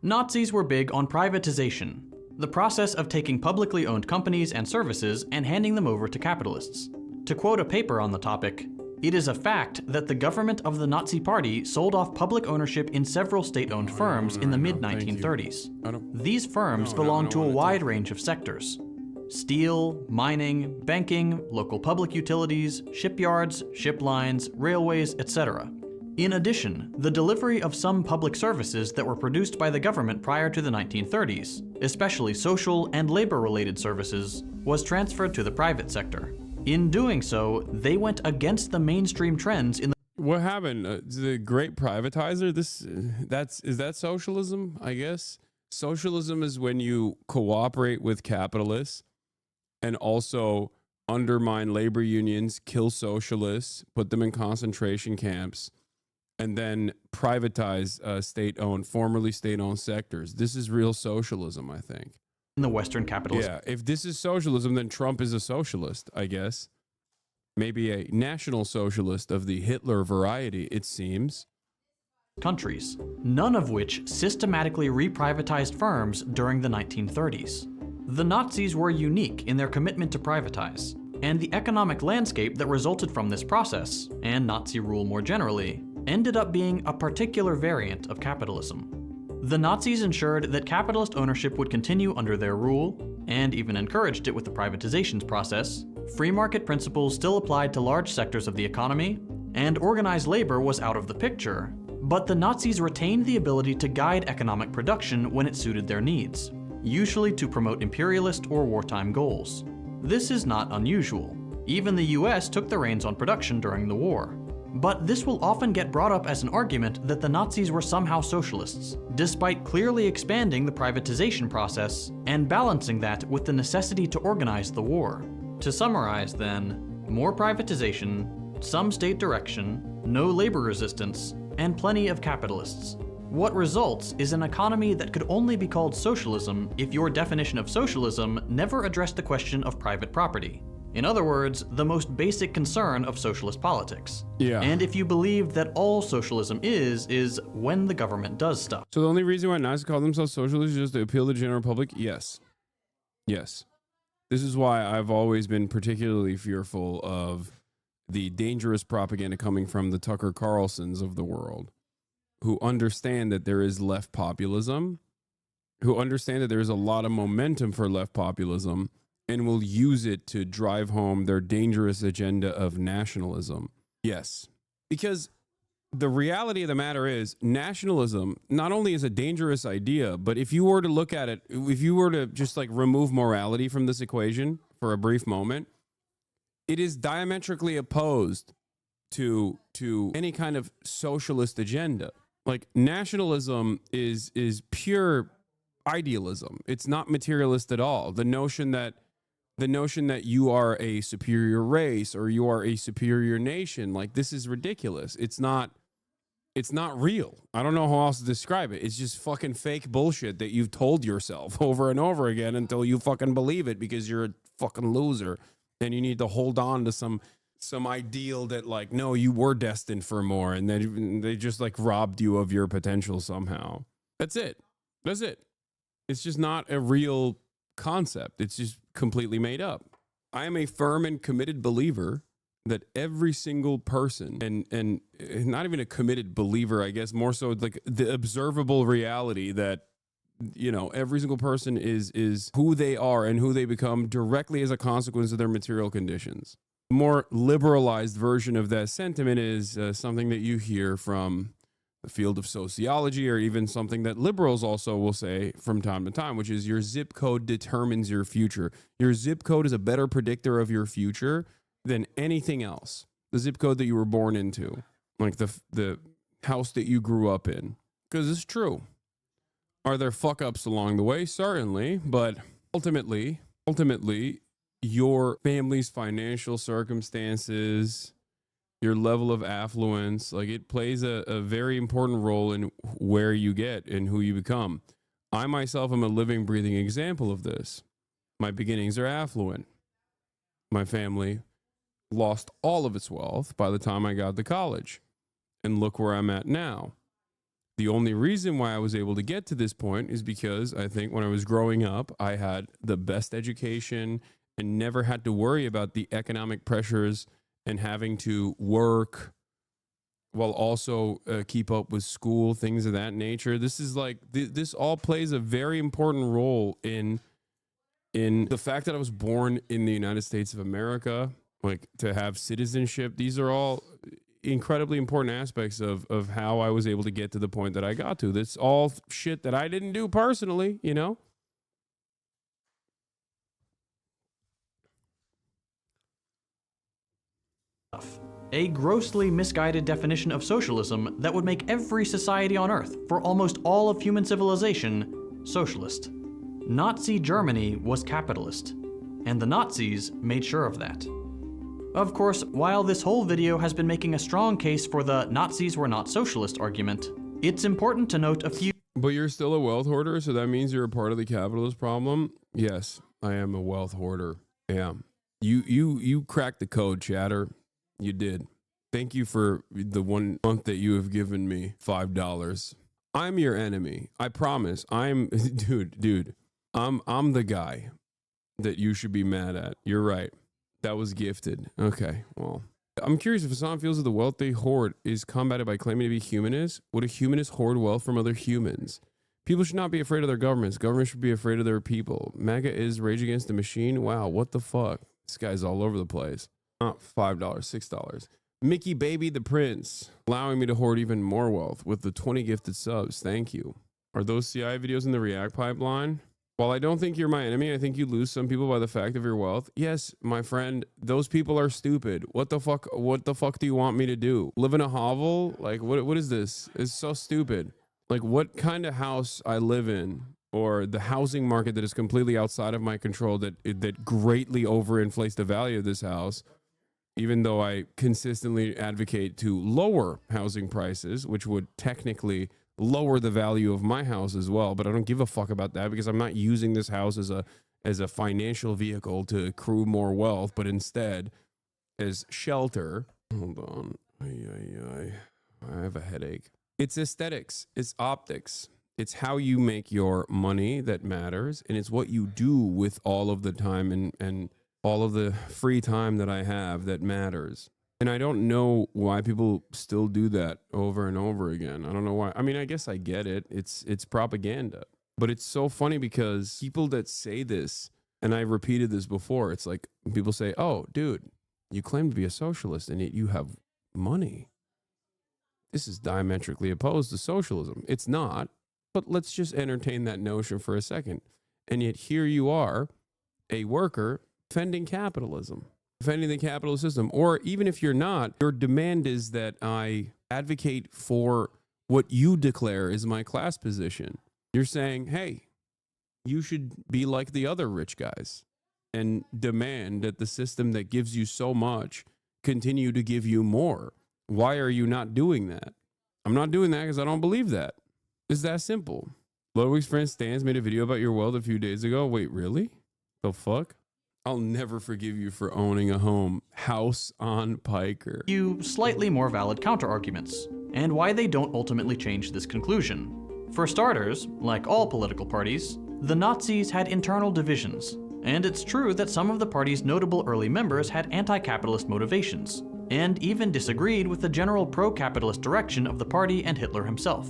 Nazis were big on privatization, the process of taking publicly owned companies and services and handing them over to capitalists. To quote a paper on the topic, "It is a fact that the government of the Nazi Party sold off public ownership in several state-owned firms in the mid-1930s. These firms belonged to a wide range of sectors: steel, mining, banking, local public utilities, shipyards, ship lines, railways, etc. In addition, the delivery of some public services that were produced by the government prior to the 1930s, especially social and labor-related services, was transferred to the private sector. In doing so, they went against the mainstream trends in the— What happened? The great privatizer? Is that socialism, I guess? Socialism is when you cooperate with capitalists and also undermine labor unions, kill socialists, put them in concentration camps, and then privatize formerly state-owned sectors. This is real socialism, I think. In the Western capitalism. Yeah, if this is socialism, then Trump is a socialist, I guess. Maybe a national socialist of the Hitler variety, it seems. Countries, none of which systematically reprivatized firms during the 1930s. The Nazis were unique in their commitment to privatize, and the economic landscape that resulted from this process, and Nazi rule more generally, ended up being a particular variant of capitalism. The Nazis ensured that capitalist ownership would continue under their rule, and even encouraged it with the privatizations process. Free market principles still applied to large sectors of the economy, and organized labor was out of the picture, but the Nazis retained the ability to guide economic production when it suited their needs, usually to promote imperialist or wartime goals. This is not unusual. Even the US took the reins on production during the war. But this will often get brought up as an argument that the Nazis were somehow socialists, despite clearly expanding the privatization process and balancing that with the necessity to organize the war. To summarize then, more privatization, some state direction, no labor resistance, and plenty of capitalists. What results is an economy that could only be called socialism if your definition of socialism never addressed the question of private property. In other words, the most basic concern of socialist politics. Yeah. And if you believe that all socialism is when the government does stuff. So the only reason why Nazis call themselves socialists is just to appeal to the general public? Yes. Yes. This is why I've always been particularly fearful of the dangerous propaganda coming from the Tucker Carlsons of the world, who understand that there is left populism, who understand that there is a lot of momentum for left populism, and will use it to drive home their dangerous agenda of nationalism. Yes, because the reality of the matter is nationalism not only is a dangerous idea, but if you were to look at it, if you were to just like remove morality from this equation for a brief moment, it is diametrically opposed to any kind of socialist agenda. Like nationalism is pure idealism. It's not materialist at all. The notion that you are a superior race or you are a superior nation, like this is ridiculous. It's not real. I don't know how else to describe it. It's just fucking fake bullshit that you've told yourself over and over again until you fucking believe it because you're a fucking loser and you need to hold on to some ideal that like, no, you were destined for more, and then they just like robbed you of your potential somehow. That's it. It's just not a real concept. It's just completely made up. I am a firm and committed believer that every single person, and not even a committed believer, I guess, more so like the observable reality that, you know, every single person is who they are and who they become directly as a consequence of their material conditions. A more liberalized version of that sentiment is something that you hear from the field of sociology, or even something that liberals also will say from time to time, which is your zip code determines your future. Your zip code is a better predictor of your future than anything else. The zip code that you were born into, like the house that you grew up in, because it's true. Are there fuck ups along the way? Certainly, but ultimately, your family's financial circumstances, your level of affluence, like it plays a very important role in where you get and who you become. I myself am a living, breathing example of this. My beginnings are affluent. My family lost all of its wealth by the time I got to college. And look where I'm at now. The only reason why I was able to get to this point is because I think when I was growing up, I had the best education and never had to worry about the economic pressures and having to work while also keep up with school, things of that nature. This is like, this all plays a very important role in the fact that I was born in the United States of America, like to have citizenship. These are all incredibly important aspects of how I was able to get to the point that I got to. That's all shit that I didn't do personally, you know? A grossly misguided definition of socialism that would make every society on Earth, for almost all of human civilization, socialist. Nazi Germany was capitalist, and the Nazis made sure of that. Of course, while this whole video has been making a strong case for the Nazis were not socialist argument, it's important to note a few— But you're still a wealth hoarder, so that means you're a part of the capitalist problem? Yes, I am a wealth hoarder. Yeah. You cracked the code, chatter. You did. Thank you for the 1 month that you have given me $5. I'm your enemy. I promise. Dude, I'm the guy that you should be mad at. You're right. That was gifted. Okay, well. I'm curious if Hassan feels that the wealth they hoard is combated by claiming to be humanist. Would a humanist hoard wealth from other humans? People should not be afraid of their governments. Governments should be afraid of their people. MAGA is Rage Against the Machine. Wow, what the fuck? This guy's all over the place. $5, $6. Mickey Baby the Prince, allowing me to hoard even more wealth with the 20 gifted subs. Thank you. Are those CI videos in the React pipeline? While I don't think you're my enemy, I think you lose some people by the fact of your wealth. Yes, my friend, those people are stupid. What the fuck do you want me to do? Live in a hovel? Like, what is this? It's so stupid. Like, what kind of house I live in, or the housing market that is completely outside of my control that greatly overinflates the value of this house, even though I consistently advocate to lower housing prices, which would technically lower the value of my house as well. But I don't give a fuck about that because I'm not using this house as a financial vehicle to accrue more wealth, but instead as shelter. Hold on. I have a headache. It's aesthetics. It's optics. It's how you make your money that matters. And it's what you do with all of the time and all of the free time that I have that matters. And I don't know why people still do that over and over again. I don't know why. I mean, I guess I get it. It's propaganda. But it's so funny because people that say this, and I repeated this before, it's like people say, oh, dude, you claim to be a socialist and yet you have money. This is diametrically opposed to socialism. It's not, but let's just entertain that notion for a second. And yet here you are, a worker defending capitalism, defending the capitalist system. Or even if you're not, your demand is that I advocate for what you declare is my class position. You're saying, hey, you should be like the other rich guys and demand that the system that gives you so much continue to give you more. Why are you not doing that? I'm not doing that because I don't believe that. It's that simple. Ludwig's friend Stans made a video about your wealth a few days ago. Wait, really? The fuck? I'll never forgive you for owning a home. House on Piker. Few slightly more valid counter-arguments, and why they don't ultimately change this conclusion. For starters, like all political parties, the Nazis had internal divisions, and it's true that some of the party's notable early members had anti-capitalist motivations, and even disagreed with the general pro-capitalist direction of the party and Hitler himself.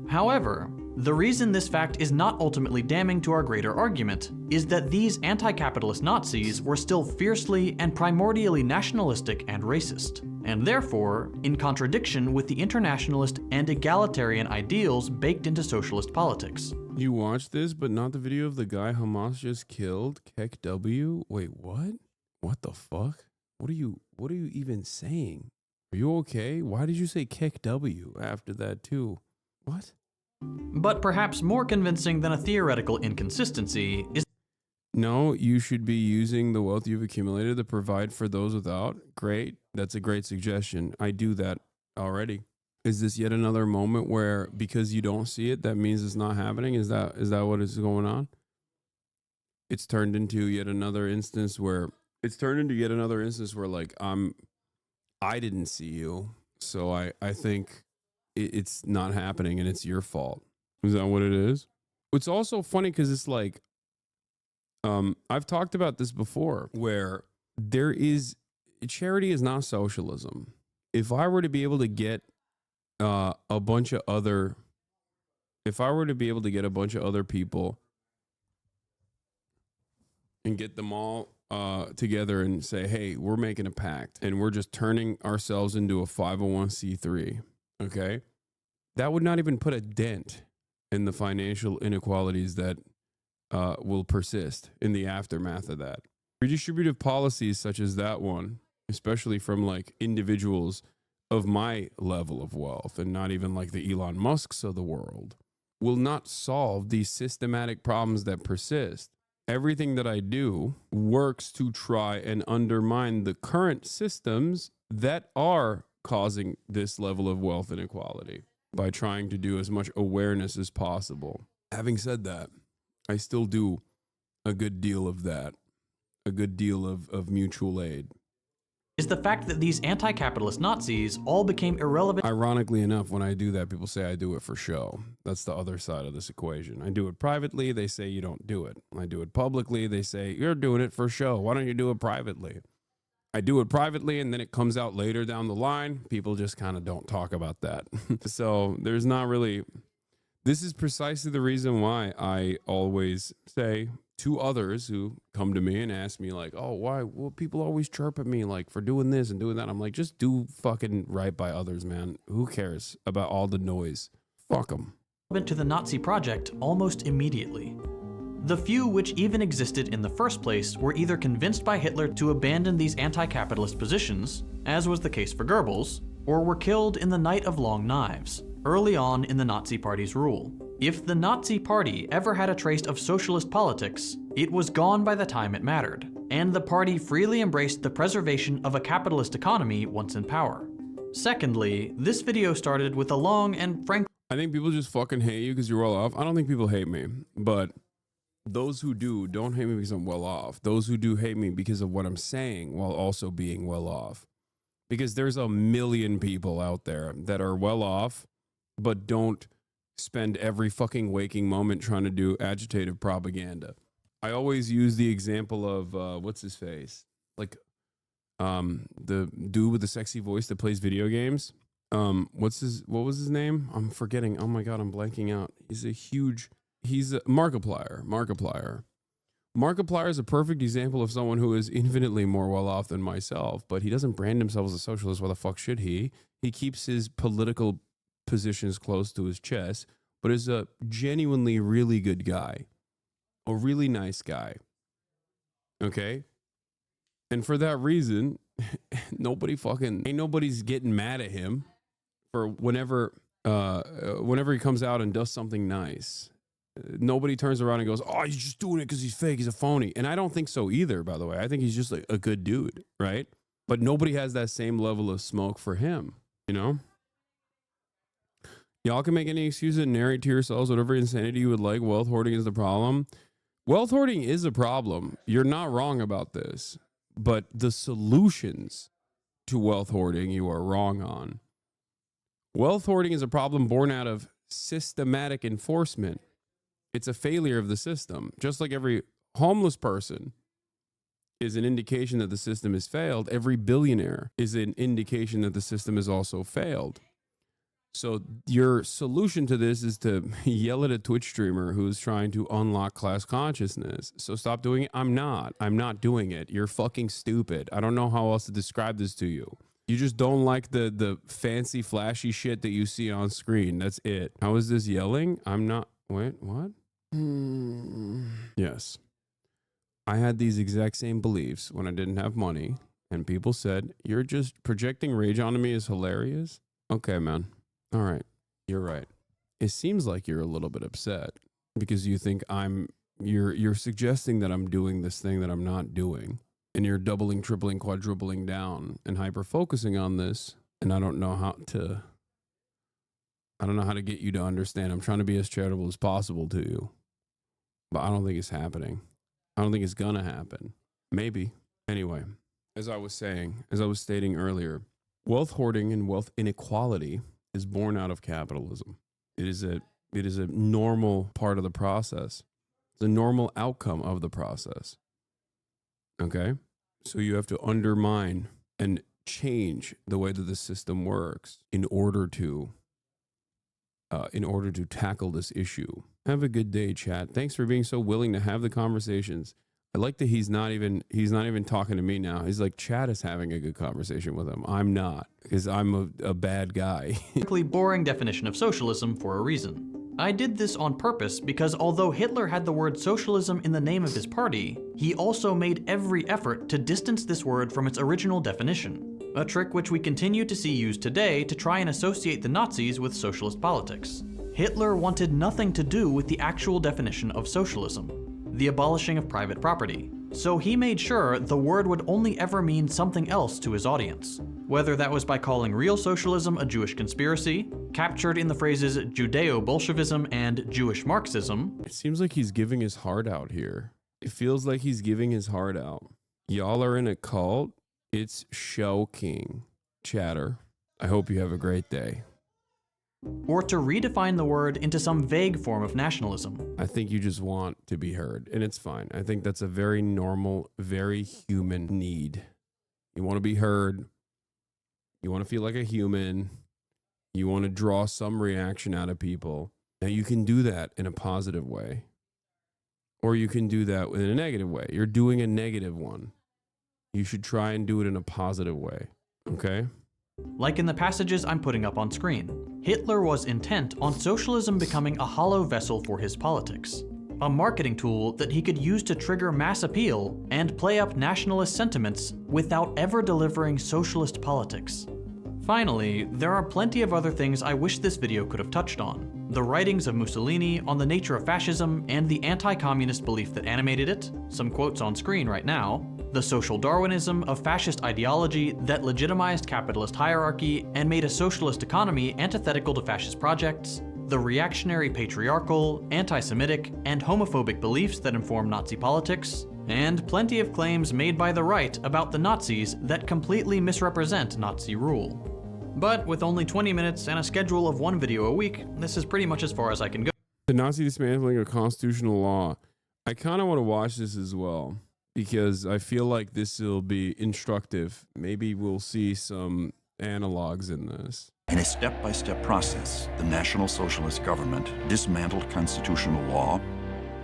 However, the reason this fact is not ultimately damning to our greater argument is that these anti-capitalist Nazis were still fiercely and primordially nationalistic and racist, and therefore in contradiction with the internationalist and egalitarian ideals baked into socialist politics. You watched this, but not the video of the guy Hamas just killed? Kek W? Wait, what? What the fuck? What are you even saying? Are you okay? Why did you say Kek W after that too? What? But perhaps more convincing than a theoretical inconsistency is— No, you should be using the wealth you've accumulated to provide for those without. Great. That's a great suggestion. I do that already. Is this yet another moment where because you don't see it, that means it's not happening? Is that what is going on? It's turned into yet another instance where like I didn't see you, So I think it's not happening and it's your fault. Is that what it is? It's also funny because it's like, I've talked about this before, where charity is not socialism. If I were to be able to get a bunch of other people and get them all together and say, hey, we're making a pact and we're just turning ourselves into a 501c3, okay? That would not even put a dent in the financial inequalities that will persist in the aftermath of that. Redistributive policies such as that one, especially from like individuals of my level of wealth and not even like the Elon Musks of the world, will not solve these systematic problems that persist. Everything that I do works to try and undermine the current systems that are causing this level of wealth inequality by trying to do as much awareness as possible. Having said that, I still do a good deal of that, a good deal of mutual aid. Is the fact that these anti-capitalist Nazis all became irrelevant. Ironically enough, when I do that, people say I do it for show. That's the other side of this equation. I do it privately, they say you don't do it. I do it publicly, they say you're doing it for show. Why don't you do it privately? I do it privately, and then it comes out later down the line. People just kind of don't talk about that. So there's not really... This is precisely the reason why I always say to others who come to me and ask me like, oh, why? Well, people always chirp at me like for doing this and doing that. I'm like, just do fucking right by others, man. Who cares about all the noise? Fuck them. To the Nazi project almost immediately. The few which even existed in the first place were either convinced by Hitler to abandon these anti-capitalist positions, as was the case for Goebbels, or were killed in the Night of Long Knives, early on in the Nazi Party's rule. If the Nazi Party ever had a trace of socialist politics, it was gone by the time it mattered, and the party freely embraced the preservation of a capitalist economy once in power. Secondly, this video started with a long and frank... I think people just fucking hate you because you're well off. I don't think people hate me, but those who do don't hate me because I'm well off. Those who do hate me because of what I'm saying while also being well off. Because there's a million people out there that are well off, but don't spend every fucking waking moment trying to do agitative propaganda. I always use the example of what's his face, like the dude with the sexy voice that plays video games. What was his name? I'm forgetting. Oh my god, I'm blanking out. He's a Markiplier. Markiplier is a perfect example of someone who is infinitely more well off than myself, but he doesn't brand himself as a socialist. Why the fuck should he? He keeps his political positions close to his chest, but is a genuinely really good guy, a really nice guy. Okay? And for that reason, nobody's getting mad at him for whenever he comes out and does something nice. Nobody turns around and goes, oh, he's just doing it because he's fake, he's a phony. And I don't think so either, by the way. I think he's just like a good dude, right? But nobody has that same level of smoke for him, you know? Y'all can make any excuses and narrate to yourselves whatever insanity you would like. Wealth hoarding is the problem. Wealth hoarding is a problem. You're not wrong about this. But the solutions to wealth hoarding, you are wrong on. Wealth hoarding is a problem born out of systematic enforcement. It's a failure of the system. Just like every homeless person is an indication that the system has failed, every billionaire is an indication that the system has also failed. So your solution to this is to yell at a Twitch streamer who's trying to unlock class consciousness. So stop doing it. I'm not doing it. You're fucking stupid. I don't know how else to describe this to you. You just don't like the fancy, flashy shit that you see on screen. That's it. How is this yelling? I'm not. Wait, what? Yes. I had these exact same beliefs when I didn't have money, and people said, you're just projecting rage onto me is hilarious. Okay, man. All right. You're right. It seems like you're a little bit upset because you think you're suggesting that I'm doing this thing that I'm not doing, and you're doubling, tripling, quadrupling down and hyper focusing on this. And I don't know how to get you to understand. I'm trying to be as charitable as possible to you, but I don't think it's happening. I don't think it's gonna happen. Maybe. Anyway, as I was stating earlier, Wealth hoarding and wealth inequality is born out of capitalism. It is a normal part of the process. It's a normal outcome of the process. Okay? So you have to undermine and change the way that the system works in order to tackle this issue. Have a good day, chat. Thanks for being so willing to have the conversations. I like that he's not even talking to me now. He's like, Chad is having a good conversation with him. I'm not, because I'm a bad guy. Boring definition of socialism for a reason. I did this on purpose because although Hitler had the word socialism in the name of his party, he also made every effort to distance this word from its original definition, a trick which we continue to see used today to try and associate the Nazis with socialist politics. Hitler wanted nothing to do with the actual definition of socialism, the abolishing of private property, so he made sure the word would only ever mean something else to his audience, whether that was by calling real socialism a Jewish conspiracy, captured in the phrases Judeo-Bolshevism and Jewish Marxism. It seems like he's giving his heart out here. It feels like he's giving his heart out. Y'all are in a cult. It's shocking. Chatter. I hope you have a great day. Or to redefine the word into some vague form of nationalism. I think you just want to be heard, and it's fine. I think that's a very normal, very human need. You want to be heard. You want to feel like a human. You want to draw some reaction out of people. Now, you can do that in a positive way, or you can do that in a negative way. You're doing a negative one. You should try and do it in a positive way, okay? Like in the passages I'm putting up on screen, Hitler was intent on socialism becoming a hollow vessel for his politics, a marketing tool that he could use to trigger mass appeal and play up nationalist sentiments without ever delivering socialist politics. Finally, there are plenty of other things I wish this video could have touched on. The writings of Mussolini on the nature of fascism and the anti-communist belief that animated it, some quotes on screen right now, the social Darwinism of fascist ideology that legitimized capitalist hierarchy and made a socialist economy antithetical to fascist projects, the reactionary patriarchal, anti-Semitic, and homophobic beliefs that inform Nazi politics, and plenty of claims made by the right about the Nazis that completely misrepresent Nazi rule. But with only 20 minutes and a schedule of one video a week, this is pretty much as far as I can go. The Nazi dismantling of constitutional law. I kind of want to watch this as well, because I feel like this will be instructive. Maybe we'll see some analogs in this. In a step-by-step process, the National Socialist government dismantled constitutional law,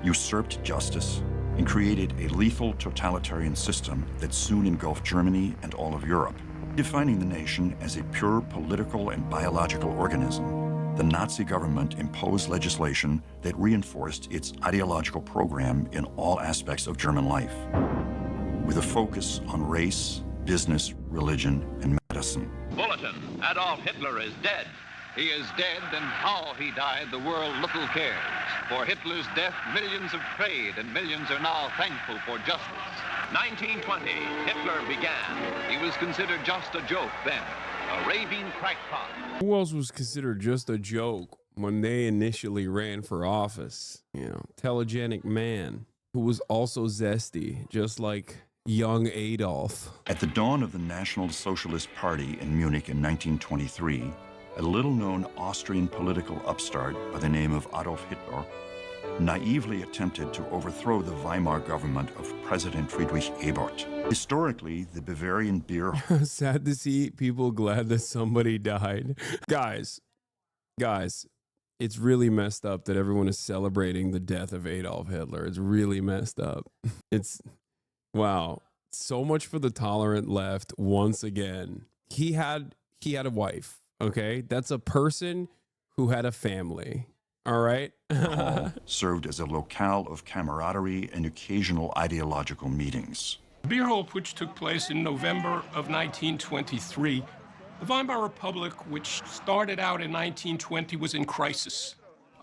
usurped justice, and created a lethal totalitarian system that soon engulfed Germany and all of Europe. Defining the nation as a pure political and biological organism, the Nazi government imposed legislation that reinforced its ideological program in all aspects of German life, with a focus on race, business, religion, and medicine. Bulletin: Adolf Hitler is dead. He is dead, and how he died, the world little cares. For Hitler's death, millions have prayed, and millions are now thankful for justice. 1920, Hitler began. He was considered just a joke then, a raving crackpot. Who else was considered just a joke when they initially ran for office? You know, telegenic man who was also zesty, just like young Adolf. At the dawn of the National Socialist Party in Munich in 1923, a little-known Austrian political upstart by the name of Adolf Hitler naively attempted to overthrow the Weimar government of President Friedrich Ebert. Historically, the Bavarian beer... Sad to see people glad that somebody died. Guys, it's really messed up that everyone is celebrating the death of Adolf Hitler. It's really messed up. Wow. So much for the tolerant left once again. He had a wife, okay? That's a person who had a family. All right. served as a locale of camaraderie and occasional ideological meetings. Beer Hope, which took place in November of 1923, the Weimar Republic, which started out in 1920, was in crisis.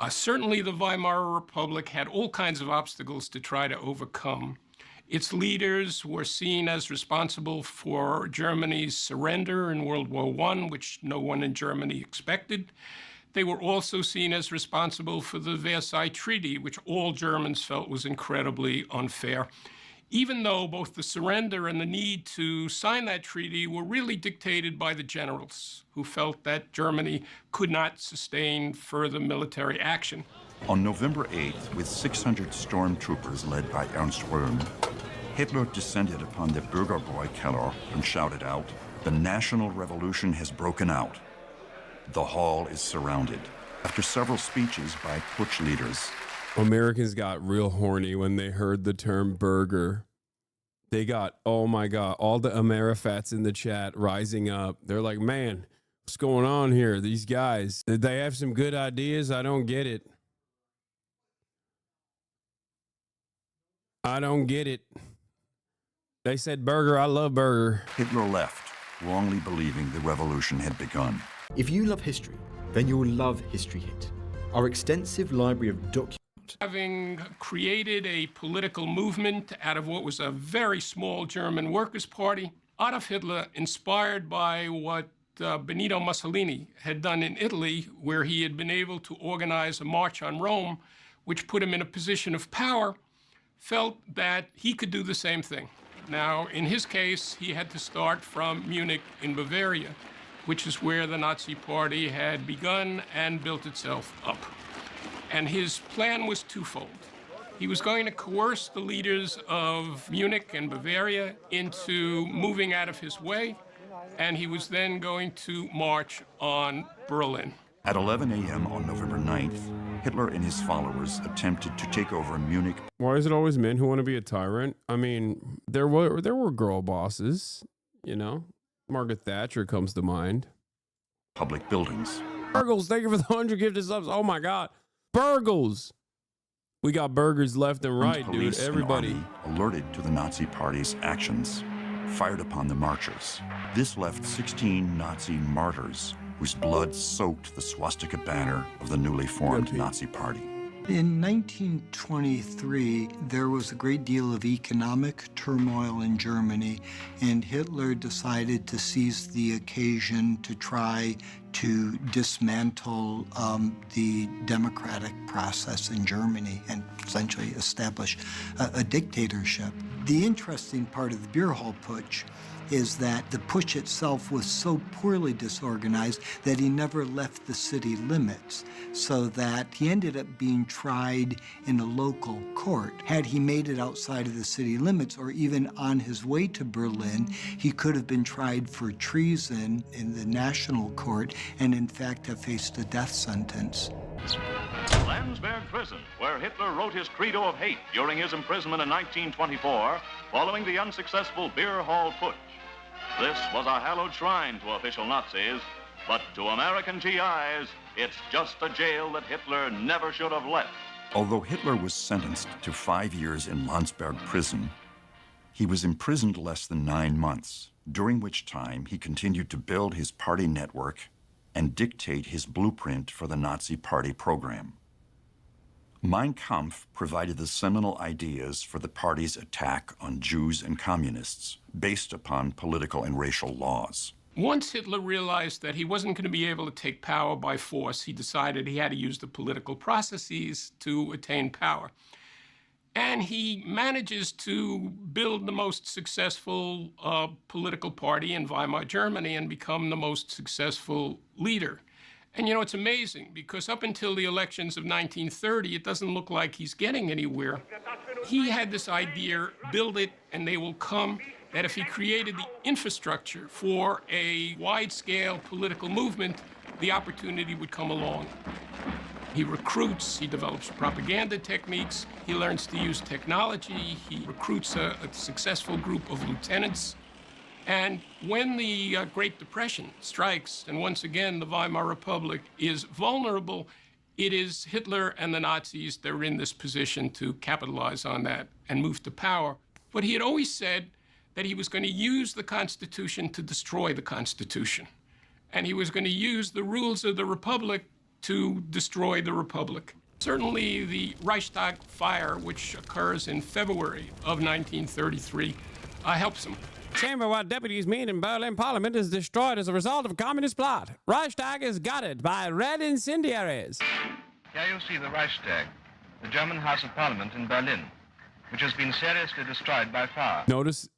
Certainly the Weimar Republic had all kinds of obstacles to try to overcome. Its leaders were seen as responsible for Germany's surrender in World War I, which no one in Germany expected. They were also seen as responsible for the Versailles Treaty, which all Germans felt was incredibly unfair. even though both the surrender and the need to sign that treaty were really dictated by the generals, who felt that Germany could not sustain further military action. On November 8th, with 600 stormtroopers led by Ernst Röhm, Hitler descended upon the Bürgerbräukeller and shouted out, "The national revolution has broken out. The hall is surrounded." After several speeches by putsch leaders, Americans got real horny when they heard the term burger. They got, oh my God, all the Amerifats in the chat rising up. They're like, man, what's going on here? These guys, did they have some good ideas? I don't get it. I don't get it. They said burger, I love burger. Hitler left, wrongly believing the revolution had begun. If you love history, then you will love History Hit, our extensive library of documents. Having created a political movement out of what was a very small German Workers' Party, Adolf Hitler, inspired by what Benito Mussolini had done in Italy, where he had been able to organize a march on Rome, which put him in a position of power, felt that he could do the same thing. Now, in his case, he had to start from Munich in Bavaria, which is where the Nazi Party had begun and built itself up. And his plan was twofold. He was going to coerce the leaders of Munich and Bavaria into moving out of his way, and he was then going to march on Berlin. At 11 a.m. on November 9th, Hitler and his followers attempted to take over Munich. Why is it always men who want to be a tyrant? I mean, there were girl bosses, you know. Margaret Thatcher comes to mind. Public buildings. Burgles, thank you for the 100 gifted subs. Oh my God. Burgles. We got burgers left and right, dude. Everybody. And army, alerted to the Nazi Party's actions, fired upon the marchers. This left 16 Nazi martyrs whose blood soaked the swastika banner of the newly formed Nazi Party. In 1923, there was a great deal of economic turmoil in Germany, and Hitler decided to seize the occasion to try to dismantle the democratic process in Germany and essentially establish a dictatorship. The interesting part of the beer hall putsch is that the putsch itself was so poorly disorganized that he never left the city limits, so that he ended up being tried in a local court. Had he made it outside of the city limits or even on his way to Berlin, he could have been tried for treason in the national court and in fact have faced a death sentence. Landsberg Prison, where Hitler wrote his credo of hate during his imprisonment in 1924, following the unsuccessful beer hall putsch. This was a hallowed shrine to official Nazis, but to American GIs, it's just a jail that Hitler never should have left. Although Hitler was sentenced to 5 years in Landsberg prison, he was imprisoned less than 9 months, during which time he continued to build his party network and dictate his blueprint for the Nazi Party program. Mein Kampf provided the seminal ideas for the party's attack on Jews and communists, based upon political and racial laws. Once Hitler realized that he wasn't going to be able to take power by force, he decided he had to use the political processes to attain power. And he manages to build the most successful political party in Weimar Germany and become the most successful leader. And you know, it's amazing, because up until the elections of 1930, it doesn't look like he's getting anywhere. He had this idea, build it and they will come, that if he created the infrastructure for a wide-scale political movement, the opportunity would come along. He recruits, he develops propaganda techniques, he learns to use technology, he recruits a successful group of lieutenants. And when the Great Depression strikes, and once again the Weimar Republic is vulnerable, it is Hitler and the Nazis that are in this position to capitalize on that and move to power. But he had always said that he was going to use the Constitution to destroy the Constitution. And he was going to use the rules of the Republic to destroy the Republic. Certainly the Reichstag fire, which occurs in February of 1933, helps him. Chamber what deputies meet in Berlin Parliament is destroyed as a result of a communist plot. Reichstag is gutted by red incendiaries. Here you see the Reichstag, the German House of Parliament in Berlin. which has been seriously destroyed by fire. Notice,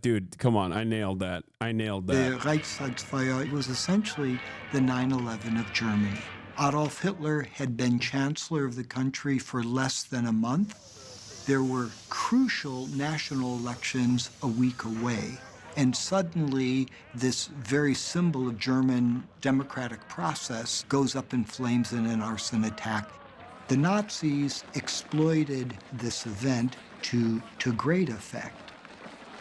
dude, come on, I nailed that. I nailed that. The Reichstagsfeier was essentially the 9/11 of Germany. Adolf Hitler had been chancellor of the country for less than a month. There were crucial national elections a week away. And suddenly, this very symbol of German democratic process goes up in flames in an arson attack. The Nazis exploited this event to great effect.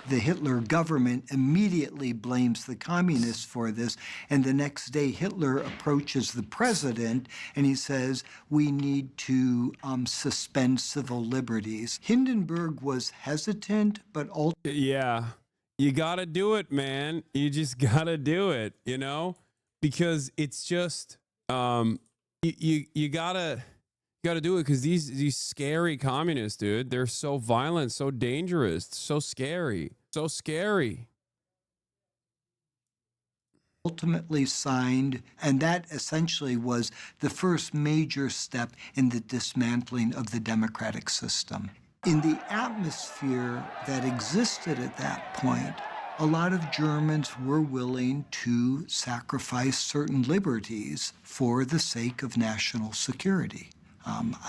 The Hitler government immediately blames the communists for this, and the next day Hitler approaches the president and he says, we need to suspend civil liberties. Hindenburg was hesitant, but ultimately... Yeah, you gotta do it, man. You just gotta do it, you know? Because it's just, you gotta do it because these scary communists, dude, they're so violent, so dangerous, so scary. Ultimately signed, and that essentially was the first major step in the dismantling of the democratic system. In the atmosphere that existed at that point, a lot of Germans were willing to sacrifice certain liberties for the sake of national security.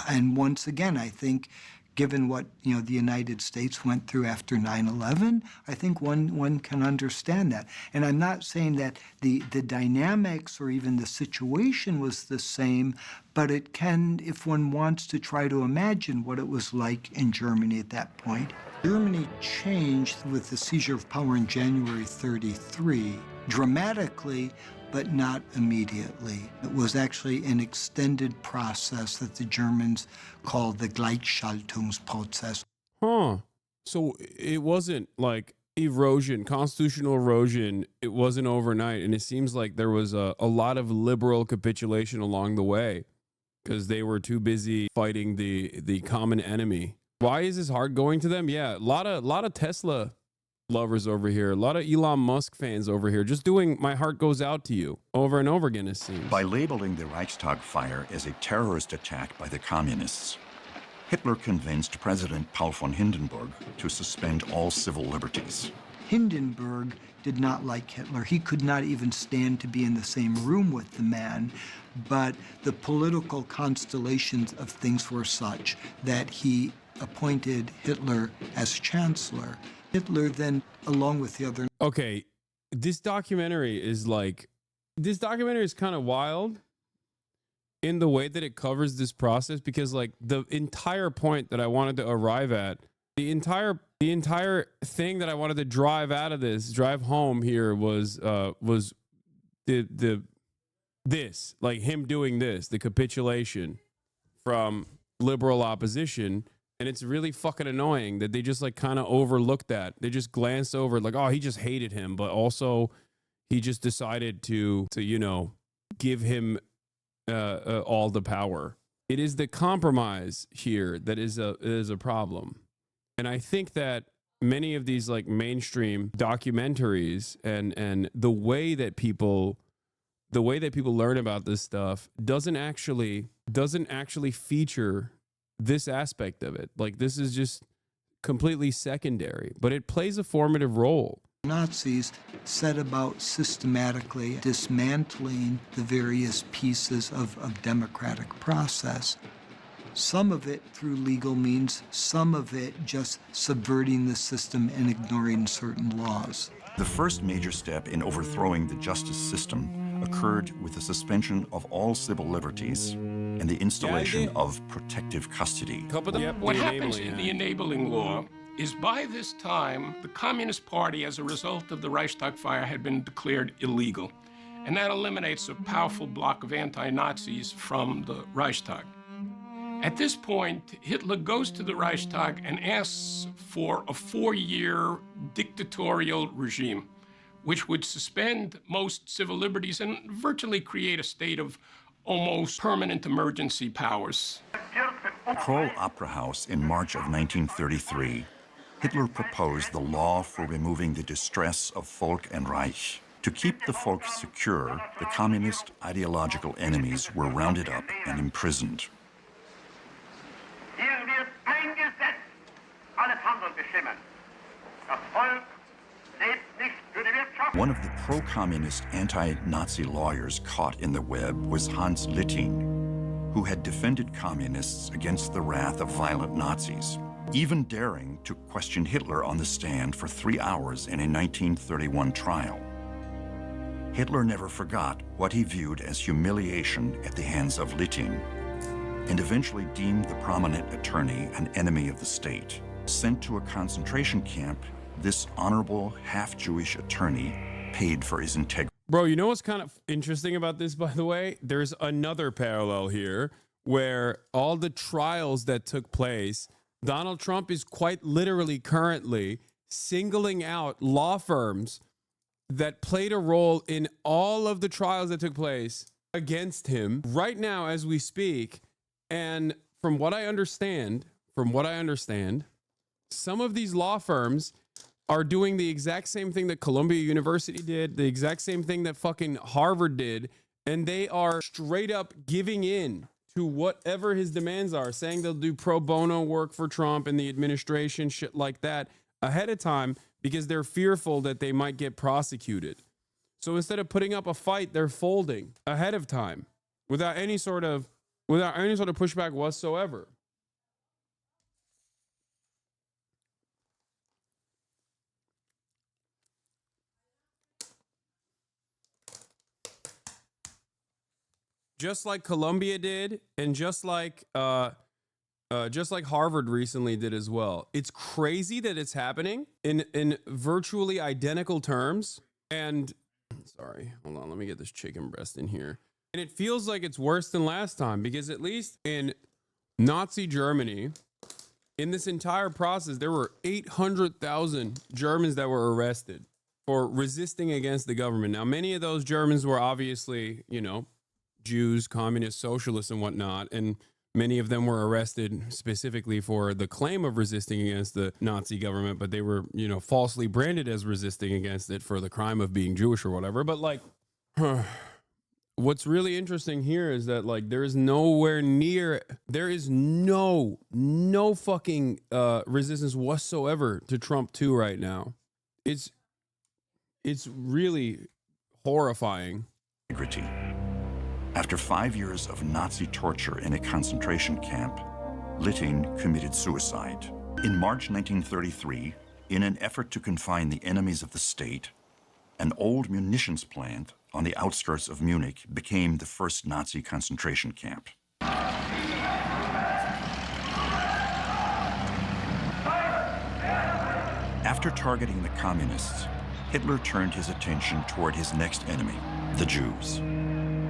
And once again, I think, given what the United States went through after 9/11, I think one can understand that. And I'm not saying that the dynamics or even the situation was the same, but it can, if one wants to try to imagine what it was like in Germany at that point. Germany changed with the seizure of power in January 1933 dramatically, but not immediately. It was actually an extended process that the Germans called the Gleichschaltungsprozess. Huh. So it wasn't like erosion, constitutional erosion. It wasn't overnight. And it seems like there was a lot of liberal capitulation along the way because they were too busy fighting the common enemy. Why is this hard going to them? Yeah, a lot of Tesla lovers over here, a lot of Elon Musk fans over here, just doing my heart goes out to you over and over again, it seems. By labeling the Reichstag fire as a terrorist attack by the communists, Hitler convinced President Paul von Hindenburg to suspend all civil liberties. Hindenburg did not like Hitler. He could not even stand to be in the same room with the man, but the political constellations of things were such that he appointed Hitler as chancellor. Hitler then, along with the other... Okay, this documentary is kind of wild in the way that it covers this process, because like the entire point that I wanted to arrive at, the entire thing that I wanted to drive home here was this, like him doing this, the capitulation from liberal opposition. And it's really fucking annoying that they just like kind of overlooked that. They just glanced over like, oh, he just hated him, but also he just decided to give him all the power. It is the compromise here that is a problem. And I think that many of these like mainstream documentaries and the way that people learn about this stuff doesn't actually feature this aspect of it. Like, this is just completely secondary, but it plays a formative role. Nazis set about systematically dismantling the various pieces of democratic process. Some of it through legal means, some of it just subverting the system and ignoring certain laws. The first major step in overthrowing the justice system occurred with the suspension of all civil liberties and the installation of protective custody. What happens in the enabling law is by this time, the Communist Party, as a result of the Reichstag fire, had been declared illegal. And that eliminates a powerful bloc of anti-Nazis from the Reichstag. At this point, Hitler goes to the Reichstag and asks for a 4-year dictatorial regime, which would suspend most civil liberties and virtually create a state of almost permanent emergency powers. Kroll Opera House in March of 1933, Hitler proposed the law for removing the distress of Volk and Reich. To keep the folk secure, the communist ideological enemies were rounded up and imprisoned. Hier wird eingesetzt, alle One of the pro-communist anti-Nazi lawyers caught in the web was Hans Littin, who had defended communists against the wrath of violent Nazis, even daring to question Hitler on the stand for 3 hours in a 1931 trial. Hitler never forgot what he viewed as humiliation at the hands of Littin, and eventually deemed the prominent attorney an enemy of the state. Sent to a concentration camp, this honorable half-Jewish attorney paid for his integrity. Bro, you know what's kind of interesting about this, by the way? There's another parallel here where all the trials that took place, Donald Trump is quite literally currently singling out law firms that played a role in all of the trials that took place against him right now as we speak. And from what I understand, some of these law firms are doing the exact same thing that Columbia University did, the exact same thing that fucking Harvard did, and they are straight up giving in to whatever his demands are, saying they'll do pro bono work for Trump and the administration, shit like that, ahead of time because they're fearful that they might get prosecuted. So instead of putting up a fight, they're folding ahead of time without any sort of pushback whatsoever. Just like Columbia did, and just like Harvard recently did as well. It's crazy that it's happening in virtually identical terms. And sorry, hold on, let me get this chicken breast in here. And it feels like it's worse than last time, because at least in Nazi Germany, in this entire process, there were 800,000 Germans that were arrested for resisting against the government. Now, many of those Germans were obviously, Jews, communists, socialists, and whatnot, and many of them were arrested specifically for the claim of resisting against the Nazi government, but they were, falsely branded as resisting against it for the crime of being Jewish or whatever. But what's really interesting here is that there is no fucking resistance whatsoever to Trump 2 right now. It's really horrifying. After 5 years of Nazi torture in a concentration camp, Littin committed suicide. In March 1933, in an effort to confine the enemies of the state, an old munitions plant on the outskirts of Munich became the first Nazi concentration camp. After targeting the communists, Hitler turned his attention toward his next enemy, the Jews.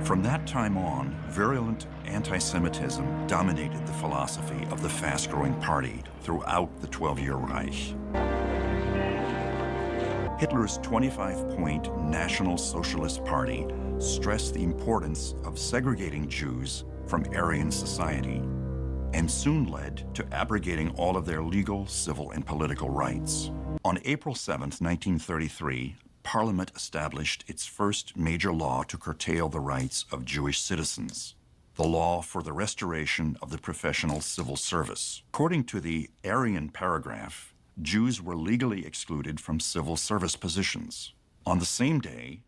From that time on, virulent anti-Semitism dominated the philosophy of the fast-growing party throughout the 12-year Reich. Hitler's 25-point National Socialist Party stressed the importance of segregating Jews from Aryan society, and soon led to abrogating all of their legal, civil, and political rights. On April 7, 1933, Parliament established its first major law to curtail the rights of Jewish citizens, the law for the restoration of the professional civil service. According to the Aryan paragraph, Jews were legally excluded from civil service positions. On the same day,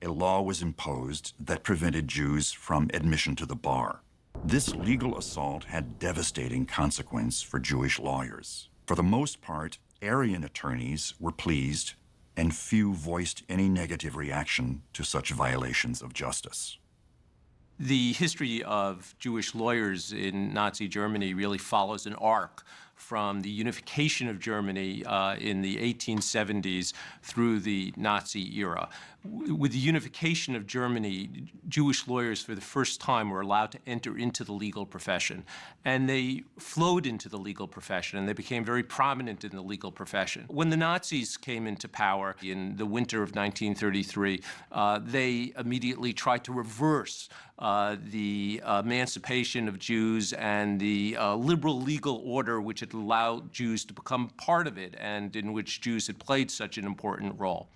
a law was imposed that prevented Jews from admission to the bar. This legal assault had devastating consequences for Jewish lawyers. For the most part, Aryan attorneys were pleased, and few voiced any negative reaction to such violations of justice. The history of Jewish lawyers in Nazi Germany really follows an arc from the unification of Germany in the 1870s through the Nazi era. With the unification of Germany, Jewish lawyers for the first time were allowed to enter into the legal profession. And they flowed into the legal profession, and they became very prominent in the legal profession. When the Nazis came into power in the winter of 1933, they immediately tried to reverse the emancipation of Jews and the liberal legal order which had allowed Jews to become part of it and in which Jews had played such an important role.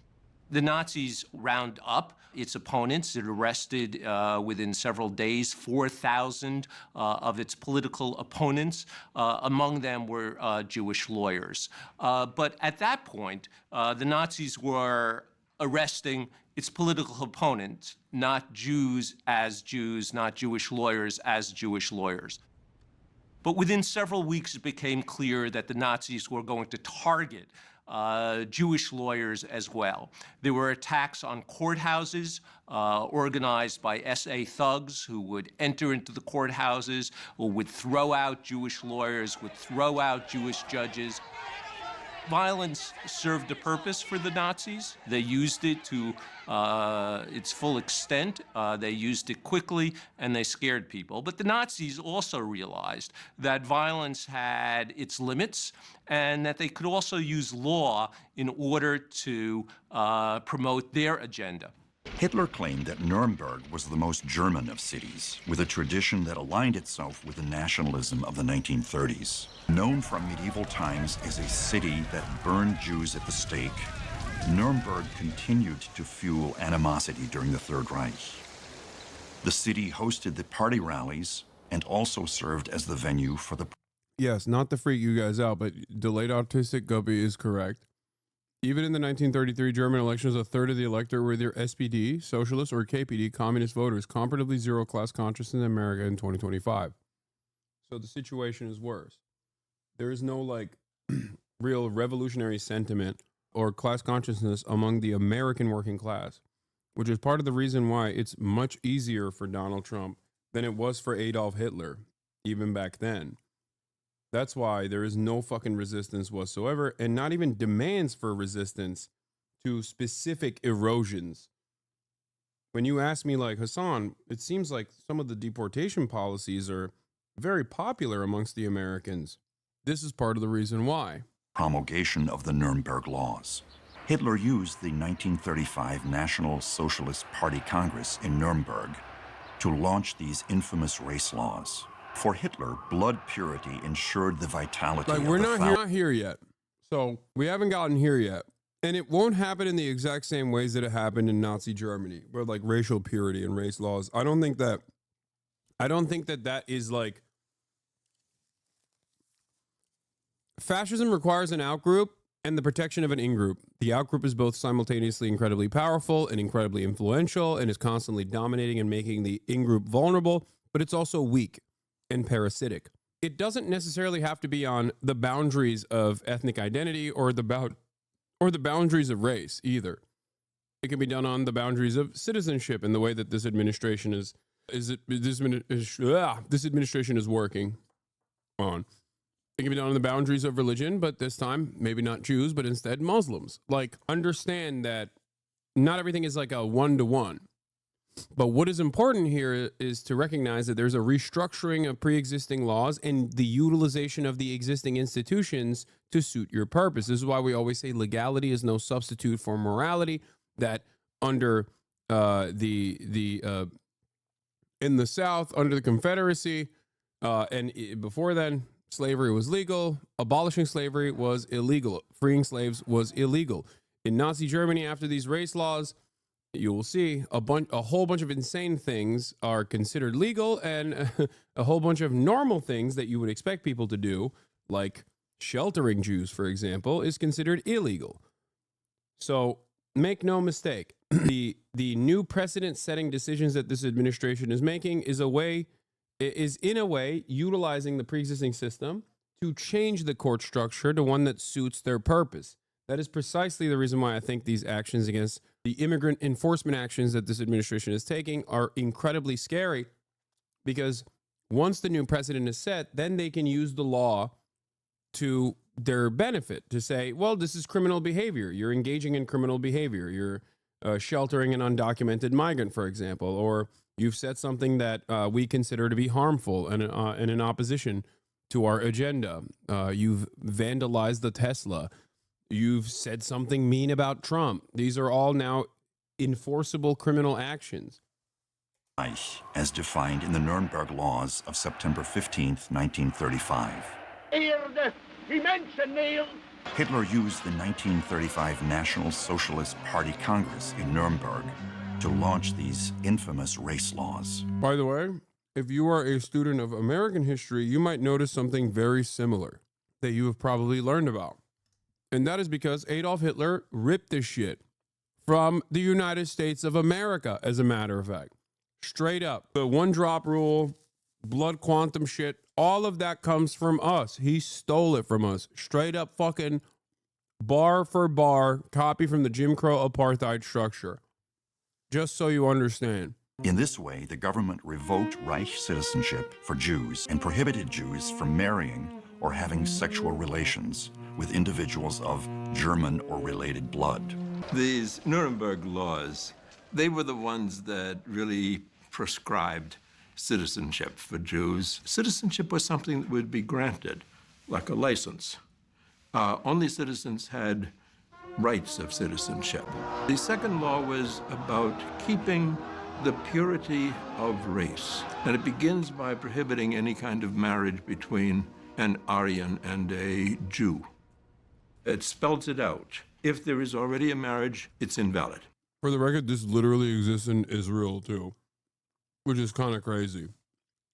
The Nazis round up its opponents. It arrested within several days 4,000 of its political opponents. Among them were Jewish lawyers. But at that point, the Nazis were arresting its political opponents, not Jews as Jews, not Jewish lawyers as Jewish lawyers. But within several weeks, it became clear that the Nazis were going to target Jewish lawyers as well. There were attacks on courthouses organized by SA thugs who would enter into the courthouses, or would throw out Jewish lawyers, would throw out Jewish judges. Violence served a purpose for the Nazis. They used it to its full extent. They used it quickly, and they scared people. But the Nazis also realized that violence had its limits, and that they could also use law in order to promote their agenda. Hitler claimed that Nuremberg was the most German of cities, with a tradition that aligned itself with the nationalism of the 1930s. Known from medieval times as a city that burned Jews at the stake, Nuremberg continued to fuel animosity during the Third Reich. The city hosted the party rallies and also served as the venue for the... Yes, not to freak you guys out, but delayed autistic Guppy is correct. Even in the 1933 German elections, a third of the electorate were either SPD, socialist, or KPD, communist voters, comparatively zero class consciousness in America in 2025. So the situation is worse. There is no like real revolutionary sentiment or class consciousness among the American working class, which is part of the reason why it's much easier for Donald Trump than it was for Adolf Hitler, even back then. That's why there is no fucking resistance whatsoever, and not even demands for resistance to specific erosions. When you ask me, like, Hassan, it seems like some of the deportation policies are very popular amongst the Americans. This is part of the reason why. Promulgation of the Nuremberg laws. Hitler used the 1935 National Socialist Party Congress in Nuremberg to launch these infamous race laws. For Hitler, blood purity ensured the vitality of the we're not here yet. So we haven't gotten here yet. And it won't happen in the exact same ways that it happened in Nazi Germany, where like racial purity and race laws. I don't think that that is like... Fascism requires an outgroup and the protection of an in-group. The outgroup is both simultaneously incredibly powerful and incredibly influential and is constantly dominating and making the in-group vulnerable, but it's also weak and parasitic. It doesn't necessarily have to be on the boundaries of ethnic identity or the boundaries of race either. It can be done on the boundaries of citizenship in the way that this administration is working on. It can be done on the boundaries of religion, but this time maybe not Jews, but instead Muslims. Like, understand that not everything is like a one-to-one. But what is important here is to recognize that there's a restructuring of pre-existing laws and the utilization of the existing institutions to suit your purpose. This is why we always say legality is no substitute for morality, that under in the South, under the Confederacy, and before then, slavery was legal. Abolishing slavery was illegal. Freeing slaves was illegal. In Nazi Germany, after these race laws, you will see a whole bunch of insane things are considered legal, and a whole bunch of normal things that you would expect people to do, like sheltering Jews, for example, is considered illegal. So make no mistake, the new precedent-setting decisions that this administration is making is in a way utilizing the pre-existing system to change the court structure to one that suits their purpose. That is precisely the reason why I think these actions against the immigrant enforcement actions that this administration is taking are incredibly scary, because once the new precedent is set, then they can use the law to their benefit to say, well, this is criminal behavior. You're engaging in criminal behavior. You're sheltering an undocumented migrant, for example, or you've said something that we consider to be harmful and in opposition to our agenda. You've vandalized the Tesla. You've said something mean about Trump. These are all now enforceable criminal actions. As defined in the Nuremberg laws of September 15th, 1935. he mentioned, Neil. Hitler used the 1935 National Socialist Party Congress in Nuremberg to launch these infamous race laws. By the way, if you are a student of American history, you might notice something very similar that you have probably learned about. And that is because Adolf Hitler ripped this shit from the United States of America, as a matter of fact. Straight up. The one drop rule, blood quantum shit, all of that comes from us. He stole it from us. Straight up fucking bar for bar, copy from the Jim Crow apartheid structure. Just so you understand. In this way, the government revoked Reich citizenship for Jews and prohibited Jews from marrying or having sexual relations with individuals of German or related blood. These Nuremberg laws, they were the ones that really prescribed citizenship for Jews. Citizenship was something that would be granted, like a license. Only citizens had rights of citizenship. The second law was about keeping the purity of race. And it begins by prohibiting any kind of marriage between an Aryan and a Jew. It spells it out. If there is already a marriage, it's invalid. For the record, this literally exists in Israel too, which is kind of crazy.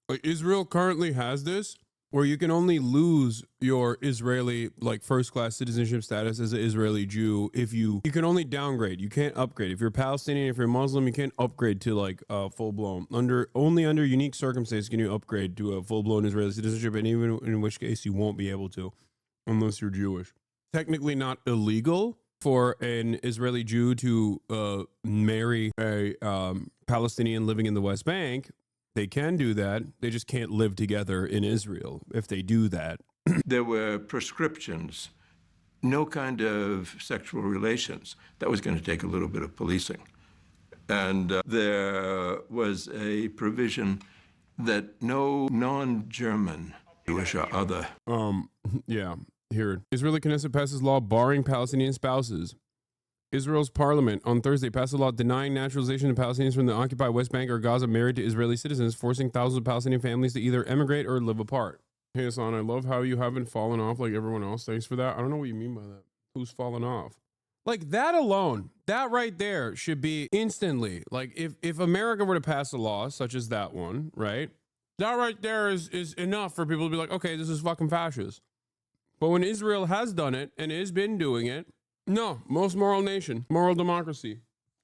Like, Israel currently has this, where you can only lose your Israeli, like, first-class citizenship status as an Israeli Jew if you can only downgrade. You can't upgrade. If you're Palestinian, if you're Muslim, you can't upgrade to, like, full-blown. Only under unique circumstances can you upgrade to a full-blown Israeli citizenship, and even in which case you won't be able to unless you're Jewish. Technically not illegal for an Israeli Jew to marry a Palestinian living in the West Bank. They can do that. They just can't live together in Israel if they do that. There were prescriptions, no kind of sexual relations. That was going to take a little bit of policing. And there was a provision that no non-German, Jewish or other. Yeah, here. Israeli Knesset passes law barring Palestinian spouses. Israel's parliament on Thursday passed a law denying naturalization of Palestinians from the occupied West Bank or Gaza married to Israeli citizens, forcing thousands of Palestinian families to either emigrate or live apart. Hey, Hassan, I love how you haven't fallen off like everyone else. Thanks for that. I don't know what you mean by that. Who's fallen off? Like, that alone, that right there should be instantly, like, if America were to pass a law such as that one, right? That right there is enough for people to be like, okay, this is fucking fascist. But when Israel has done it and has been doing it, no, most moral nation, moral democracy.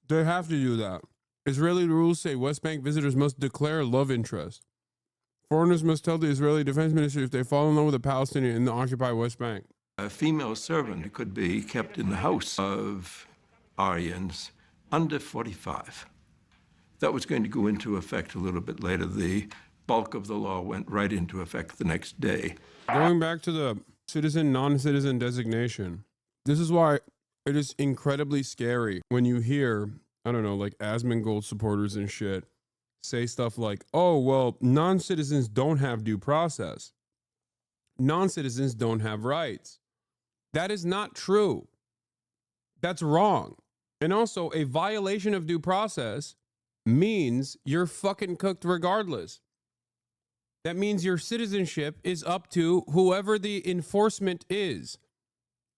They have to do that. Israeli rules say West Bank visitors must declare love interest. Foreigners must tell the Israeli Defense Ministry if they fall in love with a Palestinian in the occupied West Bank. A female servant could be kept in the house of Aryans under 45. That was going to go into effect a little bit later. The bulk of the law went right into effect the next day. Going back to the citizen, non-citizen designation, this is why it is incredibly scary when you hear, I don't know, like Asmongold supporters and shit say stuff like, oh, well, non-citizens don't have due process. Non-citizens don't have rights. That is not true. That's wrong. And also, a violation of due process means you're fucking cooked regardless. That means your citizenship is up to whoever the enforcement is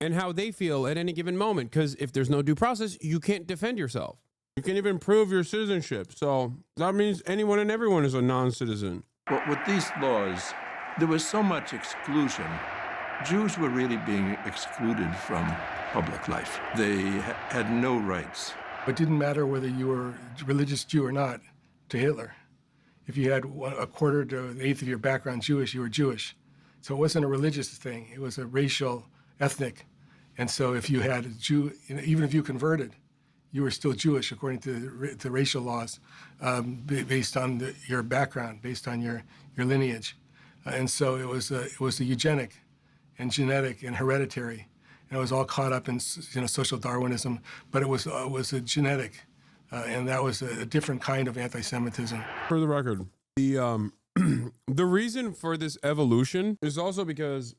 and how they feel at any given moment. Because if there's no due process, you can't defend yourself. You can't even prove your citizenship. So that means anyone and everyone is a non-citizen. But with these laws, there was so much exclusion. Jews were really being excluded from public life. They had no rights. It didn't matter whether you were a religious Jew or not to Hitler. If you had a quarter to an eighth of your background Jewish, you were Jewish. So it wasn't a religious thing. It was a racial, ethnic. And so if you had a Jew, even if you converted, you were still Jewish according to the racial laws, based on your background, based on your lineage. And so it was a eugenic and genetic and hereditary. And it was all caught up in social Darwinism, but it was a genetic, and that was a different kind of anti-Semitism. For the record, the reason for this evolution is also because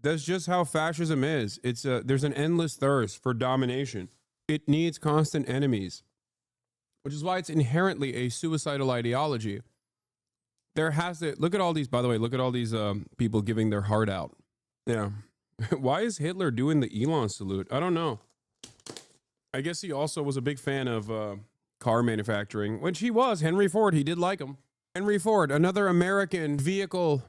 that's just how fascism is. There's an endless thirst for domination. It needs constant enemies, which is why it's inherently a suicidal ideology. There has to, look at all these, by the way, look at all these people giving their heart out Yeah. Why is Hitler doing the Elon salute? I don't know. I guess he also was a big fan of car manufacturing, which he was. Henry Ford, he did like him. Henry Ford, another American vehicle,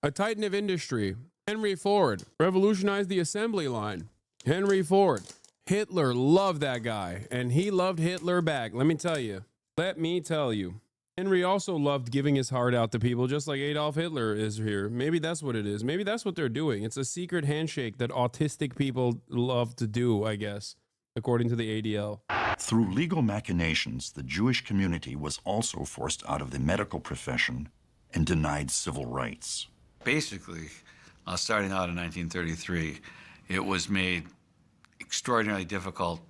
a titan of industry. Henry Ford revolutionized the assembly line. Henry Ford. Hitler loved that guy, and he loved Hitler back. Let me tell you. Let me tell you. Henry also loved giving his heart out to people, just like Adolf Hitler is here. Maybe that's what it is. Maybe that's what they're doing. It's a secret handshake that autistic people love to do, I guess, according to the ADL. Through legal machinations, the Jewish community was also forced out of the medical profession and denied civil rights. Basically, starting out in 1933, it was made extraordinarily difficult,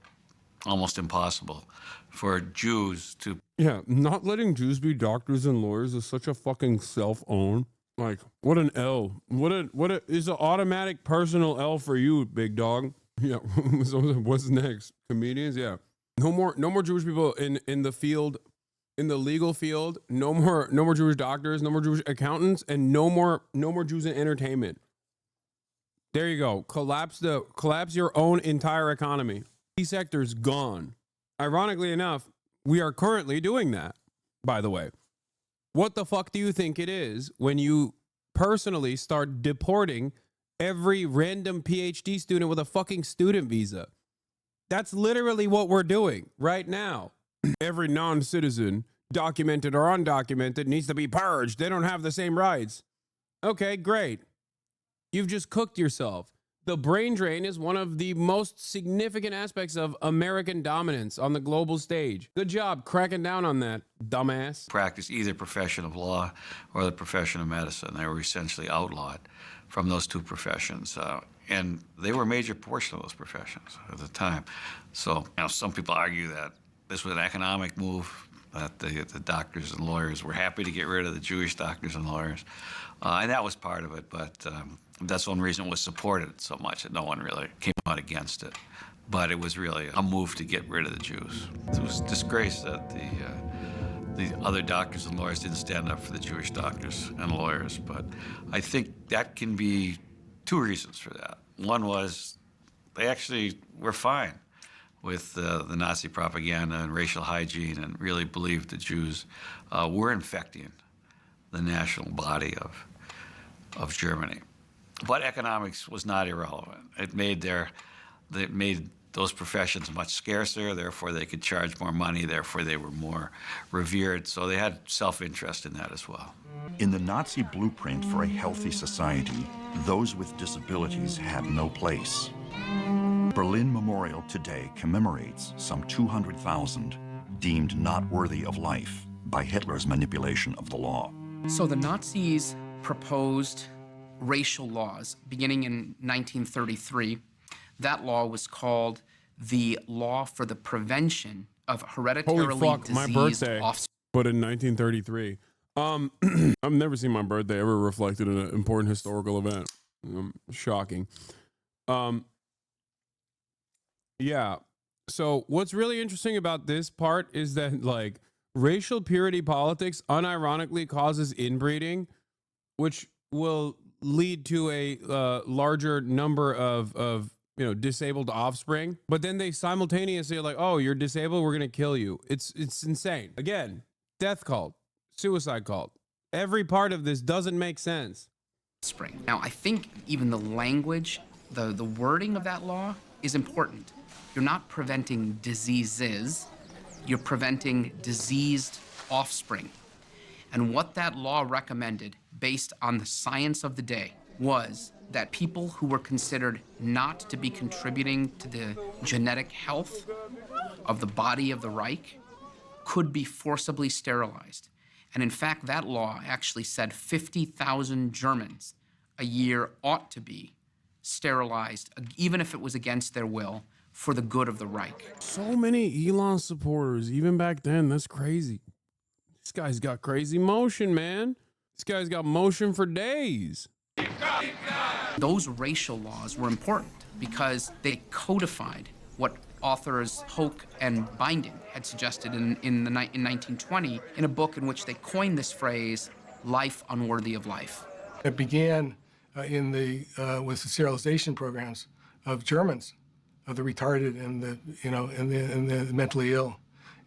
almost impossible, for Jews to... Yeah, not letting Jews be doctors and lawyers is such a fucking self-own. Like, what an L. What a is an automatic personal L for you, big dog. Yeah, so what's next? Comedians? Yeah. No more Jewish people in the field, in the legal field. No more Jewish doctors, no more Jewish accountants, and no more Jews in entertainment. There you go. Collapse your own entire economy. The sector's gone. Ironically enough, we are currently doing that, by the way. What the fuck do you think it is when you personally start deporting every random PhD student with a fucking student visa? That's literally what we're doing right now. Every non-citizen, documented or undocumented, needs to be purged. They don't have the same rights. Okay, great. You've just cooked yourself. The brain drain is one of the most significant aspects of American dominance on the global stage. Good job cracking down on that, dumbass. Practice either profession of law or the profession of medicine. They were essentially outlawed from those two professions. And they were a major portion of those professions at the time. So, some people argue that this was an economic move, that the doctors and lawyers were happy to get rid of the Jewish doctors and lawyers. And that was part of it, but that's one reason it was supported so much, that no one really came out against it. But it was really a move to get rid of the Jews. It was a disgrace that the other doctors and lawyers didn't stand up for the Jewish doctors and lawyers. But I think that can be two reasons for that. One was they actually were fine with the Nazi propaganda and racial hygiene, and really believed the Jews were infecting the national body of Germany. But economics was not irrelevant. It made those professions much scarcer, therefore they could charge more money, therefore they were more revered, so they had self-interest in that as well. In the Nazi blueprint for a healthy society, those with disabilities had no place. Berlin Memorial today commemorates some 200,000 deemed not worthy of life by Hitler's manipulation of the law. So the Nazis proposed racial laws beginning in 1933. That law was called the Law for the Prevention of Hereditarily Diseased Offspring. But in 1933. I've never seen my birthday ever reflected in an important historical event. Shocking. Yeah. So what's really interesting about this part is that, like, racial purity politics unironically causes inbreeding, which will lead to a larger number of disabled offspring. But then they simultaneously are like, oh, you're disabled, we're gonna kill you. It's insane. Again, death cult, suicide cult. Every part of this doesn't make sense. Now, I think even the language, the wording of that law is important. You're not preventing diseases, you're preventing diseased offspring. And what that law recommended, based on the science of the day, was that people who were considered not to be contributing to the genetic health of the body of the Reich could be forcibly sterilized. And in fact, that law actually said 50,000 Germans a year ought to be sterilized, even if it was against their will, for the good of the Reich. So many Elon supporters, even back then. That's crazy. This guy's got crazy motion, man. This guy's got motion for days. Those racial laws were important because they codified what authors Hoke and Binding had suggested in 1920 in a book in which they coined this phrase, life unworthy of life. It began was the sterilization programs of Germans, of the retarded and the mentally ill.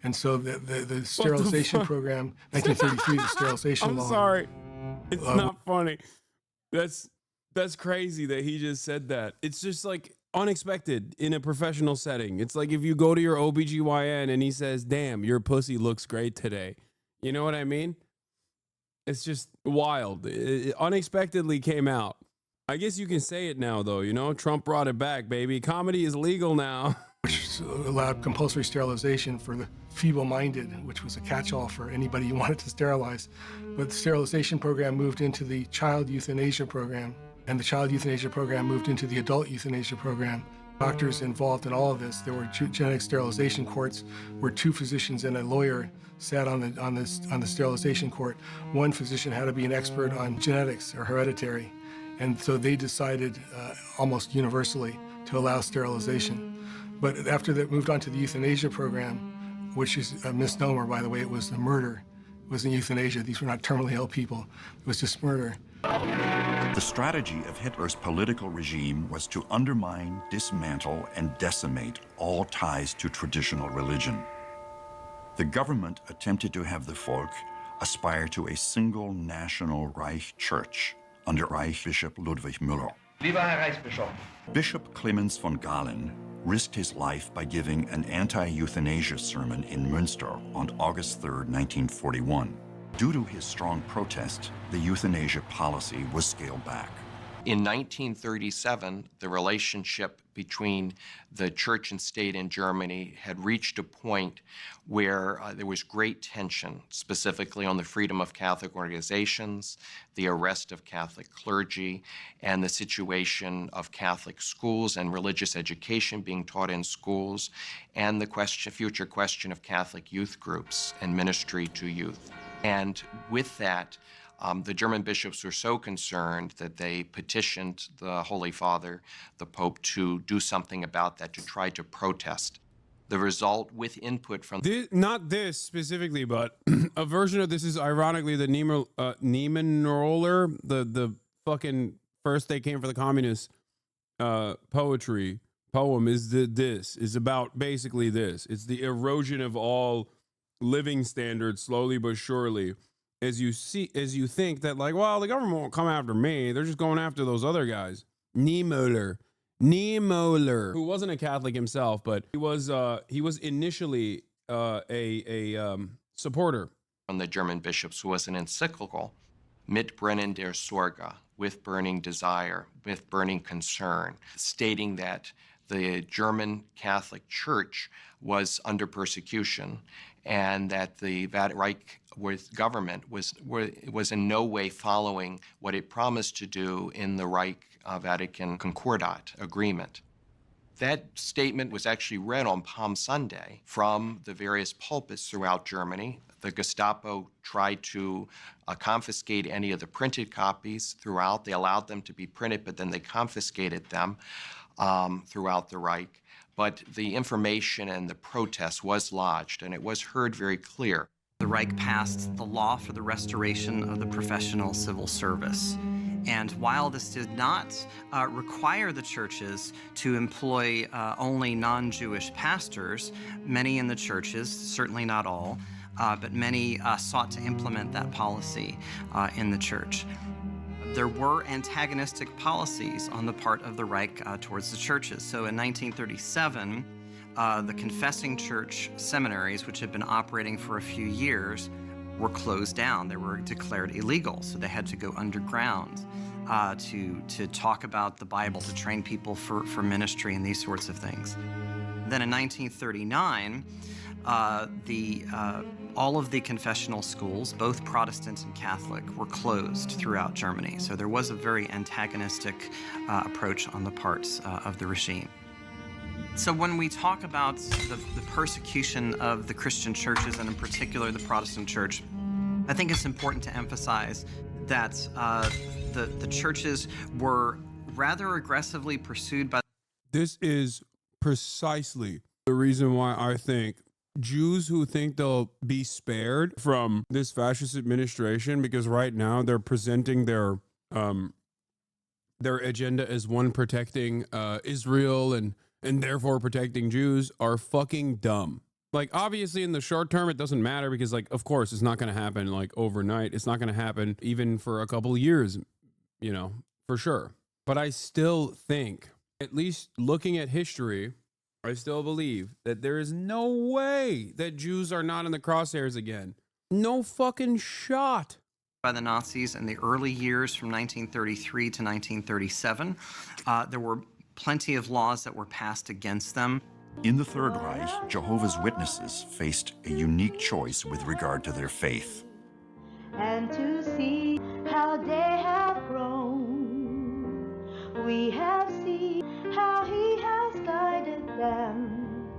And so the sterilization program, 1933, the sterilization law. I'm sorry. It's not funny. That's crazy that he just said that. It's just like unexpected in a professional setting. It's like if you go to your OBGYN and he says, damn, your pussy looks great today. You know what I mean? It's just wild. It unexpectedly came out. I guess you can say it now, though. You know, Trump brought it back, baby. Comedy is legal now. Which allowed compulsory sterilization for the feeble-minded, which was a catch-all for anybody you wanted to sterilize. But the sterilization program moved into the child euthanasia program, and the child euthanasia program moved into the adult euthanasia program. Doctors involved in all of this. There were genetic sterilization courts where 2 physicians and a lawyer sat on the sterilization court. One physician had to be an expert on genetics or hereditary, and so they decided almost universally to allow sterilization. But after that moved on to the euthanasia program, which is a misnomer, by the way. It was a murder. It wasn't euthanasia. These were not terminally ill people. It was just murder. The strategy of Hitler's political regime was to undermine, dismantle, and decimate all ties to traditional religion. The government attempted to have the Volk aspire to a single national Reich Church under Reichsbishop Ludwig Müller. Lieber Herr Reichsbischof. Bishop Clemens von Galen risked his life by giving an anti-euthanasia sermon in Münster on August 3, 1941. Due to his strong protest, the euthanasia policy was scaled back. In 1937, the relationship between the church and state in Germany had reached a point where there was great tension, specifically on the freedom of Catholic organizations, the arrest of Catholic clergy, and the situation of Catholic schools and religious education being taught in schools, and the future question of Catholic youth groups and ministry to youth. And with that, the German bishops were so concerned that they petitioned the Holy Father, the Pope, to do something about that, to try to protest. The result, with input from... Not this specifically, but a version of this is ironically the Niemannroller, the fucking first they came for the communists poem is about basically this. It's the erosion of all living standards slowly but surely. As you think that, like, well, the government won't come after me. They're just going after those other guys. Niemöller, who wasn't a Catholic himself, but he was initially a supporter. From the German bishops was an encyclical, Mit brennender Sorge, with burning desire, with burning concern, stating that the German Catholic Church was under persecution and that the Reich government was in no way following what it promised to do in the Reich-Vatican Concordat agreement. That statement was actually read on Palm Sunday from the various pulpits throughout Germany. The Gestapo tried to confiscate any of the printed copies throughout. They allowed them to be printed, but then they confiscated them throughout the Reich. But the information and the protest was lodged, and it was heard very clear. The Reich passed the law for the restoration of the professional civil service. And while this did not require the churches to employ only non-Jewish pastors, many in the churches, certainly not all, but many sought to implement that policy in the church. There were antagonistic policies on the part of the Reich towards the churches. So in 1937, the confessing church seminaries, which had been operating for a few years, were closed down. They were declared illegal, so they had to go underground to talk about the Bible, to train people for ministry and these sorts of things. Then in 1939, all of the confessional schools, both Protestant and Catholic, were closed throughout Germany. So there was a very antagonistic approach on the parts of the regime. So when we talk about the persecution of the Christian churches, and in particular the Protestant church, I think it's important to emphasize that the churches were rather aggressively pursued by... This is precisely the reason why I think Jews who think they'll be spared from this fascist administration, because right now they're presenting their their agenda is one, protecting Israel and therefore protecting Jews, are fucking dumb. Like, obviously in the short term, it doesn't matter because, like, of course, it's not going to happen like overnight. It's not going to happen even for a couple of years, you know, for sure. But I still think, at least looking at history, I still believe that there is no way that Jews are not in the crosshairs again. No fucking shot. By the Nazis in the early years from 1933 to 1937, there were plenty of laws that were passed against them. In the Third Reich, Jehovah's Witnesses faced a unique choice with regard to their faith. And to see how they have grown, we have seen how he has guided them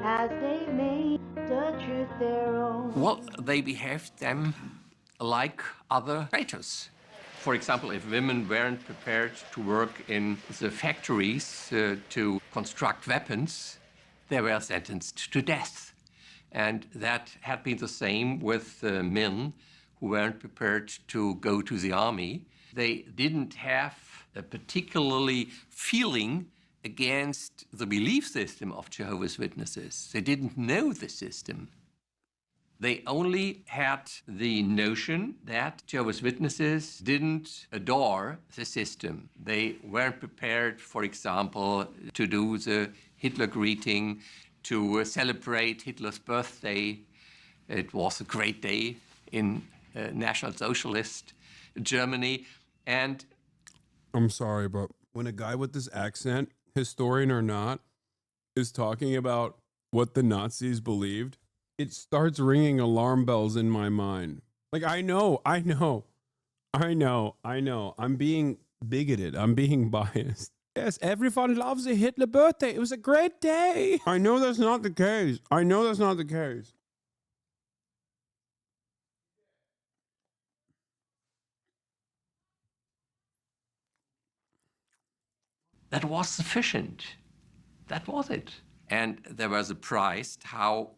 as they made the truth their own. Well, they behaved them like other traitors. For example, if women weren't prepared to work in the factories to construct weapons, they were sentenced to death. And that had been the same with men who weren't prepared to go to the army. They didn't have a particularly feeling against the belief system of Jehovah's Witnesses. They didn't know the system. They only had the notion that Jehovah's Witnesses didn't adore the system. They weren't prepared, for example, to do the Hitler greeting, to celebrate Hitler's birthday. It was a great day in National Socialist Germany. And I'm sorry, but when a guy with this accent, historian or not, is talking about what the Nazis believed, it starts ringing alarm bells in my mind. Like, I know. I'm being bigoted. I'm being biased. Yes, everyone loves the Hitler birthday. It was a great day. I know that's not the case. that was sufficient. That was it. And they were surprised how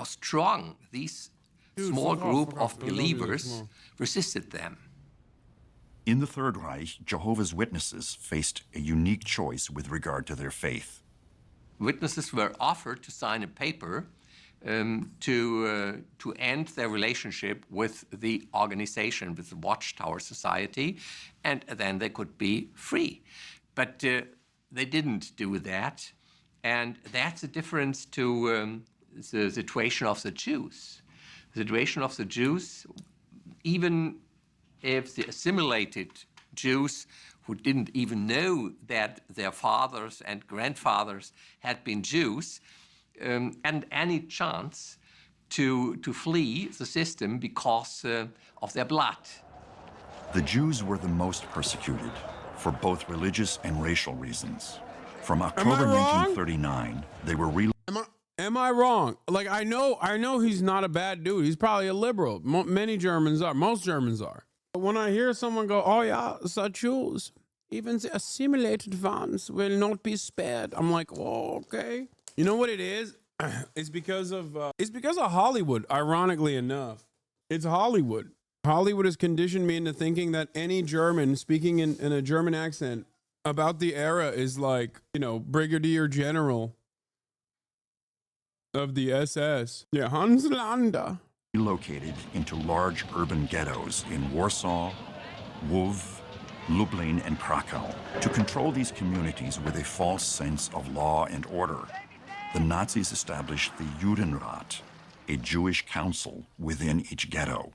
strong these small group of believers resisted them. In the Third Reich, Jehovah's Witnesses faced a unique choice with regard to their faith. Witnesses were offered to sign a paper to end their relationship with the organization, with the Watchtower Society, and then they could be free. But they didn't do that, and that's the difference to the situation of the Jews. The situation of the Jews, even if the assimilated Jews who didn't even know that their fathers and grandfathers had been Jews, hadn't any chance to flee the system because of their blood. The Jews were the most persecuted for both religious and racial reasons. From October 1939, they were Am I wrong? Like, I know he's not a bad dude. He's probably a liberal. Many Germans are. Most Germans are. But when I hear someone go, oh yeah, the Jews, even the assimilated ones will not be spared, I'm like, oh, okay. You know what it is? It's because of Hollywood, ironically enough. It's Hollywood. Hollywood has conditioned me into thinking that any German speaking in a German accent about the era is like, you know, Brigadier General of the SS. Yeah, Hans Landa. Relocated into large urban ghettos in Warsaw, Lwów, Lublin, and Krakow. To control these communities with a false sense of law and order, the Nazis established the Judenrat, a Jewish council within each ghetto.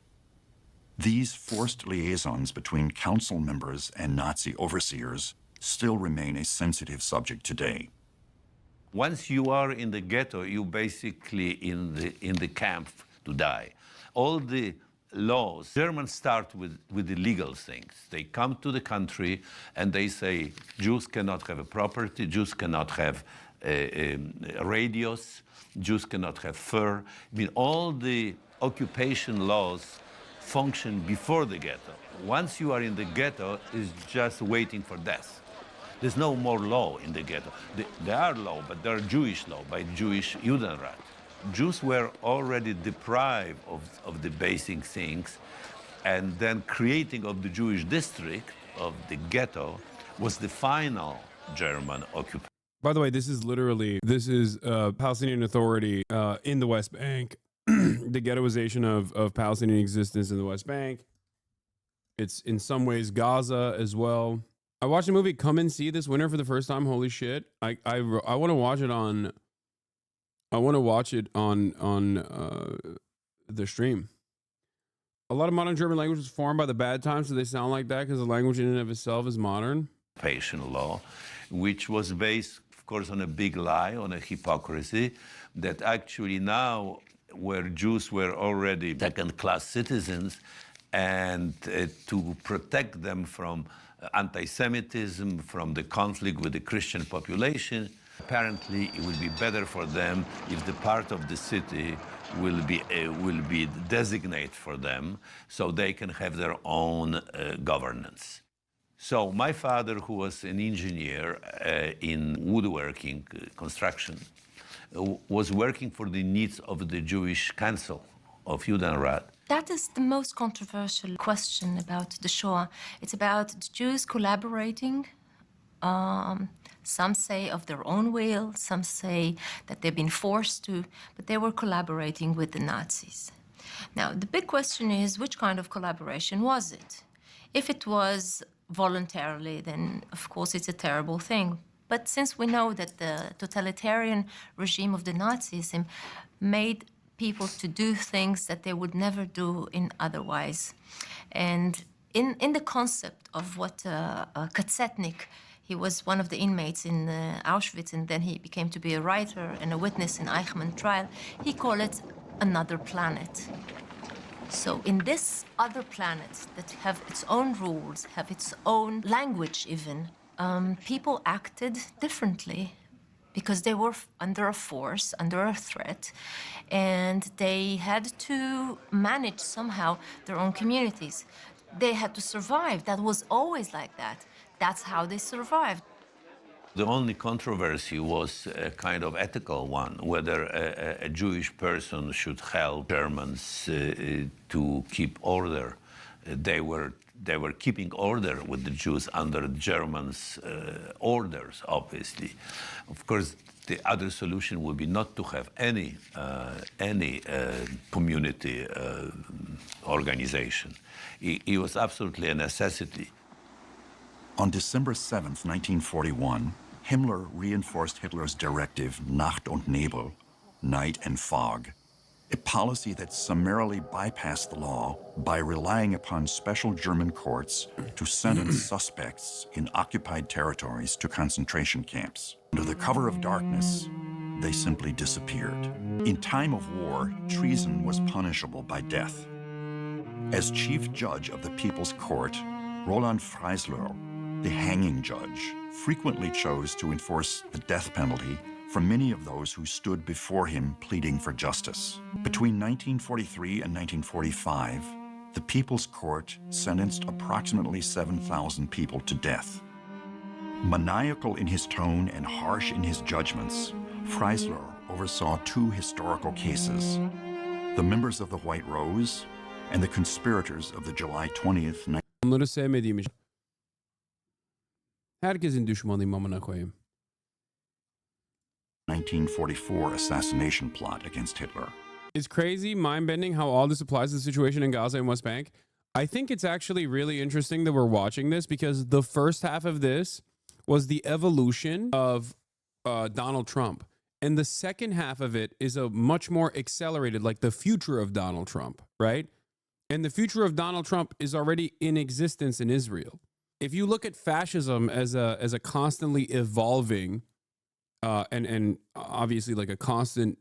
These forced liaisons between council members and Nazi overseers still remain a sensitive subject today. Once you are in the ghetto, you basically in the camp to die. All the laws, Germans start with the legal things. They come to the country and they say Jews cannot have a property, Jews cannot have radios, Jews cannot have fur. I mean, all the occupation laws function before the ghetto. Once you are in the ghetto, it's just waiting for death. There's no more law in the ghetto. There are law, but there are Jewish law by Jewish Judenrat. Jews were already deprived of the basic things, and then creating of the Jewish district of the ghetto was the final German occupation. By the way, this is Palestinian Authority in the West Bank, the ghettoization of Palestinian existence in the West Bank. It's in some ways Gaza as well. I watched the movie Come and See this winter for the first time. Holy shit! I want to watch it on. I want to watch it on the stream. A lot of modern German language was formed by the bad times, so they sound like that because the language in and of itself is modern. Law, which was based, of course, on a big lie, on a hypocrisy, that actually now, where Jews were already second-class citizens, and to protect them from anti-Semitism, from the conflict with the Christian population, apparently it would be better for them if the part of the city will be designated for them, so they can have their own governance. So my father, who was an engineer in woodworking construction, was working for the needs of the Jewish Council of Judenrat. That is the most controversial question about the Shoah. It's about the Jews collaborating. Some say of their own will, some say that they've been forced to, but they were collaborating with the Nazis. Now, the big question is, which kind of collaboration was it? If it was voluntarily, then of course it's a terrible thing. But since we know that the totalitarian regime of the Nazis made people to do things that they would never do in otherwise. And in the concept of what Katzetnik, he was one of the inmates in Auschwitz, and then he became to be a writer and a witness in Eichmann trial. He called it another planet. So in this other planet that have its own rules, have its own language even, people acted differently because they were under a force, under a threat, and they had to manage somehow their own communities. They had to survive. That was always like that. That's how they survived. The only controversy was a kind of ethical one, whether a Jewish person should help Germans to keep order. They were keeping order with the Jews under Germans' orders, obviously. Of course, the other solution would be not to have any community organization. It was absolutely a necessity. On December 7th, 1941, Himmler reinforced Hitler's directive Nacht und Nebel, night and fog, a policy that summarily bypassed the law by relying upon special German courts to sentence suspects in occupied territories to concentration camps. Under the cover of darkness, they simply disappeared. In time of war, treason was punishable by death. As chief judge of the People's Court, Roland Freisler, the hanging judge, frequently chose to enforce the death penalty for many of those who stood before him pleading for justice. Between 1943 and 1945, the People's Court sentenced approximately 7,000 people to death. Maniacal in his tone and harsh in his judgments, Freisler oversaw two historical cases: the members of the White Rose and the conspirators of the July 20th. Onları sevmediğim için. Herkesin düşmanıyım amına koyayım. 1944 assassination plot against Hitler. It's crazy, mind-bending how all this applies to the situation in Gaza and West Bank. I think it's actually really interesting that we're watching this because the first half of this was the evolution of Donald Trump. And the second half of it is a much more accelerated, like the future of Donald Trump, right? And the future of Donald Trump is already in existence in Israel. If you look at fascism as a constantly evolving and obviously like a constant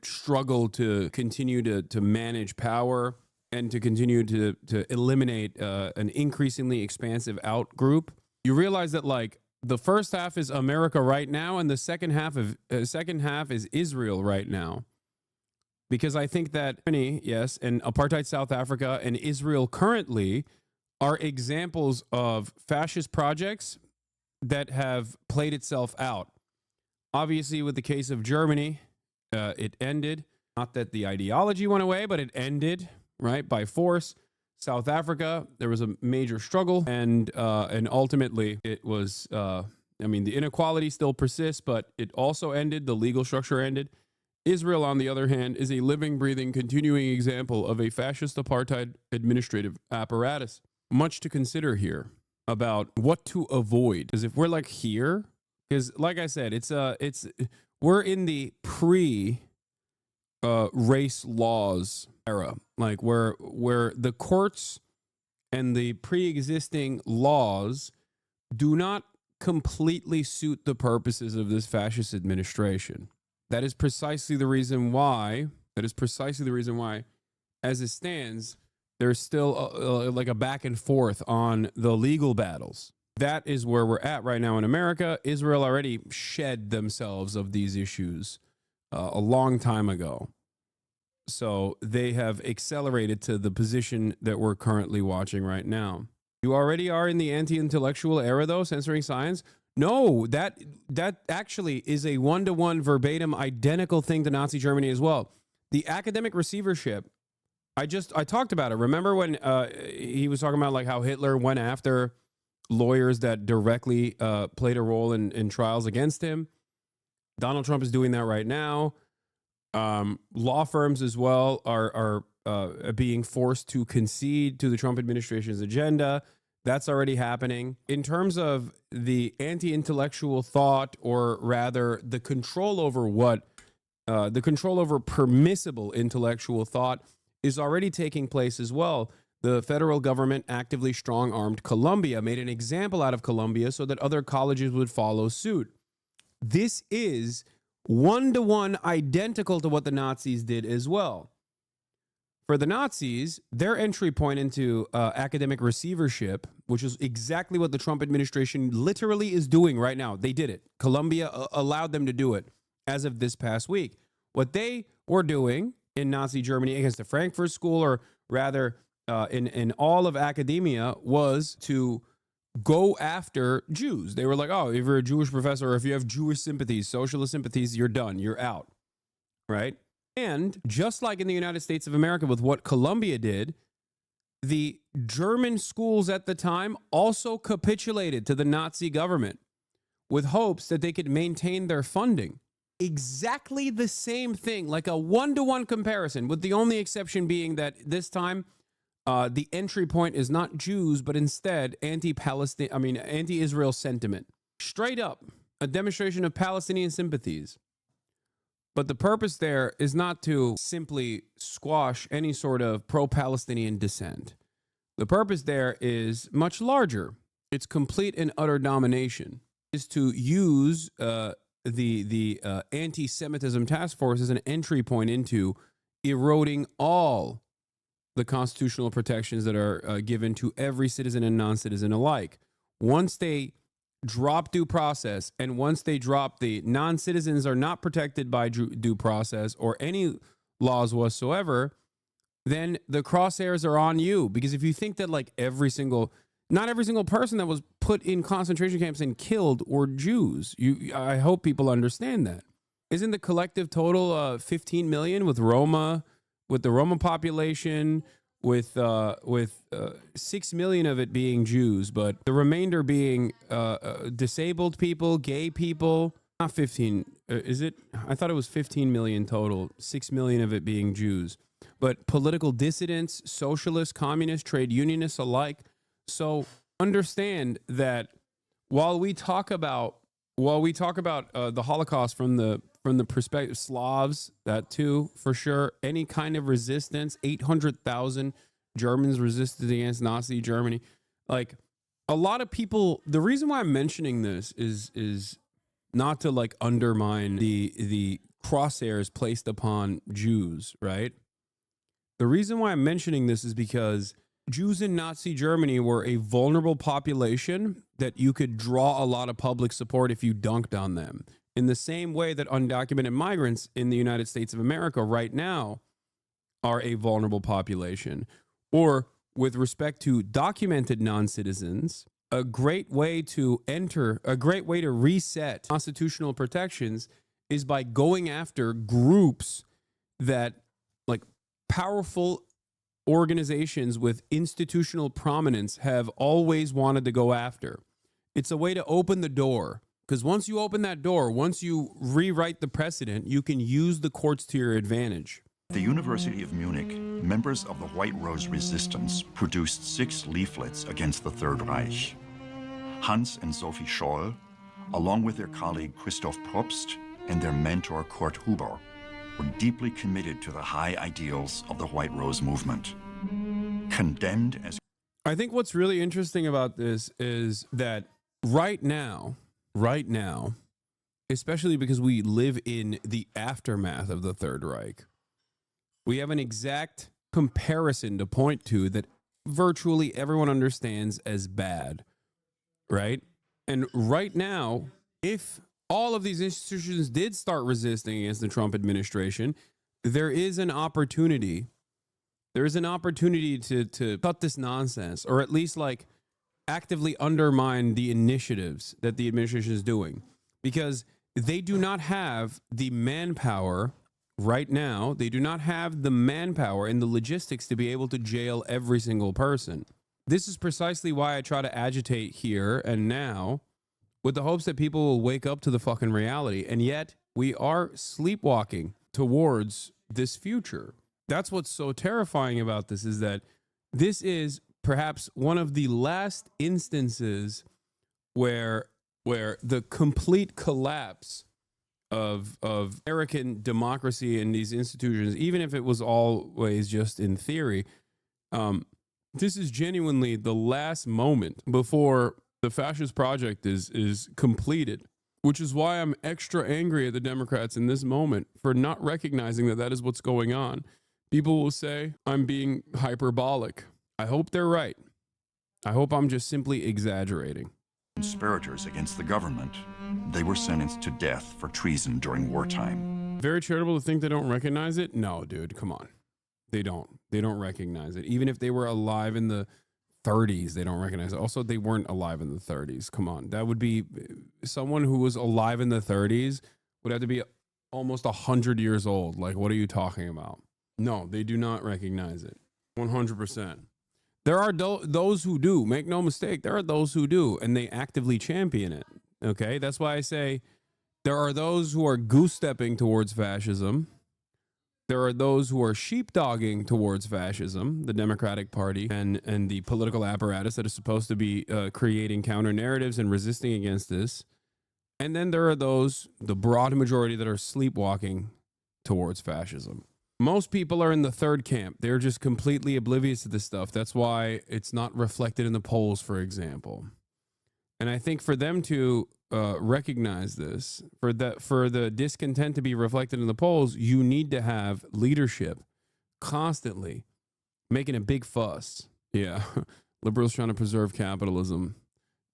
struggle to continue to manage power and to continue to eliminate an increasingly expansive out group, you realize that like the first half is America right now, and the second half is Israel right now. Because I think that yes, and apartheid South Africa and Israel currently are examples of fascist projects that have played itself out. Obviously, with the case of Germany, it ended. Not that the ideology went away, but it ended, right, by force. South Africa, there was a major struggle, and ultimately it was, I mean, the inequality still persists, but it also ended, the legal structure ended. Israel, on the other hand, is a living, breathing, continuing example of a fascist apartheid administrative apparatus. Much to consider here about what to avoid. Because if we're like here, because like I said, we're in the race laws era, like where the courts and the pre-existing laws do not completely suit the purposes of this fascist administration. That is precisely the reason why, as it stands, there's still like a back and forth on the legal battles. That is where we're at right now in America. Israel already shed themselves of these issues a long time ago. So they have accelerated to the position that we're currently watching right now. You already are in the anti-intellectual era, though, censoring science. No, that actually is a one-to-one verbatim identical thing to Nazi Germany as well. The academic receivership, I talked about it. Remember when he was talking about like how Hitler went after lawyers that directly played a role in trials against him? Donald Trump is doing that right now. Law firms as well are being forced to concede to the Trump administration's agenda. That's already happening. In terms of the anti-intellectual thought, or rather the control over permissible intellectual thought, is already taking place as well. The federal government actively strong-armed Columbia, made an example out of Columbia so that other colleges would follow suit. This is one-to-one identical to what the Nazis did as well. For the Nazis, their entry point into academic receivership, which is exactly what the Trump administration literally is doing right now. They did it. Columbia allowed them to do it as of this past week. What they were doing in Nazi Germany against the Frankfurt School, or rather in all of academia, was to go after Jews. They were like, oh, if you're a Jewish professor, or if you have Jewish sympathies, socialist sympathies, you're done. You're out. Right? And just like in the United States of America with what Columbia did, the German schools at the time also capitulated to the Nazi government with hopes that they could maintain their funding. Exactly the same thing, like a one-to-one comparison, with the only exception being that this time the entry point is not Jews, but instead anti-Israel sentiment. Straight up, a demonstration of Palestinian sympathies. But the purpose there is not to simply squash any sort of pro-Palestinian dissent. The purpose there is much larger. It's complete and utter domination. Is to use the anti-Semitism task force as an entry point into eroding all the constitutional protections that are given to every citizen and non-citizen alike. Once they drop due process, and once they drop the non-citizens are not protected by due process or any laws whatsoever, then the crosshairs are on you. Because if you think that like not every single person that was put in concentration camps and killed were Jews, I hope people understand that. Isn't the collective total 15 million with the Roma population, with 6 million of it being Jews, but the remainder being disabled people, gay people? Not 15, is it? I thought it was 15 million total, 6 million of it being Jews. But political dissidents, socialists, communists, trade unionists alike. So understand that while we talk about the Holocaust from the perspective of Slavs, that too, for sure, any kind of resistance, 800,000 Germans resisted against Nazi Germany. Like, a lot of people, the reason why I'm mentioning this is not to like undermine the crosshairs placed upon Jews, right? The reason why I'm mentioning this is because Jews in Nazi Germany were a vulnerable population that you could draw a lot of public support if you dunked on them. In the same way that undocumented migrants in the United States of America right now are a vulnerable population. Or with respect to documented non-citizens, a great way to reset constitutional protections is by going after groups that, like, powerful organizations with institutional prominence have always wanted to go after. It's a way to open the door, because once you open that door, once you rewrite the precedent, you can use the courts to your advantage. At the University of Munich, members of the White Rose Resistance produced 6 leaflets against the Third Reich. Hans and Sophie Scholl, along with their colleague Christoph Probst and their mentor Kurt Huber, were deeply committed to the high ideals of the White Rose movement. Condemned as... I think what's really interesting about this is that right now, especially because we live in the aftermath of the Third Reich, we have an exact comparison to point to that virtually everyone understands as bad, right? And right now, if all of these institutions did start resisting against the Trump administration, there is an opportunity. There is an opportunity to cut this nonsense, or at least like actively undermine the initiatives that the administration is doing, because they do not have the manpower right now. They do not have the manpower and the logistics to be able to jail every single person. This is precisely why I try to agitate here and now, with the hopes that people will wake up to the fucking reality. And yet we are sleepwalking towards this future. That's what's so terrifying about this, is that this is perhaps one of the last instances where the complete collapse of American democracy and these institutions, even if it was always just in theory, this is genuinely the last moment before the fascist project is completed, which is why I'm extra angry at the Democrats in this moment for not recognizing that that is what's going on. People will say I'm being hyperbolic. I hope they're right. I hope I'm just simply exaggerating. Conspirators against the government, they were sentenced to death for treason during wartime. Very charitable to think they don't recognize it? No, dude, come on. They don't recognize it. Even if they were alive in the 30s, they don't recognize it. Also, they weren't alive in the 30s. Come on. That would be someone who was alive in the 30s would have to be almost 100 years old. Like, what are you talking about? No, they do not recognize it. 100%. There are those who do. Make no mistake. There are those who do, and they actively champion it. Okay? That's why I say there are those who are goose-stepping towards fascism. There are those who are sheepdogging towards fascism, the Democratic Party and the political apparatus that is supposed to be creating counter-narratives and resisting against this. And then there are those, the broad majority, that are sleepwalking towards fascism. Most people are in the third camp. They're just completely oblivious to this stuff. That's why it's not reflected in the polls, for example. And I think for them to recognize this, for the discontent to be reflected in the polls, you need to have leadership constantly making a big fuss. Yeah, liberals trying to preserve capitalism,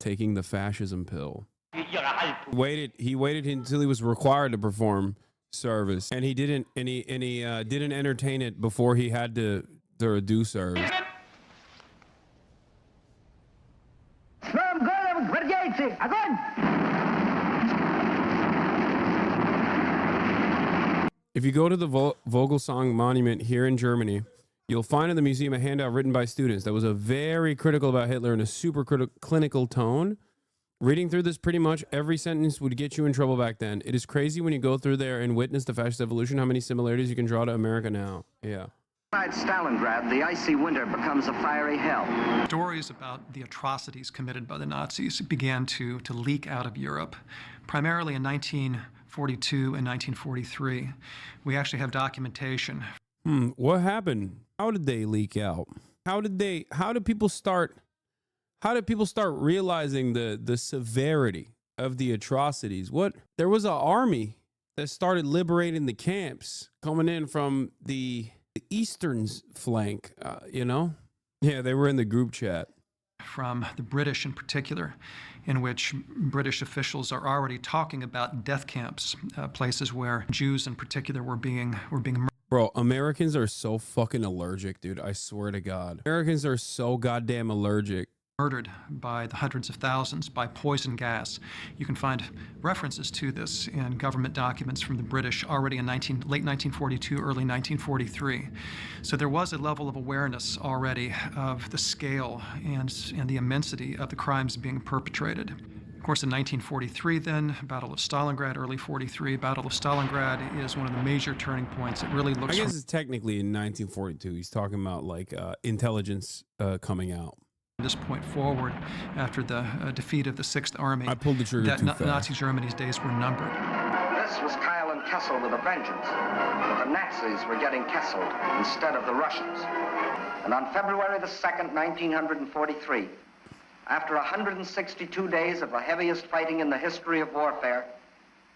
taking the fascism pill. He waited until he was required to perform service, and he didn't entertain it before he had to do service. If you go to the Vogelsang Monument here in Germany, you'll find in the museum a handout written by students that was a very critical about Hitler in a super clinical tone. Reading through this, pretty much every sentence would get you in trouble back then. It is crazy when you go through there and witness the fascist evolution, how many similarities you can draw to America now. Yeah. Inside Stalingrad, the icy winter becomes a fiery hell. Stories about the atrocities committed by the Nazis began to leak out of Europe, primarily in 1942 and 1943. We actually have documentation. What happened? How did they leak out? How did people start realizing the severity of the atrocities? There was an army that started liberating the camps coming in from the eastern flank, Yeah, they were in the group chat. From the British in particular, in which British officials are already talking about death camps, places where Jews in particular were being murdered. Bro, Americans are so fucking allergic, dude. I swear to God. Americans are so goddamn allergic murdered by the hundreds of thousands by poison gas. You can find references to this in government documents from the British already in late 1942, early 1943. So there was a level of awareness already of the scale and the immensity of the crimes being perpetrated. Of course, in 1943 then, Battle of Stalingrad, early 43, Battle of Stalingrad is one of the major turning points. It really looks... I guess it's technically in 1942. He's talking about like intelligence coming out. This point forward, after the defeat of the Sixth Army, I pulled the trigger too fast. Nazi Germany's days were numbered. This was Kyle and Kessel with a vengeance, but the Nazis were getting Kesseled instead of the Russians. And on February the 2nd, 1943, after 162 days of the heaviest fighting in the history of warfare,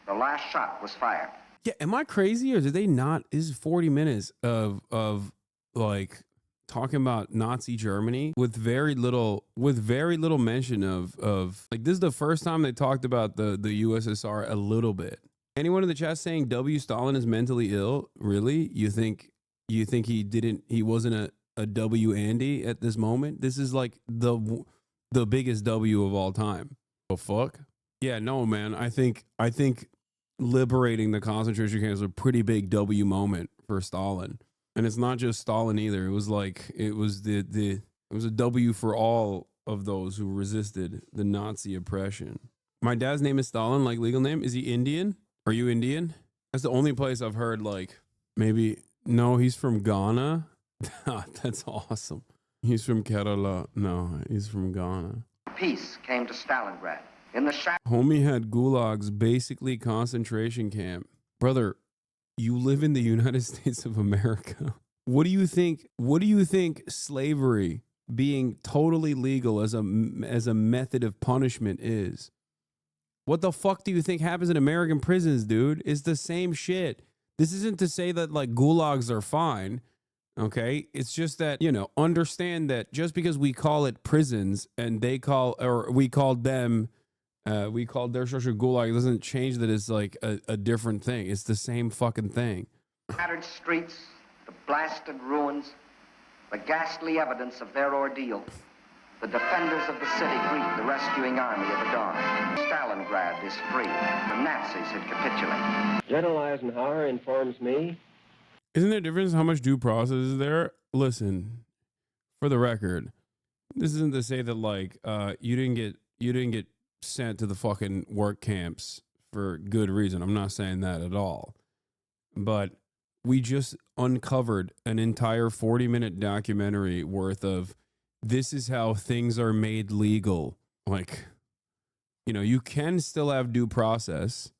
the last shot was fired. Yeah, am I crazy or did they not? This is 40 minutes of like talking about Nazi Germany with very little mention of like, this is the first time they talked about the USSR a little bit. Anyone in the chat saying W. Stalin is mentally ill? Really? You think he wasn't a W. Andy at this moment? This is like the biggest W of all time. The fuck? Yeah, no, man. I think liberating the concentration camps was a pretty big W moment for Stalin. And it's not just Stalin either. It was like it was a W for all of those who resisted the Nazi oppression. My dad's name is Stalin, like legal name. Is he Indian? Are you Indian? That's the only place I've heard like maybe no, he's from Ghana. That's awesome. He's from Kerala. No, he's from Ghana. Peace came to Stalingrad. In the Homie had gulags, basically concentration camp. Brother, you live in the United States of America. What do you think slavery being totally legal as a method of punishment is? What the fuck do you think happens in American prisons, dude? It's the same shit. This isn't to say that like gulags are fine. Okay, it's just that, you know, understand that just because we call it prisons and we called their structure gulag, doesn't change that it's like a different thing. It's the same fucking thing. Shattered streets, the blasted ruins, the ghastly evidence of their ordeal. The defenders of the city greet the rescuing army of the dawn. Stalingrad is free. The Nazis had capitulated. General Eisenhower informs me. Isn't there a difference how much due process is there? Listen, for the record, this isn't to say that like you didn't get sent to the fucking work camps for good reason. I'm not saying that at all. But we just uncovered an entire 40-minute documentary worth of this is how things are made legal. Like, you know, you can still have due process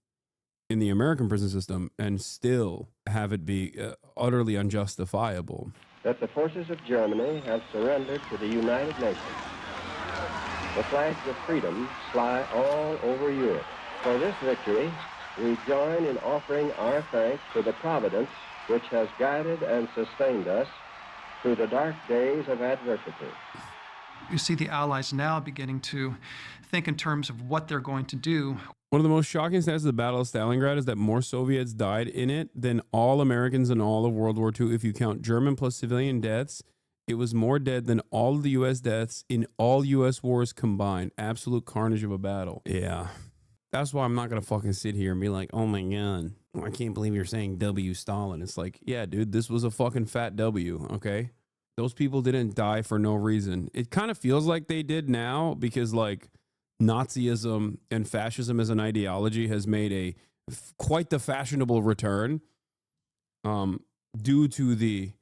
in the American prison system and still have it be utterly unjustifiable. That the forces of Germany have surrendered to the United Nations. The flags of freedom fly all over Europe. For this victory, we join in offering our thanks to the Providence which has guided and sustained us through the dark days of adversity. You see the Allies now beginning to think in terms of what they're going to do. One of the most shocking stats of the Battle of Stalingrad is that more Soviets died in it than all Americans in all of World War II. If you count German plus civilian deaths, it was more dead than all of the U.S. deaths in all U.S. wars combined. Absolute carnage of a battle. Yeah. That's why I'm not going to fucking sit here and be like, oh my God, I can't believe you're saying W. Stalin. It's like, yeah, dude, this was a fucking fat W, okay? Those people didn't die for no reason. It kind of feels like they did now because like Nazism and fascism as an ideology has made quite the fashionable return due to the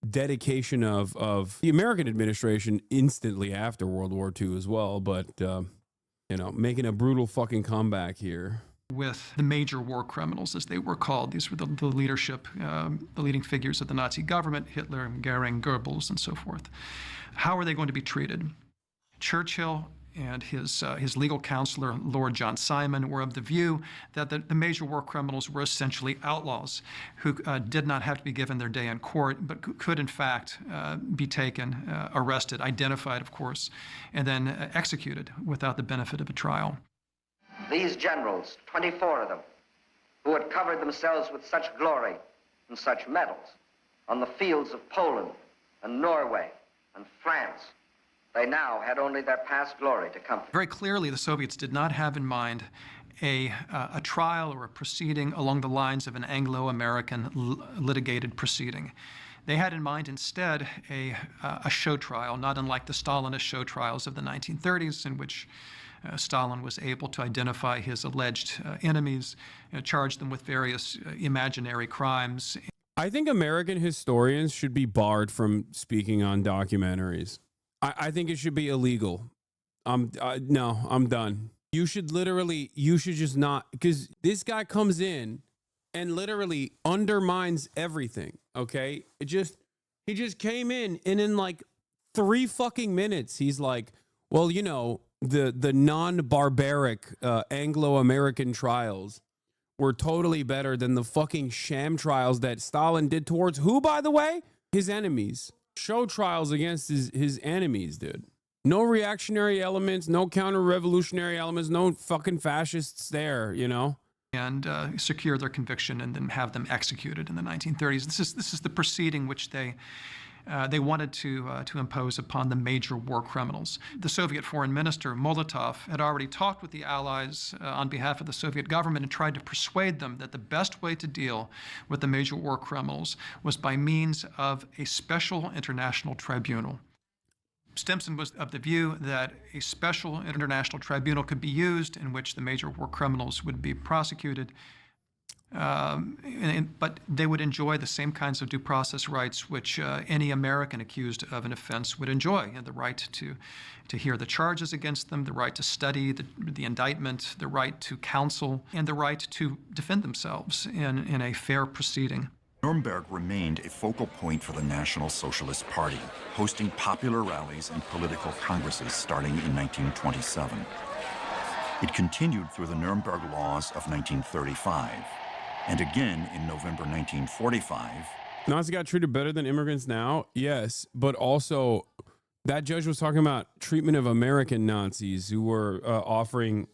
dedication of the American administration instantly after World War II as well. But, you know, making a brutal fucking comeback here. With the major war criminals, as they were called. These were the leadership, the leading figures of the Nazi government, Hitler, Goering, Goebbels, and so forth. How are they going to be treated? Churchill and his legal counselor, Lord John Simon, were of the view that the major war criminals were essentially outlaws who did not have to be given their day in court, but could in fact be taken, arrested, identified, of course, and then executed without the benefit of a trial. These generals, 24 of them, who had covered themselves with such glory and such medals on the fields of Poland and Norway and France They now had only their past glory to comfort. Very clearly, the Soviets did not have in mind a trial or a proceeding along the lines of an Anglo-American litigated proceeding. They had in mind instead a show trial, not unlike the Stalinist show trials of the 1930s, in which Stalin was able to identify his alleged enemies, charge them with various imaginary crimes. I think American historians should be barred from speaking on documentaries. I think it should be illegal. No, I'm done. You should just not, because this guy comes in and literally undermines everything, okay? He just came in, and in like 3 fucking minutes, he's like, well, you know, the non-barbaric Anglo-American trials were totally better than the fucking sham trials that Stalin did towards who, by the way? His enemies. Show trials against his enemies, dude. No reactionary elements, no counter-revolutionary elements, no fucking fascists there, you know? And secure their conviction and then have them executed in the 1930s. This is the proceeding which they wanted to impose upon the major war criminals. The Soviet foreign minister, Molotov, had already talked with the Allies on behalf of the Soviet government and tried to persuade them that the best way to deal with the major war criminals was by means of a special international tribunal. Stimson was of the view that a special international tribunal could be used in which the major war criminals would be prosecuted, but they would enjoy the same kinds of due process rights which any American accused of an offense would enjoy, and the right to hear the charges against them, the right to study the indictment, the right to counsel, and the right to defend themselves in a fair proceeding. Nuremberg remained a focal point for the National Socialist Party, hosting popular rallies and political congresses starting in 1927. It continued through the Nuremberg Laws of 1935, and again in November 1945. Nazis got treated better than immigrants now? Yes, but also that judge was talking about treatment of American Nazis who were offering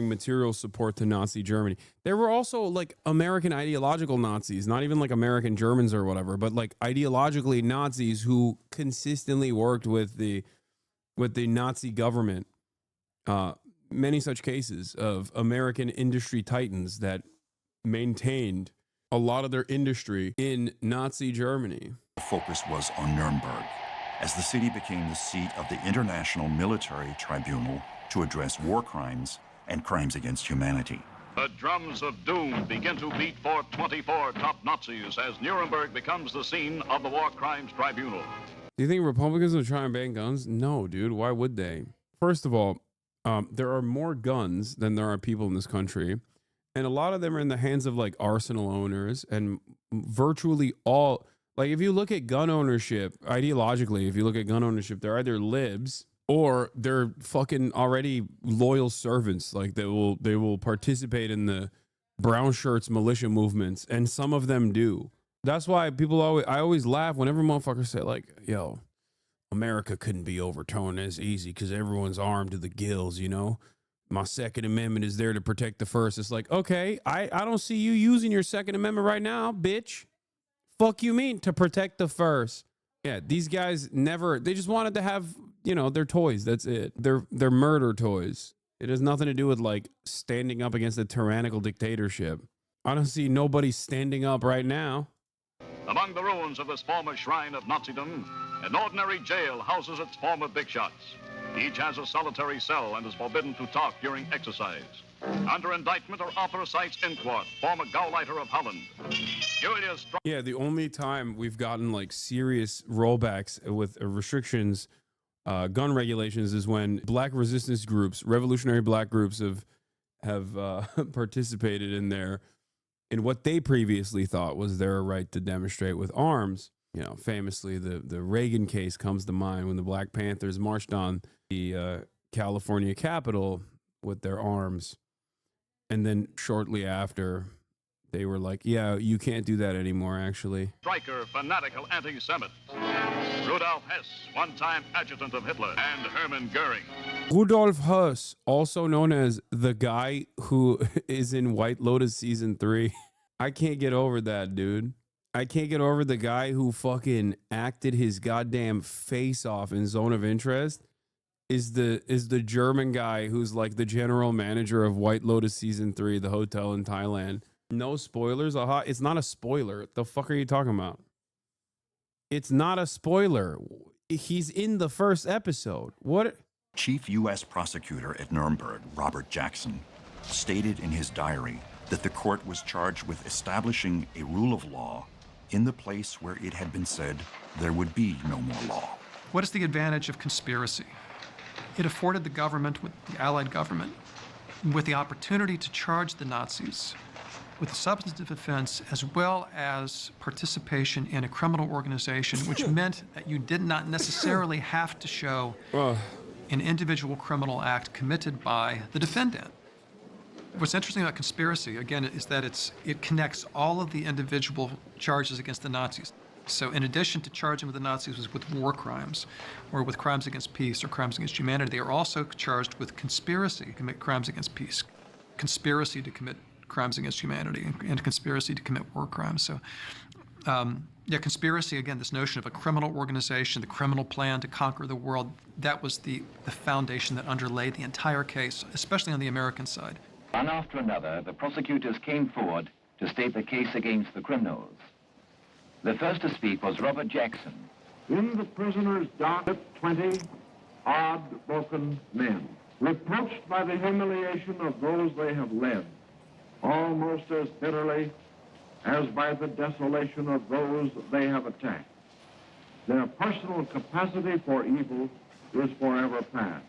material support to Nazi Germany. There were also like American ideological Nazis, not even like American Germans or whatever, but like ideologically Nazis who consistently worked with the Nazi government. Many such cases of American industry titans that maintained a lot of their industry in Nazi Germany. The focus was on Nuremberg, as the city became the seat of the International Military Tribunal to address war crimes and crimes against humanity. The drums of doom begin to beat for 24 top Nazis as Nuremberg becomes the scene of the War Crimes Tribunal. Do you think Republicans will try and ban guns? No, dude. Why would they? First of all, there are more guns than there are people in this country. And a lot of them are in the hands of like arsenal owners, and virtually all, like if you look at gun ownership, ideologically, if you look at gun ownership, they're either libs or they're fucking already loyal servants. Like they will participate in the brown shirts militia movements, and some of them do. That's why I always laugh whenever motherfuckers say like, yo, America couldn't be overthrown as easy because everyone's armed to the gills, you know? My Second Amendment is there to protect the First. It's like, okay, I don't see you using your Second Amendment right now, bitch. Fuck you mean to protect the First? Yeah, these guys they just wanted to have, you know, their toys. That's it. They're murder toys. It has nothing to do with like standing up against a tyrannical dictatorship. I don't see nobody standing up right now. Among the ruins of this former shrine of Nazism, an ordinary jail houses its former big shots. Each has a solitary cell and is forbidden to talk during exercise. Under indictment are Opera Sites Inquart, former Gauleiter of Holland. Julius. Yeah, the only time we've gotten like serious rollbacks with restrictions, gun regulations, is when black resistance groups, revolutionary black groups, have participated in what they previously thought was their right to demonstrate with arms. You know, famously, the Reagan case comes to mind when the Black Panthers marched on the California Capitol with their arms. And then shortly after, they were like, yeah, you can't do that anymore, actually. Striker, fanatical anti-Semite. Rudolf Hess, one-time adjutant of Hitler, and Hermann Goering. Rudolf Hess, also known as the guy who is in White Lotus Season 3. I can't get over that, dude. I can't get over the guy who fucking acted his goddamn face off in Zone of Interest is the German guy who's like the general manager of White Lotus season 3, the hotel in Thailand. No spoilers. Aha, it's not a spoiler. The fuck are you talking about? It's not a spoiler. He's in the first episode. What? Chief U.S. prosecutor at Nuremberg, Robert Jackson, stated in his diary that the court was charged with establishing a rule of law in the place where it had been said there would be no more law. What is the advantage of conspiracy? It afforded the government, with the Allied government, with the opportunity to charge the Nazis with a substantive offense as well as participation in a criminal organization, which meant that you did not necessarily have to show an individual criminal act committed by the defendant. What's interesting about conspiracy, again, is that it connects all of the individual charges against the Nazis. So in addition to charging with the Nazis with war crimes or with crimes against peace or crimes against humanity, they are also charged with conspiracy to commit crimes against peace, conspiracy to commit crimes against humanity, and conspiracy to commit war crimes. So yeah, conspiracy, again, this notion of a criminal organization, the criminal plan to conquer the world, that was the foundation that underlay the entire case, especially on the American side. One after another, the prosecutors came forward to state the case against the criminals. The first to speak was Robert Jackson. In the prisoner's dock, 20 odd broken men, reproached by the humiliation of those they have led, almost as bitterly as by the desolation of those they have attacked. Their personal capacity for evil is forever past.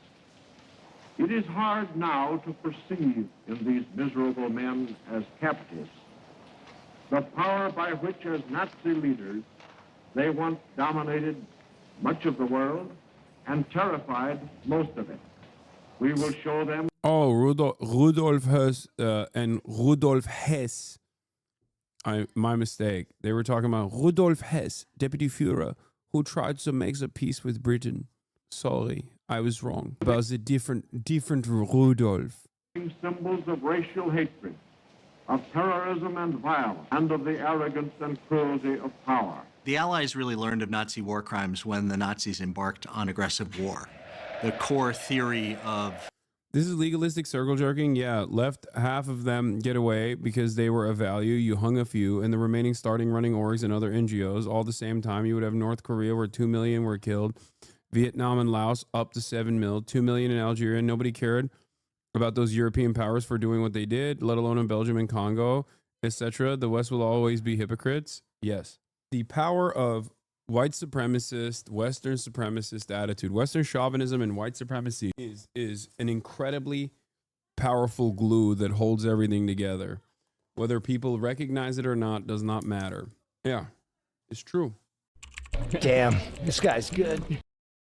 It is hard now to perceive in these miserable men as captives the power by which, as Nazi leaders, they once dominated much of the world and terrified most of it. We will show them. Oh, Rudolf Hess and Rudolf Hess. My mistake. They were talking about Rudolf Hess, Deputy Führer, who tried to make a peace with Britain. Sorry, I was wrong. About the different Rudolf. Symbols of racial hatred, of terrorism and violence, and of the arrogance and cruelty of power. The Allies really learned of Nazi war crimes when the Nazis embarked on aggressive war. The core theory of... This is legalistic circle jerking. Yeah, left half of them get away because they were of value. You hung a few, and the remaining starting running orgs and other NGOs. All the same time, you would have North Korea where 2 million were killed. Vietnam and Laos up to 7 mil. 2 million in Algeria. Nobody cared about those European powers for doing what they did, let alone in Belgium and Congo, etc. The West will always be hypocrites. Yes. The power of white supremacist, Western supremacist attitude, Western chauvinism and white supremacy is an incredibly powerful glue that holds everything together. Whether people recognize it or not does not matter. Yeah, it's true. Damn, this guy's good.